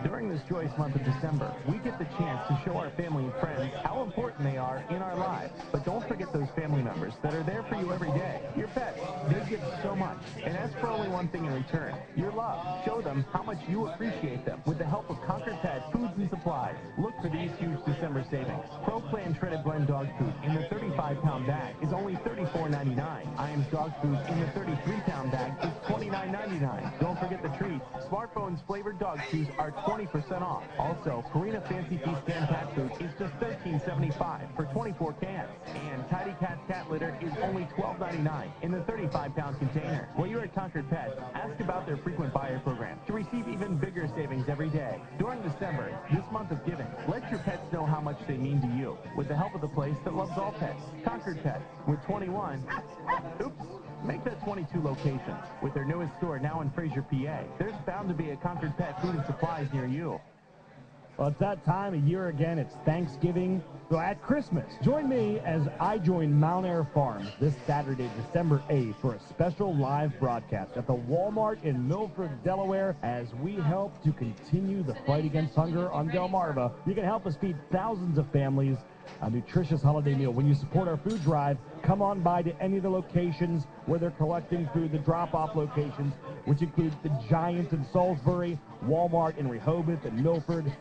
During this joyous month of December, we get the chance to show our family and friends how important they are in our lives. But But don't forget those family members that are there for you every day. Your pets, they give so much, and ask for only one thing in return, your love. Show them how much you appreciate them with the help of Concord Pet Foods and Supplies. Look for these huge December savings. Pro Plan Shredded Blend Dog Food in the 35-pound bag is only $34.99. Iams Dog Food in the 33-pound bag is $29.99. Don't forget the treats. Smartphones flavored dog chews are 20% off. Also, Purina Fancy Feast canned cat food is just $13.75 for 24 cans. And Tidy Cat's cat litter is only $12.99 in the 35-pound container. While you're at Concord Pet, ask about their frequent buyer program to receive even bigger savings every day. During December, this month of giving, let your pets know how much they mean to you with the help of the place that loves all pets, Concord Pet, with 21, make that 22 locations. With their newest store now in Fraser, PA, there's bound to be a Concord Pet Food and Supplies near you. Well, it's that time of year again. It's Thanksgiving. So at Christmas, join me as I join Mount Air Farms this Saturday, December 8th, for a special live broadcast at the Walmart in Milford, Delaware, as we help to continue the fight against hunger on Delmarva. You can help us feed thousands of families a nutritious holiday meal. When you support our food drive, come on by to any of the locations where they're collecting food, the drop-off locations, which include the Giant in Salisbury, Walmart in Rehoboth and Milford,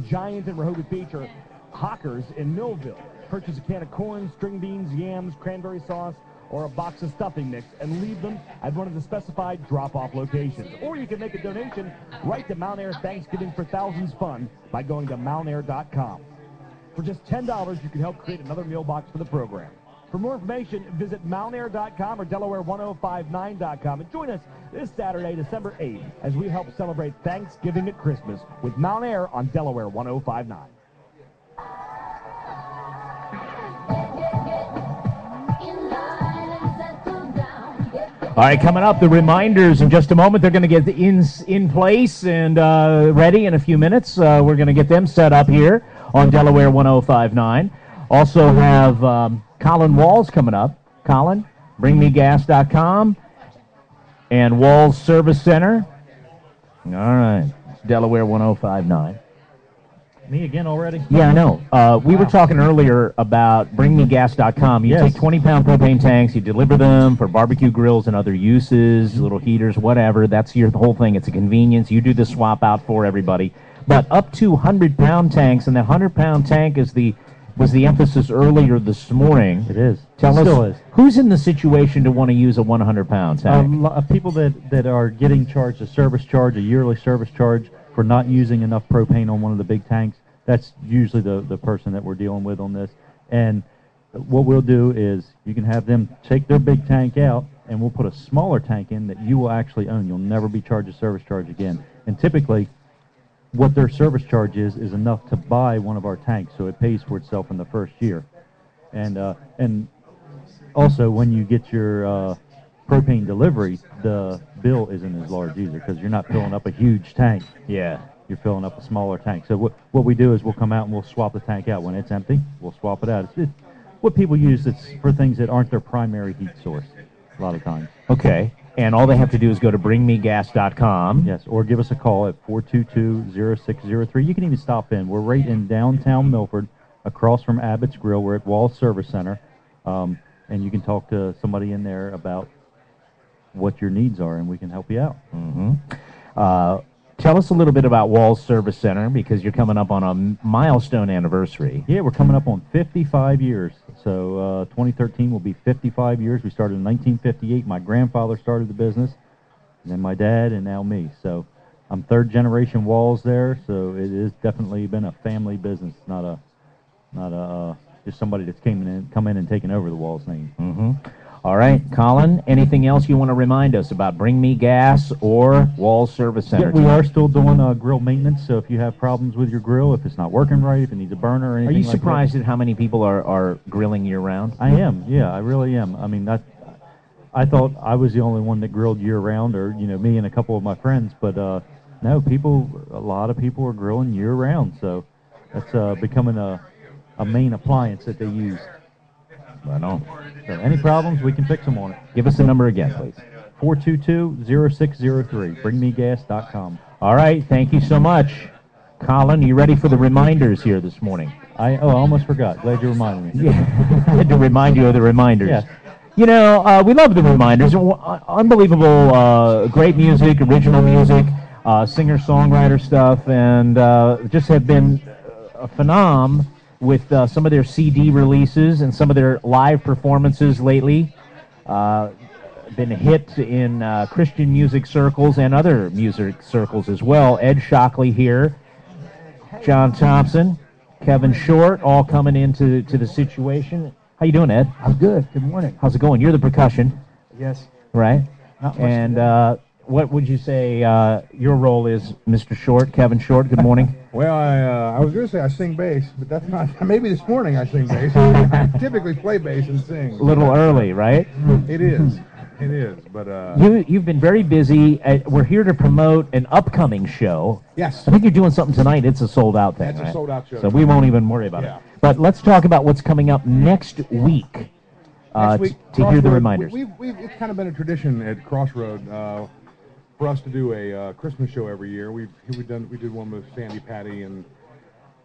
Giant in Rehoboth Beach, or Hawkers in Millville. Purchase a can of corn, string beans, yams, cranberry sauce, or a box of stuffing mix and leave them at one of the specified drop-off locations. Or you can make a donation right to Mount Air Thanksgiving for Thousands Fund by going to mountair.com. For just $10, you can help create another meal box for the program. For more information, visit mountair.com or Delaware1059.com and join us this Saturday, December 8th, as we help celebrate Thanksgiving at Christmas with Mount Air on Delaware 1059. All right, coming up, the reminders in just a moment. They're going to get in place and ready in a few minutes. We're going to get them set up here on Delaware 1059. Also have Colin Walls coming up. Colin, bringmegas.com and Walls Service Center. All right, Delaware 1059. Me again already? Yeah, I know. We were talking earlier about bringmegas.com. You take 20-pound propane tanks, you deliver them for barbecue grills and other uses, little heaters, whatever. That's the whole thing. It's a convenience. You do the swap out for everybody. But up to 100-pound tanks, and that 100-pound tank was the emphasis earlier this morning. It is. Tell us, still is. Who's in the situation to want to use a 100-pound tank? People that are getting charged a service charge, a yearly service charge, for not using enough propane on one of the big tanks. That's usually the person that we're dealing with on this. And what we'll do is you can have them take their big tank out, and we'll put a smaller tank in that you will actually own. You'll never be charged a service charge again. And typically, what their service charge is enough to buy one of our tanks, so it pays for itself in the first year. And also, when you get your propane delivery, the bill isn't as large either, because you're not filling up a huge tank. Yeah. You're filling up a smaller tank. So what we do is we'll come out and we'll swap the tank out. When it's empty, we'll swap it out. It's what people use. It's for things that aren't their primary heat source a lot of times. Okay. And all they have to do is go to bringmegas.com. Yes, or give us a call at 422-0603. You can even stop in. We're right in downtown Milford, across from Abbott's Grill. We're at Wall Service Center. And you can talk to somebody in there about what your needs are, and we can help you out. Mm-hmm. Tell us a little bit about Walls Service Center, because you're coming up on a milestone anniversary. Yeah, we're coming up on 55 years. So 2013 will be 55 years. We started in 1958. My grandfather started the business, and then my dad, and now me. So I'm third generation Walls there. So it has definitely been a family business, not just somebody that's come in and taken over the Walls name. Mm-hmm. All right, Colin, anything else you want to remind us about Bring Me Gas or Walls Service Center? Yeah, we are still doing grill maintenance, so if you have problems with your grill, if it's not working right, if it needs a burner or anything like that. Are you surprised at how many people are grilling year-round? I am, yeah, I really am. I mean, I thought I was the only one that grilled year-round, or, me and a couple of my friends, but no, a lot of people are grilling year-round, so that's becoming a main appliance that they use. Right on. So any problems, we can fix them on it. Give us the number again, please. 422-0603, bringmegas.com. All right, thank you so much. Colin, you ready for the reminders here this morning? I almost forgot. Glad you reminded me. Yeah, I had to remind you of the reminders. Yeah. You know, we love the reminders. Unbelievable, great music, original music, singer-songwriter stuff, and just have been a phenom with some of their CD releases and some of their live performances lately. Been a hit in Christian music circles and other music circles as well. Ed Shockley here, John Thompson, Kevin Short, all coming into the situation. How you doing, Ed? I'm good. Good morning. How's it going? You're the percussion, Yes. right? Not much And what would you say your role is, Mr. Short, Kevin Short? Good morning. Well, I was going to say I sing bass, but that's not. Maybe this morning I sing bass. I typically play bass and sing. A little early, right? It is. It is. But You've been very busy. We're here to promote an upcoming show. Yes. I think you're doing something tonight. It's a sold-out thing, That's a right? sold-out show. So we won't even worry about Yeah. it. But let's talk about what's coming up next week. next week, To hear the Crossroad, reminders. It's kind of been a tradition at Crossroad for us to do a Christmas show every year. We did one with Sandy Patty and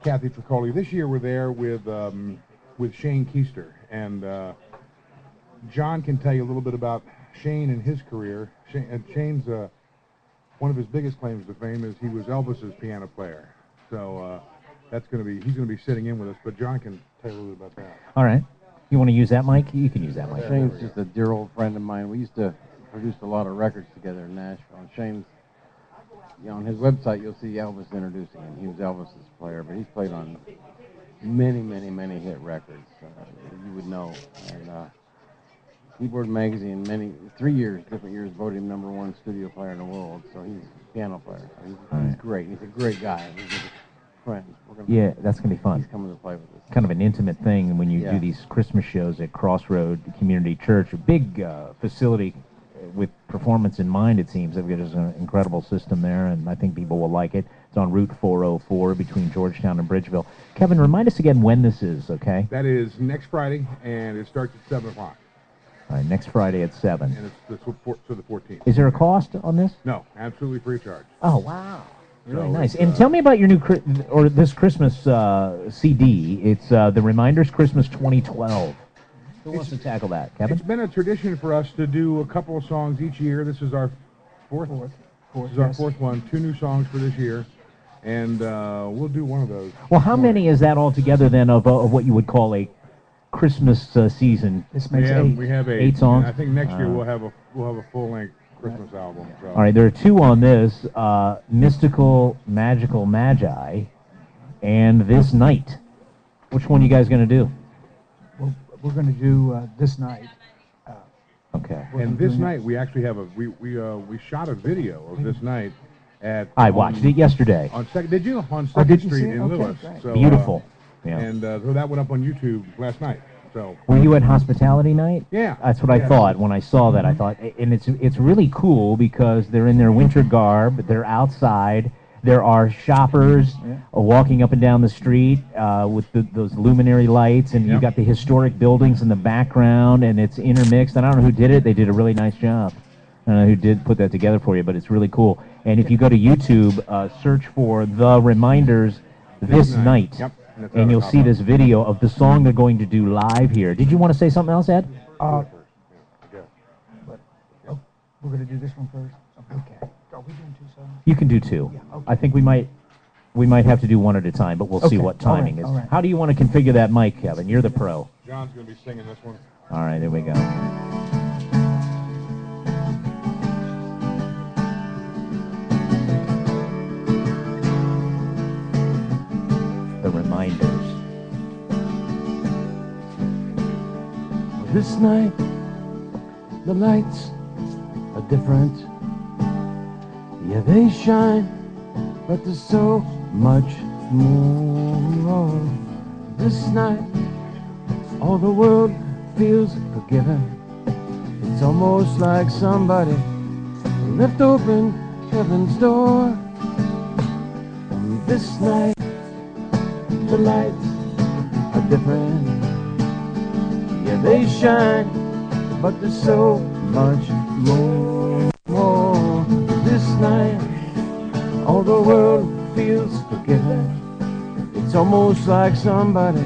Kathy Tricoli. This year we're there with Shane Keister, and John can tell you a little bit about Shane and his career. Shane's one of his biggest claims to fame is he was Elvis's piano player. So he's going to be sitting in with us. But John can tell you a little bit about that. All right. You want to use that mic? You can use that mic. Shane's just a dear old friend of mine. We used to produce a lot of records together in Nashville. And Shane's, on his website, you'll see Elvis introducing him. He was Elvis's player, but he's played on many, many, many hit records. You would know. And Keyboard Magazine, different years, voted him #1 studio player in the world. So he's a piano player. He's great. He's a great guy. He's a friend. Yeah, that's going to be fun. He's coming to play with us. Kind of an intimate thing when you Yeah. do these Christmas shows at Crossroad Community Church, a big facility with performance in mind, it seems. They've got an incredible system there, and I think people will like it. It's on Route 404 between Georgetown and Bridgeville. Kevin, remind us again when this is, okay? That is next Friday, and it starts at 7 o'clock. All right, next Friday at 7. And it's the 14th. Is there a cost on this? No, absolutely free of charge. Oh, wow. Really So nice. it's, And tell me about your new, this Christmas CD. It's The Reminders Christmas 2012. Who wants to tackle that, Kevin? It's been a tradition for us to do a couple of songs each year. This is our fourth. This is our fourth one. 2 new songs for this year, and we'll do one of those. Well, how many is that altogether then of what you would call a Christmas season? This makes We have 8. 8 songs. And I think next year we'll have a full length Christmas album. So. All right, there are 2 on this: Mystical, Magical, Magi, and This Night. Which one are you guys going to do? We're going to do this night. Okay. And this night we actually have we shot a video of this night at. I watched it yesterday. On did you on Oh, 2nd did you Street see it? in Okay, Lewis? great. So, Beautiful. Yeah. And so that went up on YouTube last night. So. Were you at Hospitality Night? Yeah. That's what I thought when I saw that. I thought, and it's really cool because they're in their winter garb, they're outside, there are shoppers walking up and down the street with those luminary lights, and you've got the historic buildings in the background, and it's intermixed. And I don't know who did it. They did a really nice job. I don't know who did put that together for you, but it's really cool. And if you go to YouTube, search for The Reminders This Night. Yep. And you'll see this video of the song they're going to do live here. Did you want to say something else, Ed? We're going to do this one first. Okay. Are we doing 2 songs? You can do 2. Yeah, okay. I think we might have to do one at a time, but we'll see Okay, what timing is. all right. How do you want to configure that mic, Kevin? You're the pro. John's going to be singing this one. All right, there we go. The Reminders. This night, the lights are different. Yeah, they shine, but there's so much more. This night, all the world feels forgiven. It's almost like somebody left open heaven's door. This night, the lights are different. Yeah, they shine, but there's so much more. This night, all the world feels forgiven. It's It's almost like somebody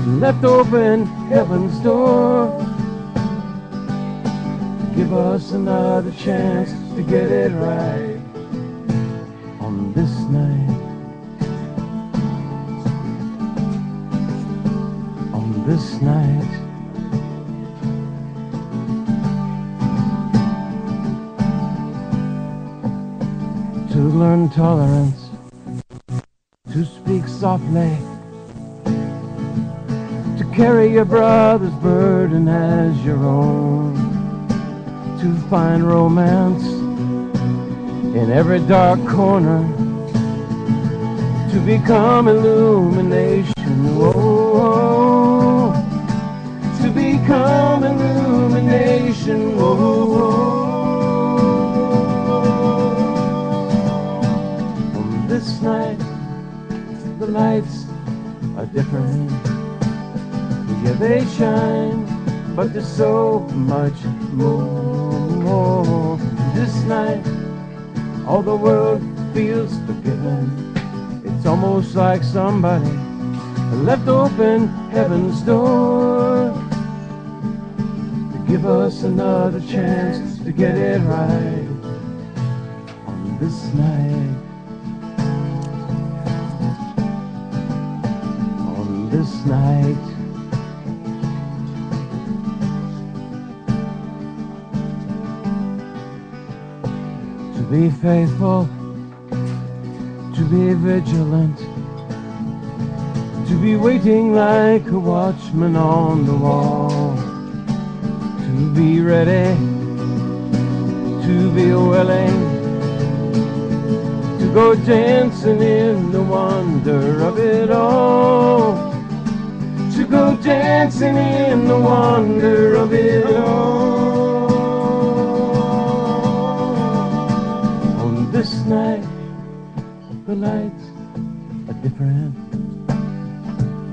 left open heaven's door. Give us another chance to get it right on this night. On this night. To learn tolerance, to speak softly, to carry your brother's burden as your own, to find romance in every dark corner, to become illumination, oh, to become illumination, oh. On this night, the lights are different. Yeah, they shine, but there's so much more. This night, all the world feels forgiven. It's almost like somebody left open heaven's door to give us another chance to get it right on this night. On this night. To be faithful, to be vigilant, to be waiting like a watchman on the wall, to be ready, to be willing, to go dancing in the wonder of it all, to go dancing in the wonder of it all. This night, the lights are different.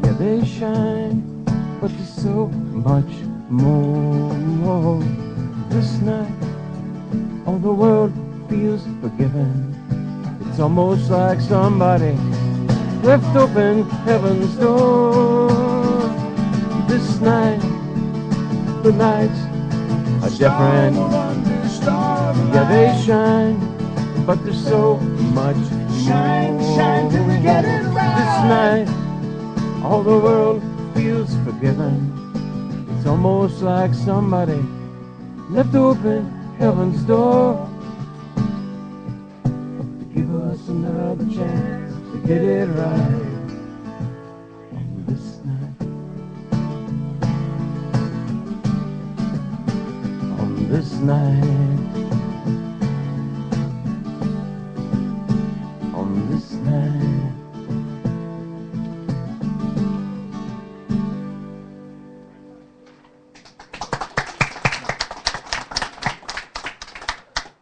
Yeah, they shine, but there's so much more. This night, all the world feels forgiven. It's almost like somebody left open heaven's door. This night, the lights are different. Yeah, they shine, but there's so much shine, more. Shine till we get it right. This night, all the world feels forgiven. It's almost like somebody left open heaven's door to give us another chance to get it right on this night. On this night.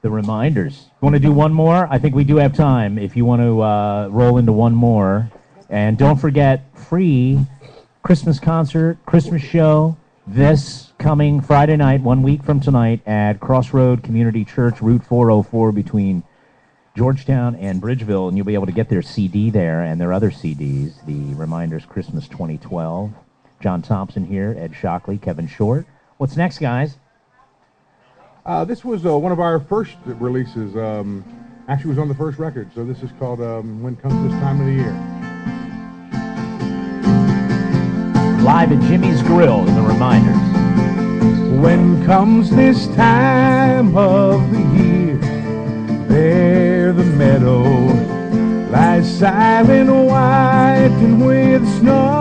The Reminders. You want to do one more? I think we do have time if you want to roll into one more. And don't forget, free Christmas concert, Christmas show, this coming Friday night, 1 week from tonight, at Crossroad Community Church, Route 404 between Georgetown and Bridgeville. And you'll be able to get their CD there and their other CDs, the Reminders Christmas 2012. John Thompson here, Ed Shockley, Kevin Short. What's next, guys? This was one of our first releases. Actually, was on the first record. So this is called "When Comes This Time of the Year." Live at Jimmy's Grill in the Reminders. When comes this time of the year, there the meadow lies silent, white and with snow.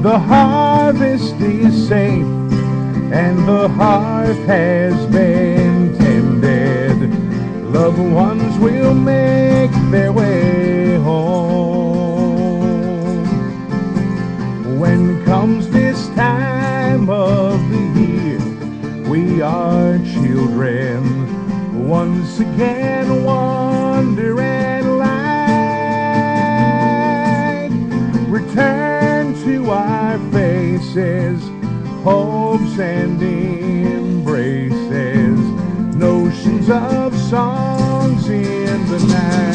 The harvest is safe and the hearth has been tended. Loved ones will make their way home. When comes this time of the year, we are children once again, wonder and light return to our faces, hopes and embraces, notions of songs in the night.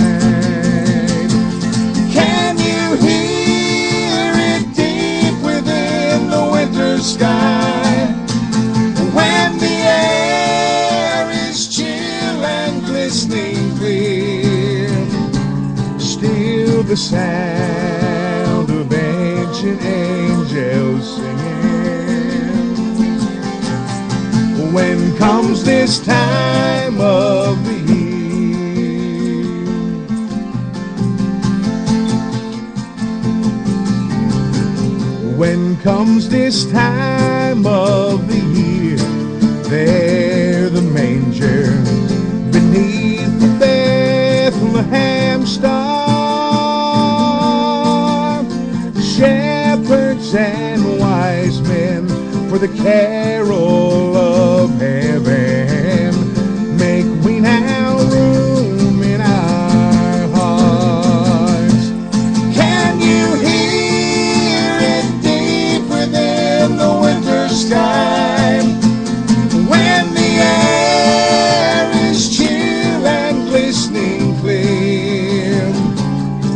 the sound of ancient angels singing. When comes this time of the year, when comes this time of the year, there the manger beneath the Bethlehem star, shepherds and wise men for the carol of heaven, make we now room in our hearts. Can you hear it deep within the winter sky, when the air is chill and glistening clear?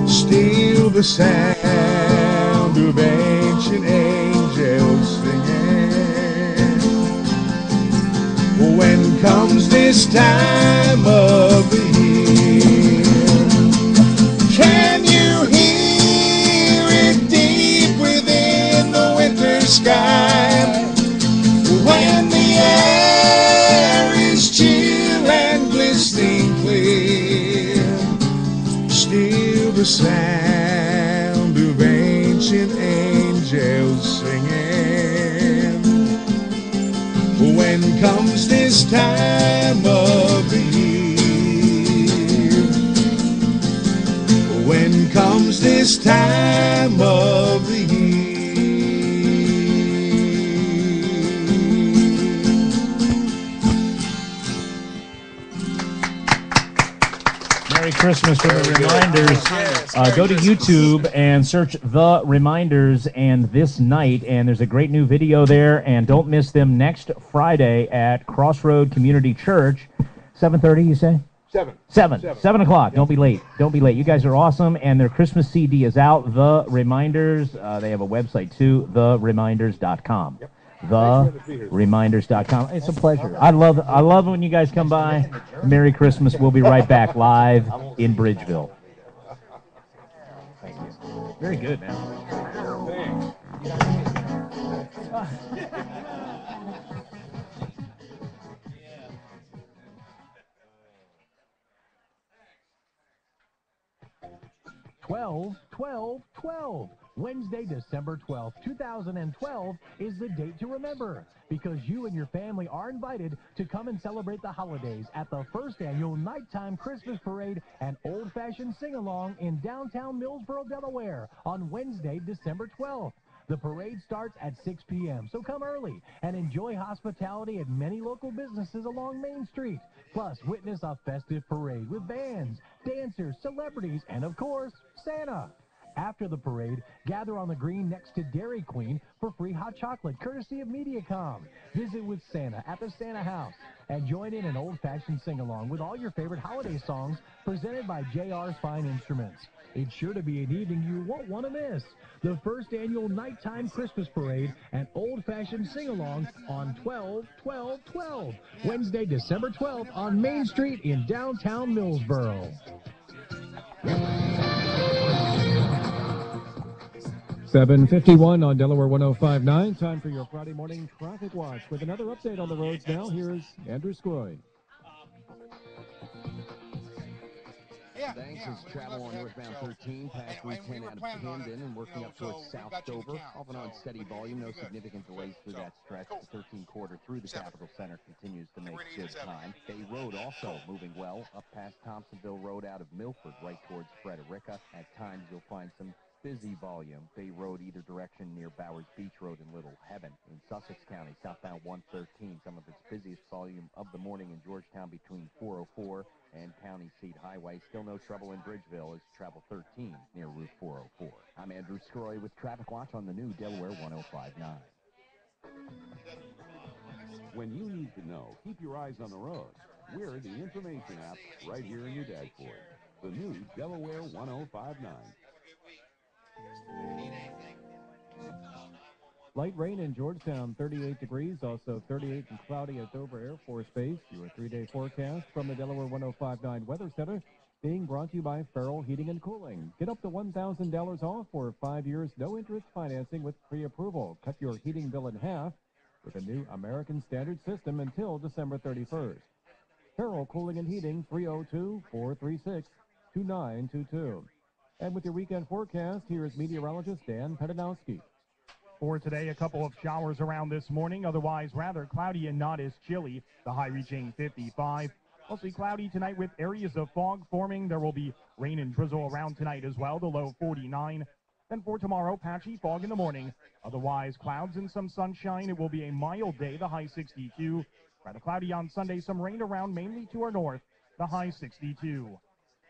Still the sound of ancient angels singing. When comes this time of the year, can you hear it deep within the winter sky, when the air is chill and glistening clear? Still the sound of ancient angels singing. When comes this time of the year, when comes this time of the year. Merry Christmas for the reminders. Go to YouTube and search The Reminders and This Night, and there's a great new video there, and don't miss them next Friday at Crossroad Community Church. 7:30, you say? 7 o'clock. Don't be late. Don't be late. You guys are awesome, and their Christmas CD is out, The Reminders. They have a website, too, thereminders.com. Yep. thereminders.com. It's a pleasure. I love when you guys come by. Merry Christmas. We'll be right back live in Bridgeville. Thank you. Very good, man. Thanks. 12. Wednesday, December 12th, 2012 is the date to remember, because you and your family are invited to come and celebrate the holidays at the first annual Nighttime Christmas Parade and Old-Fashioned Sing-Along in downtown Millsboro, Delaware on Wednesday, December 12th. The parade starts at 6 p.m., so come early and enjoy hospitality at many local businesses along Main Street. Plus, witness a festive parade with bands, dancers, celebrities, and, of course, Santa. After the parade, gather on the green next to Dairy Queen for free hot chocolate, courtesy of MediaCom. Visit with Santa at the Santa House and join in an old-fashioned sing-along with all your favorite holiday songs presented by JR's Fine Instruments. It's sure to be an evening you won't want to miss. The first annual Nighttime Christmas Parade and Old-Fashioned Sing-Along on 12/12/12. Wednesday, December 12th on Main Street in downtown Millsboro. 7:51 on Delaware 105.9. Time for your Friday morning traffic watch. With another update on the roads now, here's Andrew Scroy. Thanks. It's travel on northbound 13 past Route 10 out of Camden and working up towards South Dover. Off and on steady volume, no significant delays through that stretch. The 13 quarter through the Capitol Center continues to make good time. Bay Road also moving well up past Thompsonville Road out of Milford right towards Frederica. At times you'll find some busy volume. Bay Road either direction near Bowers Beach Road and Little Heaven. In Sussex County, southbound 113, some of its busiest volume of the morning in Georgetown between 404 and County Seat Highway. Still no trouble in Bridgeville as travel 13 near Route 404. I'm Andrew Scroy with Traffic Watch on the new Delaware 105.9. When you need to know, keep your eyes on the road. We're the information app right here in your dashboard. The new Delaware 105.9. Light rain in Georgetown, 38 degrees, also 38 and cloudy at Dover Air Force Base. Your 3-day forecast from the Delaware 105.9 Weather Center. Being brought to you by Farrell Heating and Cooling. Get up to $1,000 off for 5 years, no interest financing with pre-approval. Cut your heating bill in half with a new American Standard system until December 31st. Farrell Cooling and Heating, 302-436-2922. And with your weekend forecast, here's meteorologist Dan Pedanowski. For today, a couple of showers around this morning, otherwise rather cloudy and not as chilly. The high reaching 55. Mostly cloudy tonight with areas of fog forming. There will be rain and drizzle around tonight as well, the low 49. Then for tomorrow, patchy fog in the morning. Otherwise, clouds and some sunshine. It will be a mild day, the high 62. Rather cloudy on Sunday, some rain around mainly to our north, the high 62.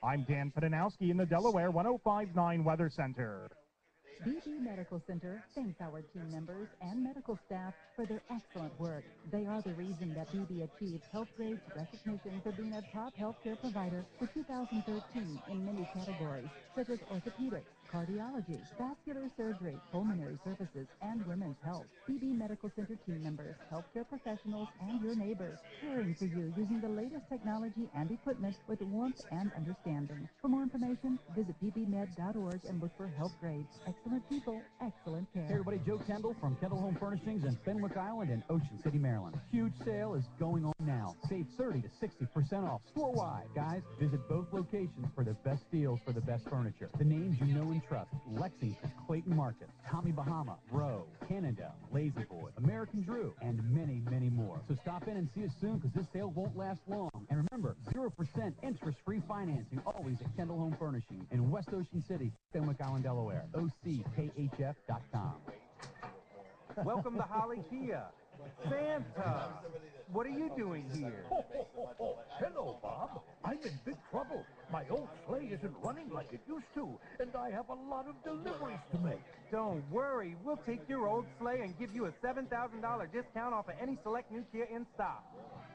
I'm Dan Pedanowski in the Delaware 105.9 Weather Center. BB Medical Center thanks our team members and medical staff for their excellent work. They are the reason that BB achieved health grades recognition for being a top healthcare provider for 2013 in many categories, such as orthopedics, cardiology, vascular surgery, pulmonary services, and women's health. BB Medical Center team members, healthcare professionals, and your neighbors, caring for you using the latest technology and equipment with warmth and understanding. For more information, visit bbmed.org and look for health grades. Excellent people, excellent care. Hey everybody, Joe Kendall from Kendall Home Furnishings in Fenwick Island and Ocean City, Maryland. Huge sale is going on now. Save 30 to 60% off store-wide. Guys, visit both locations for the best deals for the best furniture. The names you know and trust: Lexington, Clayton Market, Tommy Bahama, Rowe, Canada, Lazy Boy, American Drew, and many, many more. So stop in and see us soon because this sale won't last long. And remember, 0% interest-free financing always at Kendall Home Furnishing in West Ocean City, Fenwick Island, Delaware. OCKHF.com. Welcome to Holly Kia. Santa, what are you doing here? Hello, Bob. I'm in big trouble. My old sleigh isn't running like it used to, and I have a lot of deliveries to make. Don't worry. We'll take your old sleigh and give you a $7,000 discount off of any select new Kia in stock.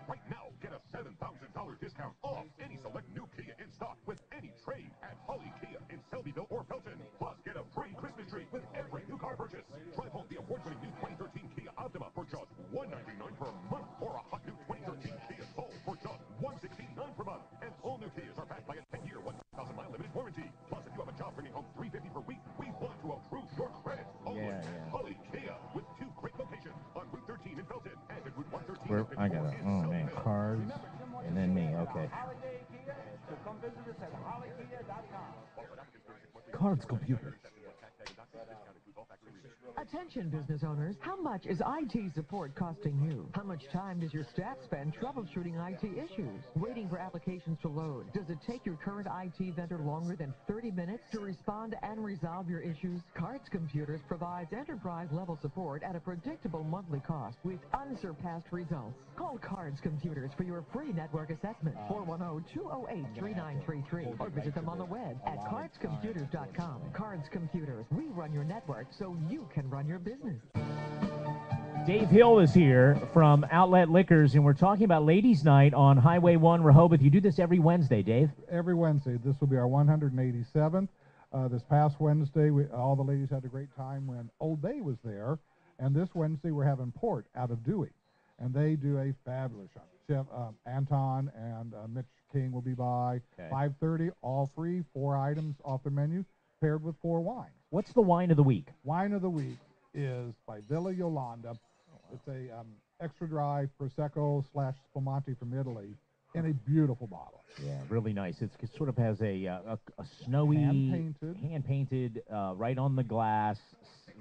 Right now, get a $7,000 discount off any select new Kia in stock with any trade at Holly Kia in Selbyville or Felton. Plus, get a free Christmas tree with every new car purchase. Drive home the award-winning new 2013 Kia Optima for just $199 per month, or a hot new 2013 Kia Soul for just $169 per month. And all new Kias are backed by a 10-year, 1,000-mile limited warranty. Plus, if you have a job bringing home $350 per week, we want to approve your credit. Only Holly Kia with 2 great locations on Route 13 in Felton and at Route 113. Where I got it. Oh man, cars, and then me. Okay. So come visit us at hollykia.com. Cards Computer. Attention business owners, how much is IT support costing you? How much time does your staff spend troubleshooting IT issues? Waiting for applications to load? Does it take your current IT vendor longer than 30 minutes to respond and resolve your issues? Cards Computers provides enterprise-level support at a predictable monthly cost with unsurpassed results. Call Cards Computers for your free network assessment, 410-208-3933, or visit them on the web at cardscomputers.com. Cards Computers, we run your network so you can run your business. Dave Hill is here from Outlet Liquors, and we're talking about Ladies' Night on Highway 1 Rehoboth. You do this every Wednesday, Dave? Every Wednesday. This will be our 187th. This past Wednesday, all the ladies had a great time when Old Bay was there, and this Wednesday we're having Port out of Dewey, and they do a fabulous job. Chef Anton and Mitch King will be by. 5:30, all free, 4 items off the menu, paired with 4 wines. What's the wine of the week? Wine of the week is by Villa Yolanda. It's a extra dry Prosecco / Spumante from Italy in a beautiful bottle. Yeah, really nice. It sort of has a snowy, hand-painted, right on the glass,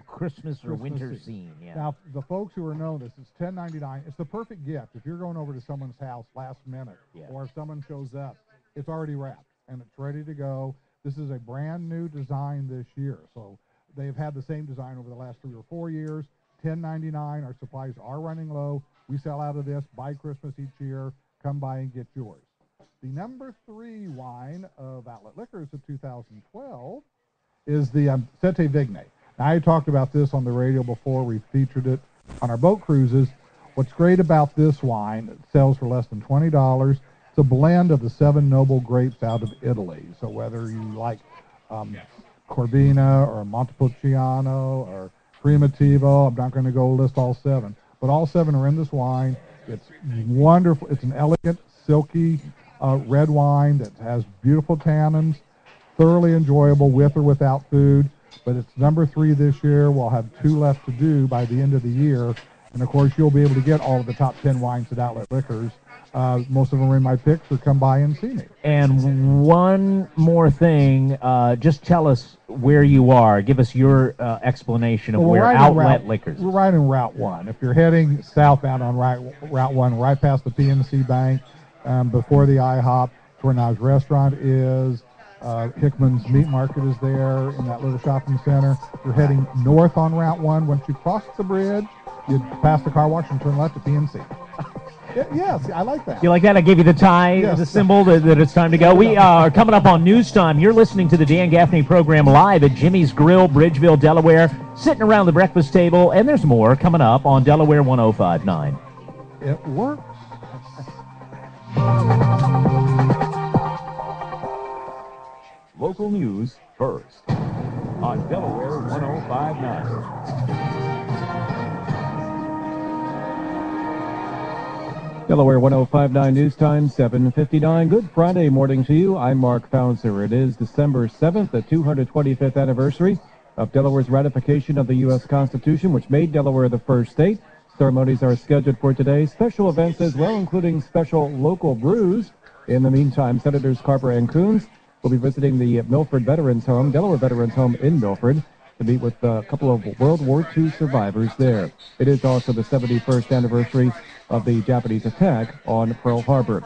Christmas or winter scene. Yeah. Now, the folks who are known this, it's $10.99. It's the perfect gift. If you're going over to someone's house last minute, or if someone shows up, it's already wrapped, and it's ready to go. This is a brand new design this year. So they've had the same design over the last 3 or 4 years. $10.99. Our supplies are running low. We sell out of this by Christmas each year. Come by and get yours. The number 3 wine of Outlet Liquors of 2012 is the Sette Vigne. Now, I talked about this on the radio before. We featured it on our boat cruises. What's great about this wine, it sells for less than $20. It's a blend of the 7 noble grapes out of Italy. So whether you like Corvina or Montepulciano or Primitivo, I'm not going to go list all 7, but all 7 are in this wine. It's wonderful. It's an elegant, silky, red wine that has beautiful tannins, thoroughly enjoyable with or without food. But it's number 3 this year. We'll have 2 left to do by the end of the year. And, of course, you'll be able to get all of the top 10 wines at Outlet Liquors. Most of them are in my picks, so come by and see me. And one more thing, just tell us where you are. Give us your explanation of where Outlet Liquors is. We're right in Route 1. If you're heading southbound on Route 1, right past the PNC Bank, before the IHOP, Tornage Restaurant is. Hickman's Meat Market is there in that little shopping center. If you're heading north on Route 1, once you cross the bridge, you pass the car wash and turn left to PNC. Yes, I like that. You like that? I gave you the tie, yes, the symbol that it's time to go. We are coming up on News Time. You're listening to the Dan Gaffney program live at Jimmy's Grill, Bridgeville, Delaware, sitting around the breakfast table, and there's more coming up on Delaware 105.9. It works. Local news first on Delaware 105.9. Delaware 105.9 News Time, 7:59. Good Friday morning to you. I'm Mark Founser. It is December 7th, the 225th anniversary of Delaware's ratification of the U.S. Constitution, which made Delaware the first state. Ceremonies are scheduled for today. Special events as well, including special local brews. In the meantime, Senators Carper and Coons will be visiting the Milford Veterans Home, Delaware Veterans Home in Milford, to meet with a couple of World War II survivors there. It is also the 71st anniversary of the Japanese attack on Pearl Harbor.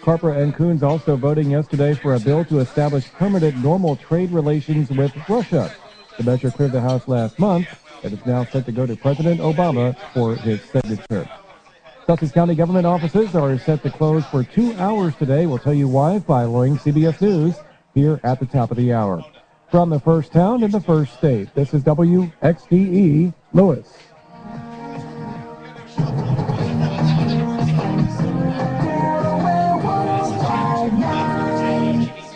Carper and Coons also voting yesterday for a bill to establish permanent normal trade relations with Russia. The measure cleared the House last month and is now set to go to President Obama for his signature. Sussex County government offices are set to close for 2 hours today. We'll tell you why following CBS News here at the top of the hour. From the first town in the first state, this is WXDE Lewis.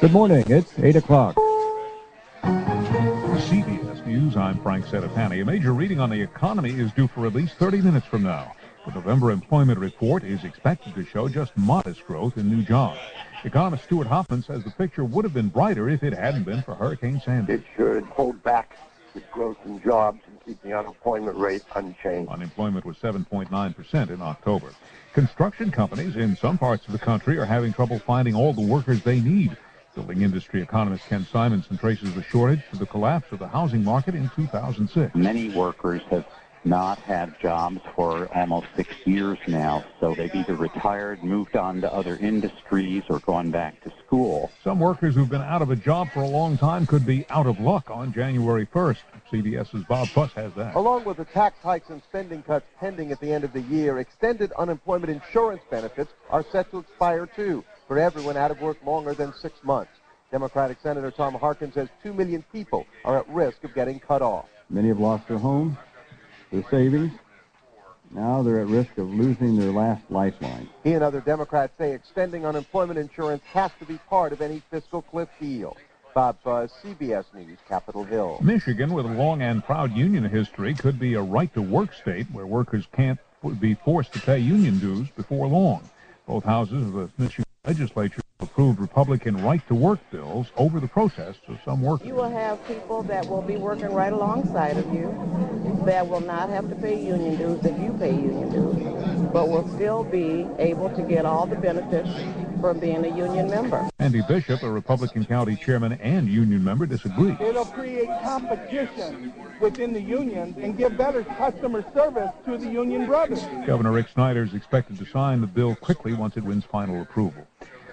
Good morning. It's 8 o'clock. CBS News, I'm Frank Sedapani. A major reading on the economy is due for at least 30 minutes from now. The November employment report is expected to show just modest growth in new jobs. Economist Stuart Hoffman says the picture would have been brighter if it hadn't been for Hurricane Sandy. It should hold back the growth in jobs and keep the unemployment rate unchanged. Unemployment was 7.9% in October. Construction companies in some parts of the country are having trouble finding all the workers they need. Building industry economist Ken Simonson traces the shortage to the collapse of the housing market in 2006. Many workers have not had jobs for almost 6 years now, so they've either retired, moved on to other industries, or gone back to school. Some workers who've been out of a job for a long time could be out of luck on January 1st. CBS's Bob Fuss has that. Along with the tax hikes and spending cuts pending at the end of the year, extended unemployment insurance benefits are set to expire too for everyone out of work longer than 6 months. Democratic Senator Tom Harkin says 2 million people are at risk of getting cut off. Many have lost their homes, their savings. Now they're at risk of losing their last lifeline. He and other Democrats say extending unemployment insurance has to be part of any fiscal cliff deal. Bob Fuss, CBS News, Capitol Hill. Michigan, with a long and proud union history, could be a right-to-work state where workers can't be forced to pay union dues before long. Both houses of the Michigan legislature approved Republican right-to-work bills over the protests of some workers. You will have people that will be working right alongside of you that will not have to pay union dues if you pay union dues, but will still be able to get all the benefits from being a union member. Andy Bishop, a Republican county chairman and union member, disagrees. It'll create competition within the unions and give better customer service to the union brothers. Governor Rick Snyder is expected to sign the bill quickly once it wins final approval.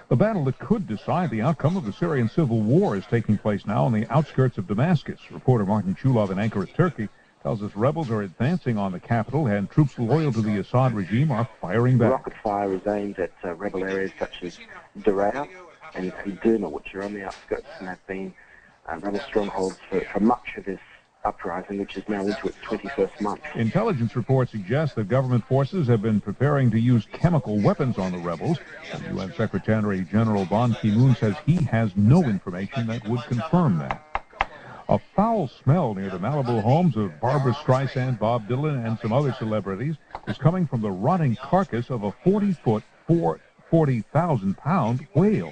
The battle that could decide the outcome of the Syrian civil war is taking place now on the outskirts of Damascus. Reporter Martin Chulov in Ankara, Turkey, tells us rebels are advancing on the capital and troops loyal to the Assad regime are firing back. Rocket fire is aimed at rebel areas such as Daraa and Derna, which are on the outskirts and have been rebel strongholds for much of this uprising, which is now into its 21st month. Intelligence reports suggest that government forces have been preparing to use chemical weapons on the rebels. And UN Secretary General Ban Ki-moon says he has no information that would confirm that. A foul smell near the Malibu homes of Barbra Streisand, Bob Dylan, and some other celebrities is coming from the rotting carcass of a 40-foot 40,000-pound whale.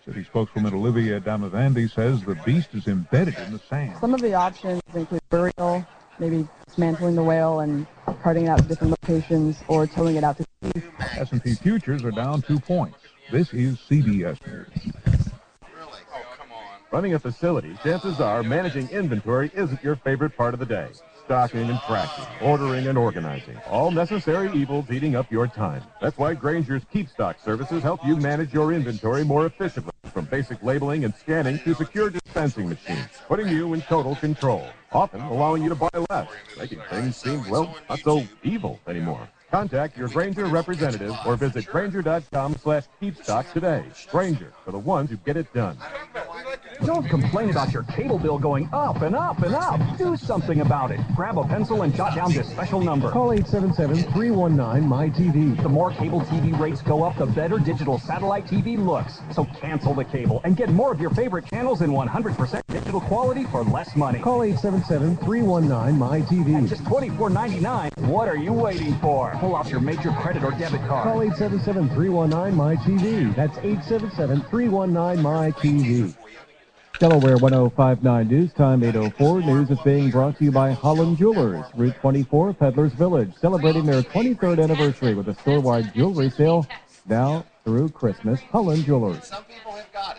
City spokeswoman Olivia Damavandi says the beast is embedded in the sand. Some of the options include burial, maybe dismantling the whale and carting it out to different locations, or towing it out to sea. S&P futures are down 2 points. This is CBS News. Running a facility, chances are managing inventory isn't your favorite part of the day. Stocking and tracking, ordering and organizing, all necessary evils eating up your time. That's why Grainger's Keep Stock services help you manage your inventory more efficiently, from basic labeling and scanning to secure dispensing machines, putting you in total control, often allowing you to buy less, making things seem, well, not so evil anymore. Contact your Grainger representative or visit Grainger.com/keepstock today. Grainger, for the ones who get it done. Don't complain about your cable bill going up and up and up. Do something about it. Grab a pencil and jot down this special number. Call 877-319-MY-TV. The more cable TV rates go up, the better digital satellite TV looks. So cancel the cable and get more of your favorite channels in 100% digital quality for less money. Call 877-319-MY-TV. At just $24.99. What are you waiting for? Pull out your major credit or debit card. Call 877-319-MY-TV. That's 877-319-MY-TV. Delaware 105.9 News Time 8:04. News is being brought to you by Holland Jewelers, Route 24, Peddlers Village, celebrating their 23rd anniversary with a store-wide jewelry sale now through Christmas. Holland Jewelers.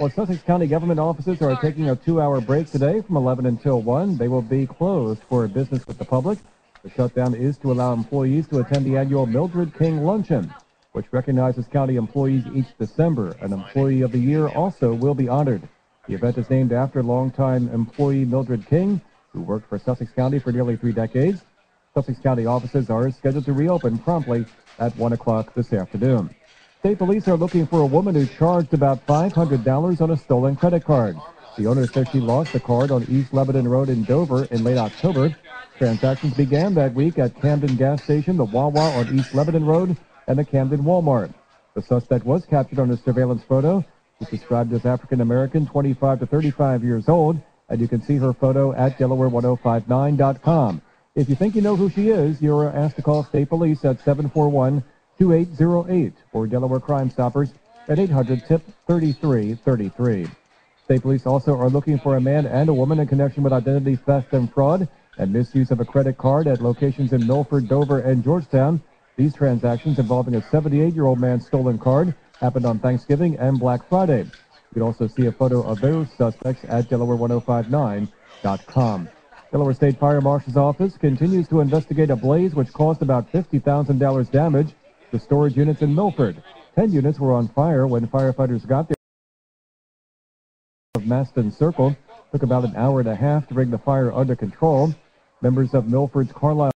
Well, Sussex County government offices are taking a 2-hour break today from 11 until 1. They will be closed for business with the public. The shutdown is to allow employees to attend the annual Mildred King Luncheon, which recognizes county employees each December. An Employee of the Year also will be honored. The event is named after longtime employee Mildred King, who worked for Sussex County for nearly 3 decades. Sussex County offices are scheduled to reopen promptly at 1 o'clock this afternoon. State police are looking for a woman who charged about $500 on a stolen credit card. The owner says she lost the card on East Lebanon Road in Dover in late October. Transactions began that week at Camden Gas Station, the Wawa on East Lebanon Road, and the Camden Walmart. The suspect was captured on a surveillance photo. She's described as African-American, 25 to 35 years old, and you can see her photo at Delaware1059.com. If you think you know who she is, you're asked to call State Police at 741-2808 or Delaware Crime Stoppers at 800-TIP-3333. State Police also are looking for a man and a woman in connection with identity theft and fraud and misuse of a credit card at locations in Milford, Dover, and Georgetown. These transactions involving a 78-year-old man's stolen card happened on Thanksgiving and Black Friday. You can also see a photo of those suspects at Delaware1059.com. Delaware State Fire Marshal's office continues to investigate a blaze which caused about $50,000 damage to storage units in Milford. 10 units were on fire when firefighters got there. Of Maston Circle took about an hour and a half to bring the fire under control. Members of Milford's Carlisle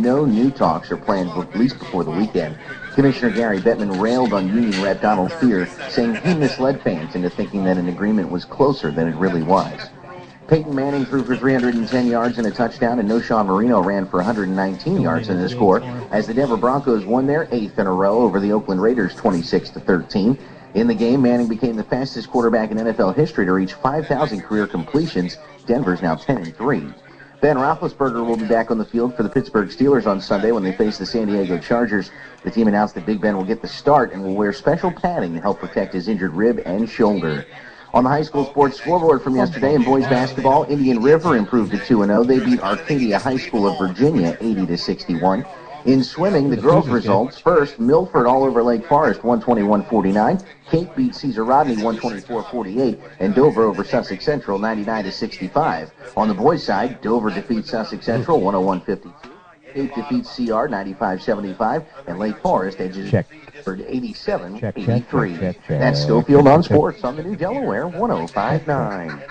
No new talks are planned at least before the weekend. Commissioner Gary Bettman railed on Union Rep Donald Fear, saying he misled fans into thinking that an agreement was closer than it really was. Peyton Manning threw for 310 yards and a touchdown, and Noshawn Marino ran for 119 yards in the score as the Denver Broncos won their 8th in a row over the Oakland Raiders 26-13. In the game, Manning became the fastest quarterback in NFL history to reach 5,000 career completions. Denver's now 10-3. Ben Roethlisberger will be back on the field for the Pittsburgh Steelers on Sunday when they face the San Diego Chargers. The team announced that Big Ben will get the start and will wear special padding to help protect his injured rib and shoulder. On the high school sports scoreboard from yesterday in boys basketball, Indian River improved to 2-0. They beat Arcadia High School of Virginia 80-61. In swimming, the girls' results. First, Milford all over Lake Forest, 121-49. Cape beat Cesar Rodney, 124-48. And Dover over Sussex Central, 99-65. On the boys' side, Dover defeats Sussex Central, 101-52. Cape defeats CR, 95-75. And Lake Forest edges Milford, 87-83. That's Schofield on Sports on the New Delaware, 105.9.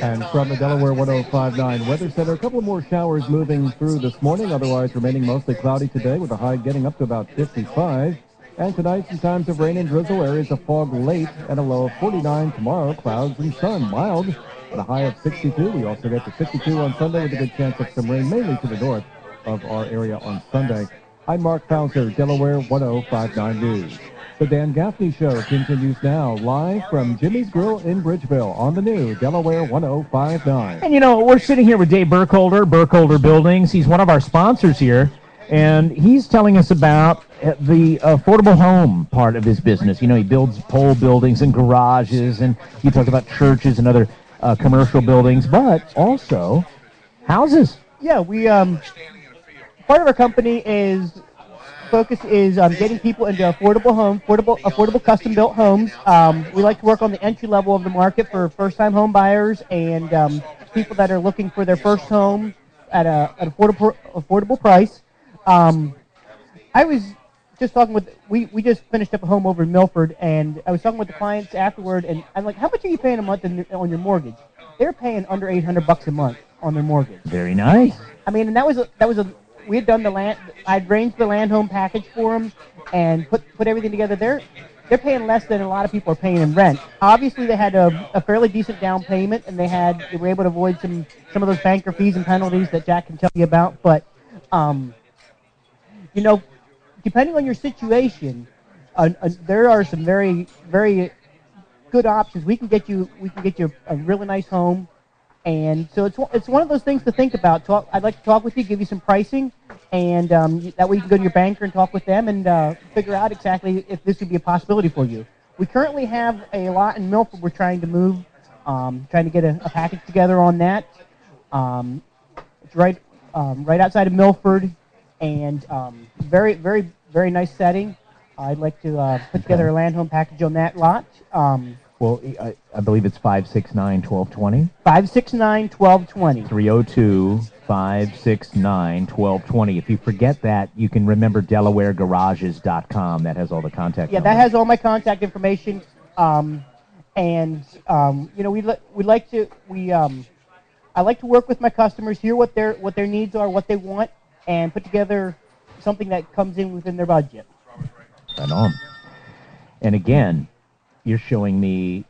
And from the Delaware 105.9 Weather Center, a couple more showers moving through this morning, otherwise remaining mostly cloudy today with a high getting up to about 55. And tonight, some times of rain and drizzle, areas of fog late, and a low of 49 tomorrow, clouds and sun, mild, and a high of 62. We also get to 52 on Sunday with a good chance of some rain, mainly to the north of our area on Sunday. I'm Mark Fauser, Delaware 105.9 News. The Dan Gaffney Show continues now, live from Jimmy's Grill in Bridgeville on the new Delaware 105.9. And, you know, we're sitting here with Dave Burkholder Buildings. He's one of our sponsors here, and he's telling us about the affordable home part of his business. You know, he builds pole buildings and garages, and you talk about churches and other commercial buildings, but also houses. Yeah, we part of our company focus is getting people into affordable custom-built homes. We like to work on the entry level of the market for first-time home buyers and people that are looking for their first home at an affordable price. I was just talking with we just finished up a home over in Milford, and I was talking with the clients afterward, and I'm like, how much are you paying a month on your mortgage? They're paying under $800 a month on their mortgage. Very nice. I mean, and that was a we had done the land. I'd arranged the land home package for them and put everything together. They're paying less than a lot of people are paying in rent. Obviously, they had a fairly decent down payment, and they were able to avoid some of those banker fees and penalties that Jack can tell you about. But you know, depending on your situation, there are some very, very good options. We can get you a really nice home. And so it's one of those things to think about. I'd like to talk with you, give you some pricing, and that way you can go to your banker and talk with them and figure out exactly if this would be a possibility for you. We currently have a lot in Milford we're trying to move, trying to get a package together on that. It's right outside of Milford, and very, very, very nice setting. I'd like to put together a land home package on that lot. Well, I believe it's 569-1220. 569-1220. 302-569-1220. If you forget that, you can remember DelawareGarages.com. That has all the contact numbers. That has all my contact information. You know, I like to work with my customers, hear what their needs are, what they want, and put together something that comes in within their budget. Right on. And again, you're showing me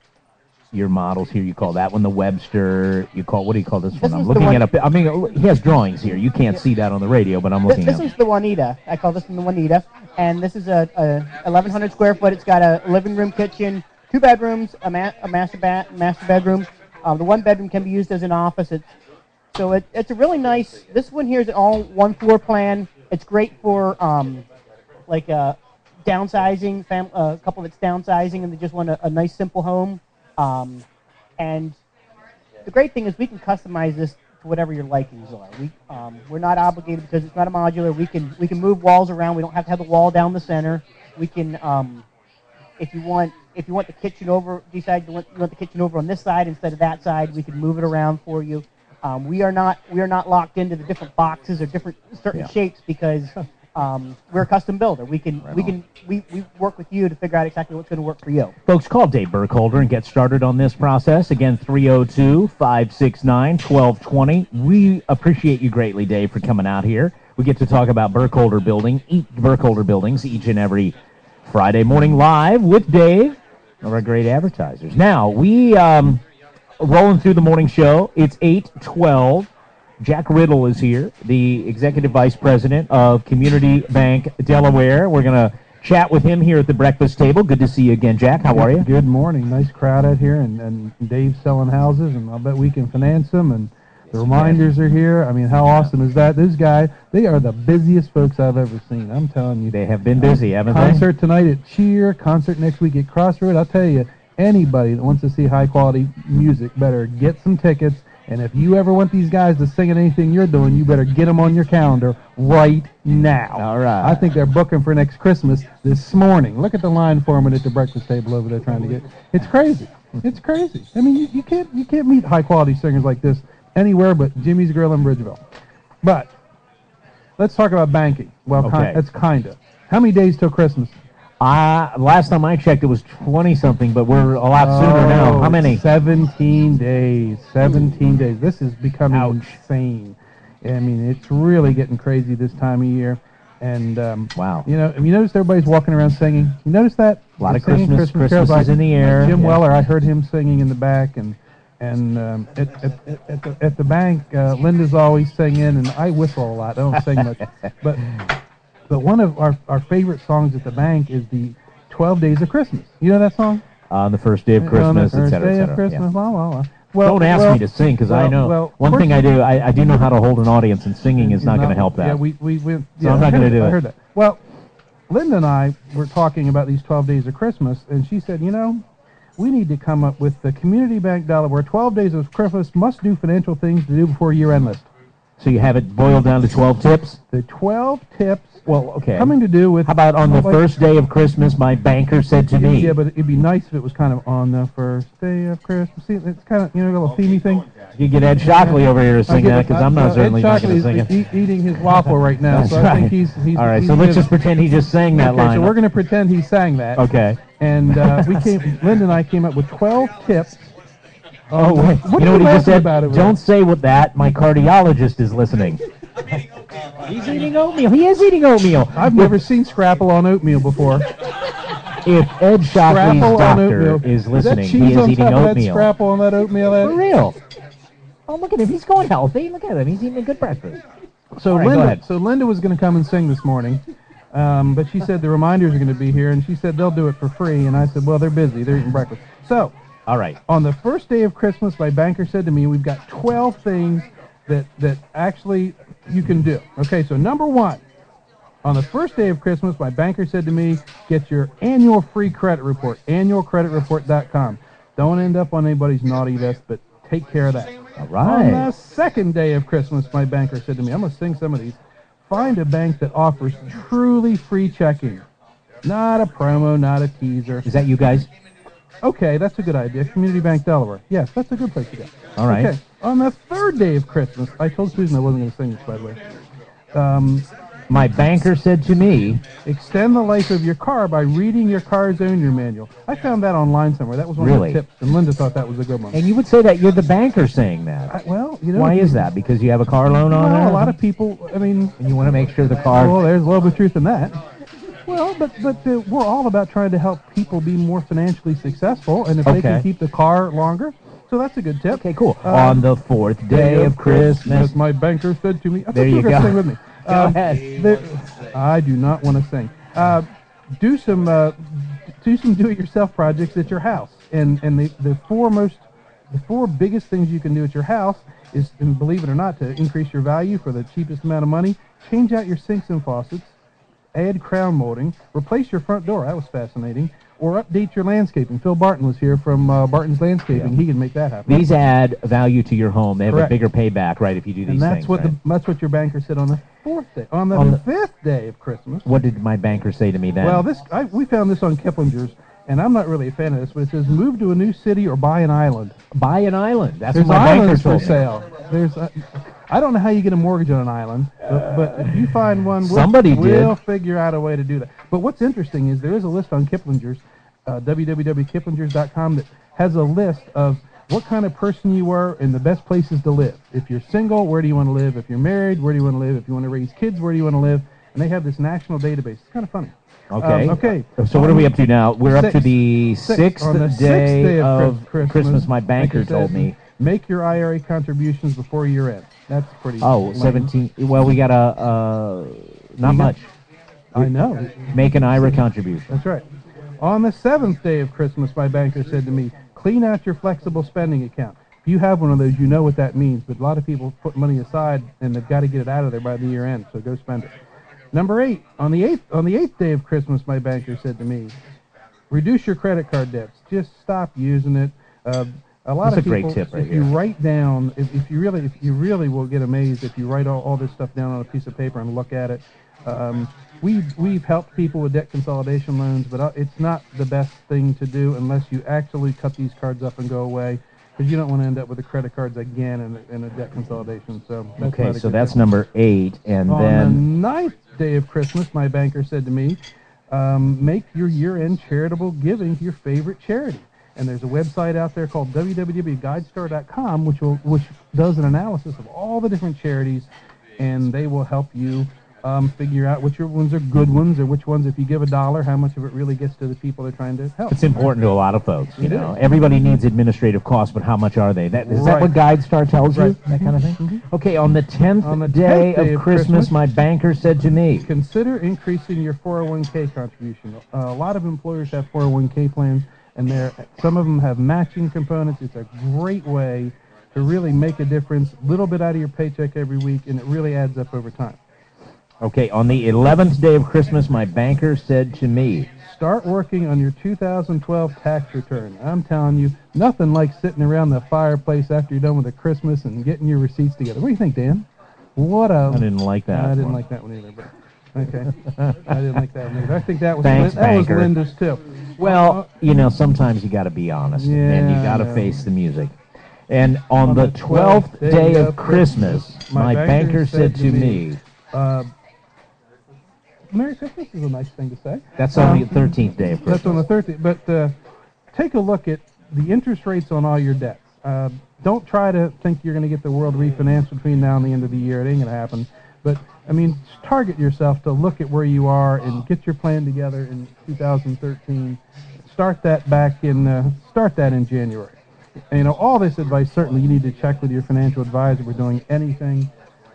your models here. You call that one the Webster. What do you call this one? I'm looking at I mean, he has drawings here. You can't see that on the radio, but I'm looking at it. This is the Juanita. I call this one the Juanita. And this is a 1,100 square foot. It's got a living room, kitchen, 2 bedrooms, a master bedroom. The 1 bedroom can be used as an office. It's a really nice. This one here is all 1 floor plan. It's great for downsizing, a couple that's downsizing and they just want a nice simple home. And the great thing is we can customize this to whatever your likings are. We're not obligated because it's not a modular. We can move walls around. We don't have to have the wall down the center. We can, if you want the kitchen over, decide you want the kitchen over on this side instead of that side, we can move it around for you. We are not locked into the different boxes or different certain shapes because we're a custom builder. We work with you to figure out exactly what's going to work for you. Folks, call Dave Burkholder and get started on this process. Again, 302-569-1220. We appreciate you greatly, Dave, for coming out here. We get to talk about Burkholder Buildings each and every Friday morning live with Dave, one of our great advertisers. Now, we rolling through the morning show. It's 8:12. Jack Riddle is here, the Executive Vice President of Community Bank Delaware. We're going to chat with him here at the breakfast table. Good to see you again, Jack. How are you? Good morning. Nice crowd out here, and Dave's selling houses, and I'll bet we can finance them, and the reminders are here. I mean, how awesome is that? Those guys, they are the busiest folks I've ever seen. I'm telling you. They have been busy, haven't they? Concert tonight at Cheer, concert next week at Crossroad. I'll tell you, anybody that wants to see high-quality music better get some tickets. And if you ever want these guys to sing at anything you're doing, you better get them on your calendar right now. All right. I think they're booking for next Christmas this morning. Look at the line forming at the breakfast table over there trying to get. It's crazy. It's crazy. I mean, you can't meet high-quality singers like this anywhere but Jimmy's Grill in Bridgeville. But let's talk about banking. Well, Okay. that's kind of. How many days till Christmas? Last time I checked, it was 20-something, but we're a lot sooner now. How many? 17 days. 17 days. This is becoming insane. I mean, it's really getting crazy this time of year. And, wow. You know, have you noticed everybody's walking around singing? You notice that? A lot of They're singing Christmas carols, is in the air. Jim Yeah. Weller, I heard him singing in the back. And at the bank, Linda's always singing, and I whistle a lot. I don't sing much. But one of our favorite songs at the bank is the 12 Days of Christmas. You know that song? On the first day of Christmas, On the et first cetera, day et of cetera. Christmas, Yeah. la, la, la. Don't ask me to sing, because I know. Well, one thing I do, I do know how to hold an audience, and singing is not going to help that. Yeah, we So I'm not going to do I it. heard that. Well, Linda and I were talking about these 12 Days of Christmas, and she said, you know, we need to come up with the Community Bank Delaware 12 Days of Christmas must-do financial things to do before year-end list. So you have it boiled down to 12 tips? The 12 tips. Well, okay. Coming to do with. How about on the first day of Christmas, my banker said to me. Yeah, but it'd be nice if it was kind of on the first day of Christmas. See, it's kind of, you know, a little themey thing. You get Ed Shockley over here to sing that, because I'm not certainly not going to sing it. Ed eating his waffle right now, That's so I think he's All right, so let's just pretend he just sang that line. So we're going to pretend he sang that. Okay. And Linda and I came up with 12 tips. Oh, wait. What You know are what he you just said? laughing about? Don't say what that. My cardiologist is listening. He's eating oatmeal. He is eating oatmeal. I've never seen Scrapple on oatmeal before. If Ed Shockley's doctor is listening, he is eating oatmeal. Scrapple on that oatmeal. For real. Oh, look at him. He's going healthy. Look at him. He's eating a good breakfast. So All right, go ahead. Linda was going to come and sing this morning, but she said the reminders are going to be here, and she said they'll do it for free. And I said, well, they're busy. They're eating breakfast. So, all right. On the first day of Christmas, my banker said to me, we've got 12 things that actually you can do. Okay, so number one, on the first day of Christmas, my banker said to me, get your annual free credit report, annualcreditreport.com. Don't end up on anybody's naughty list, but take care of that. All right. On the second day of Christmas, my banker said to me, I'm going to sing some of these. Find a bank that offers truly free checking. Not a promo, not a teaser. Is that you guys? Okay, that's a good idea. Community Bank Delaware. Yes, that's a good place to go. All right. Okay. On the third day of Christmas, I told Susan I wasn't going to sing this, by the way. My banker said to me, extend the life of your car by reading your car's owner manual. I found that online somewhere. That was one Really? of the tips, and Linda thought that was a good one. and you would say that you're the banker saying that. Well, you know. Why is that? Because you have a car loan on Well, there? a lot of people, I mean. And you want to make sure the car. Well, there's a little bit of truth in that. Well, but we're all about trying to help people be more financially successful, and if they can keep the car longer, so that's a good tip. Okay, cool. On the fourth day of Christmas. My banker said to me. I There thought you were gonna go. Sing with me. Go ahead. I do not want to sing. Do some do-it-yourself projects at your house, and the four biggest things you can do at your house is, and believe it or not, to increase your value for the cheapest amount of money. Change out your sinks and faucets. Add crown molding, replace your front door. That was fascinating. Or update your landscaping. Phil Barton was here from Barton's Landscaping. He can make that happen. These add value to your home. They have Correct. a bigger payback, right, if you do these and that's things. what right? that's what your banker said on the fourth day. On the fifth day of Christmas. What did my banker say to me then? Well, we found this on Kiplinger's, and I'm not really a fan of this, but it says move to a new city or buy an island. Buy an island. That's There's what my banker islands for told me. sale. There's. I don't know how you get a mortgage on an island, but if you find one, we'll figure out a way to do that. But what's interesting is there is a list on Kiplinger's, www.kiplingers.com, that has a list of what kind of person you are and the best places to live. If you're single, where do you want to live? If you're married, where do you want to live? If you want to raise kids, where do you want to live? And they have this national database. It's kind of funny. Okay. Okay. So what are we up to now? We're up to the On sixth the sixth day of Christmas. Christmas. My banker like you told said, me. Make your IRA contributions before year end. That's pretty. Oh, lame. 17. Well, we got not much. I know. Make an IRA contribution. That's right. On the 7th day of Christmas, my banker said to me, clean out your flexible spending account. If you have one of those, you know what that means, but a lot of people put money aside and they've got to get it out of there by the year end, so go spend it. Number 8, on the 8th day of Christmas, my banker said to me, reduce your credit card debts. Just stop using it. A lot That's of a people, great tip right if you here. write down, if you really will get amazed if you write all this stuff down on a piece of paper and look at it. We've helped people with debt consolidation loans, but it's not the best thing to do unless you actually cut these cards up and go away, because you don't want to end up with the credit cards again in a debt consolidation. So that's Okay, not a so good that's thing. number 8, and On then the 9th day of Christmas, my banker said to me, make your year-end charitable giving to your favorite charity. And there's a website out there called www.guidestar.com, which does an analysis of all the different charities, and they will help you figure out which ones are good ones, or which ones, if you give $1, how much of it really gets to the people they're trying to help. it's important to a lot of folks. You It know, is. everybody needs administrative costs, but how much are they? Is that Right. what GuideStar tells you? Right. That kind of thing. Mhm. Okay, on the 10th On the day 10th day of of Christmas, Christmas, my banker said to me, consider increasing your 401k contribution. A lot of employers have 401k plans, and some of them have matching components. It's a great way to really make a difference, a little bit out of your paycheck every week, and it really adds up over time. okay, on the 11th day of Christmas, my banker said to me, Start working on your 2012 tax return. I'm telling you, nothing like sitting around the fireplace after you're done with the Christmas and getting your receipts together. What do you think, Dan? I didn't like that I didn't one. like that one either, but okay. I didn't like that one either. I think that was Thanks, that was banker. Linda's too. well, you know, sometimes you got to be honest, and you Yeah, got I to know. face the music. And on the 12th day of Christmas, my banker said to me, Merry Christmas is a nice thing to say. that's on the 13th day of Christmas. That's on the 13th. But take a look at the interest rates on all your debts. Don't try to think you're going to get the world refinanced between now and the end of the year. It ain't going to happen. But, I mean, target yourself to look at where you are and get your plan together in 2013. Start that in January. And, you know, all this advice, certainly you need to check with your financial advisor if we're doing anything.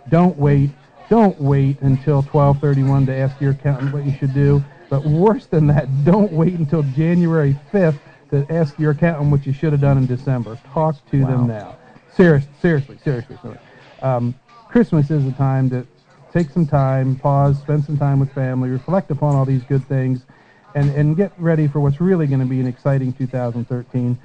Don't wait until 12/31 to ask your accountant what you should do. But worse than that, don't wait until January 5th to ask your accountant what you should have done in December. Talk to them now. Seriously. Christmas is a time to take some time, pause, spend some time with family, reflect upon all these good things, and get ready for what's really going to be an exciting 2013.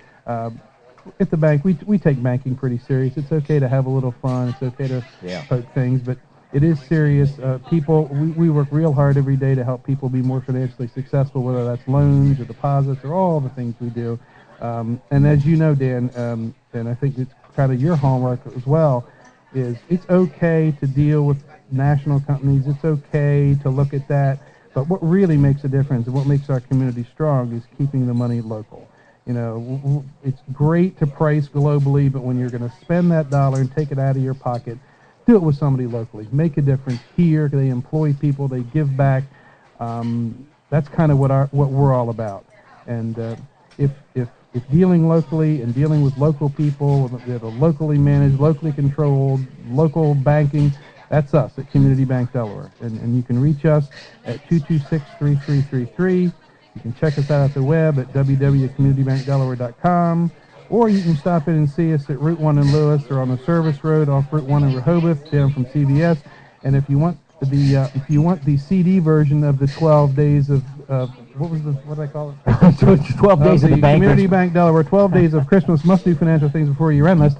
At the bank, we take banking pretty serious. It's okay to have a little fun. It's okay to poke things, but it is serious. We work real hard every day to help people be more financially successful, whether that's loans or deposits or all the things we do. And as you know, Dan, and I think it's kind of your homework as well, is it's okay to deal with national companies. It's okay to look at that. But what really makes a difference and what makes our community strong is keeping the money local. You know, it's great to price globally, but when you're going to spend that dollar and take it out of your pocket, do it with somebody locally. Make a difference here. They employ people. They give back. That's kind of what we're all about. And if dealing locally and dealing with local people that are locally managed, locally controlled, local banking, that's us at Community Bank Delaware. And you can reach us at 226-3333. You can check us out at the web at www.communitybankdelaware.com. Or you can stop in and see us at Route 1 in Lewis or on the service road off Route 1 in Rehoboth down from CVS. And if you want the CD version of the 12 days of what did I call it? 12 days of the bankers. Community Bank Delaware 12 days of Christmas must do financial things before year end list.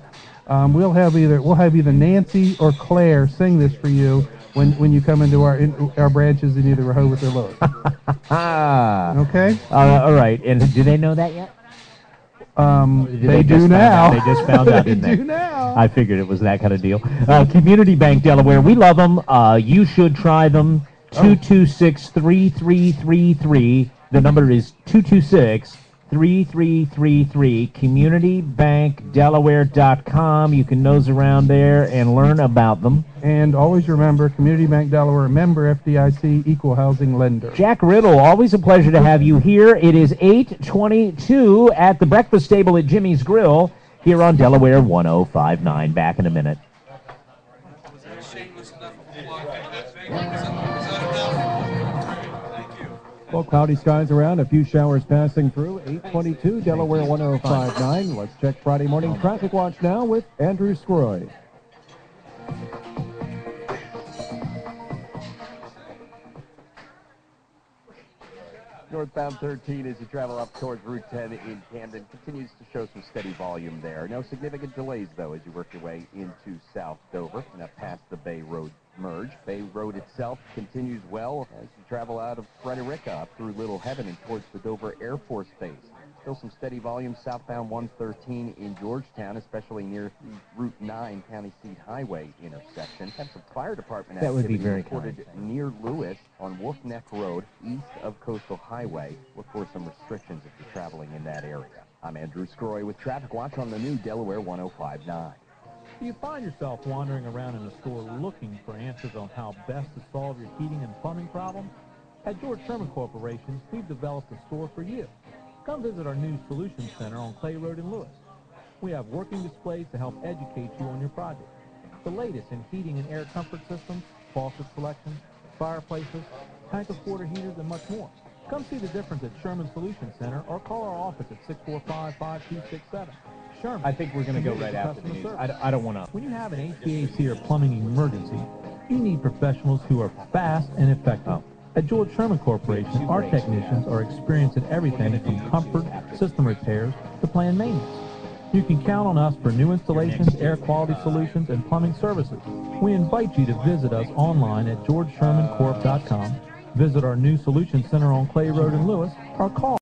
We'll have either Nancy or Claire sing this for you when you come into our branches in either Rehoboth or Lewis. Okay. All right. And do they know that yet? They do now. They just found out, didn't they? They do now. I figured it was that kind of deal. Community Bank Delaware, we love them. You should try them. 226-3333. The number is 226-3333. CommunityBankDelaware.com. You can nose around there and learn about them. And always remember, Community Bank Delaware, member FDIC, equal housing lender. Jack Riddle, always a pleasure to have you here. It is 8:22 at the breakfast table at Jimmy's Grill here on Delaware 105.9. Back in a minute. Well, cloudy skies around, a few showers passing through. 822 Delaware 1059. Let's check Friday morning traffic watch now with Andrew Scroy. Northbound 13 as you travel up towards Route 10 in Camden continues to show some steady volume there. No significant delays, though, as you work your way into South Dover and up past the Bay Road merge. Bay Road itself continues well as you travel out of Frederica up through Little Heaven and towards the Dover Air Force Base. Still some steady volume southbound 113 in Georgetown, especially near Route 9 County Seat Highway intersection. Have some fire department That would be activity very reported near Lewis on Wolf Neck Road, east of Coastal Highway. Look for some restrictions if you're traveling in that area. I'm Andrew Scroy with Traffic Watch on the new Delaware 1059. Do you find yourself wandering around in a store looking for answers on how best to solve your heating and plumbing problems? At George Sherman Corporation, we've developed a store for you. Come visit our new Solutions Center on Clay Road in Lewis. We have working displays to help educate you on your project. The latest in heating and air comfort systems, faucet selections, fireplaces, tank of water heaters, and much more. Come see the difference at Sherman Solutions Center or call our office at 645-5267. Sherman. I think we're going to go right after the news. I don't want to. When you have an HVAC or plumbing emergency, you need professionals who are fast and effective. At George Sherman Corporation, our technicians are experienced in everything from comfort, system repairs, to planned maintenance. You can count on us for new installations, air quality solutions, and plumbing services. We invite you to visit us online at georgeshermancorp.com, visit our new Solutions Center on Clay Road in Lewis, or call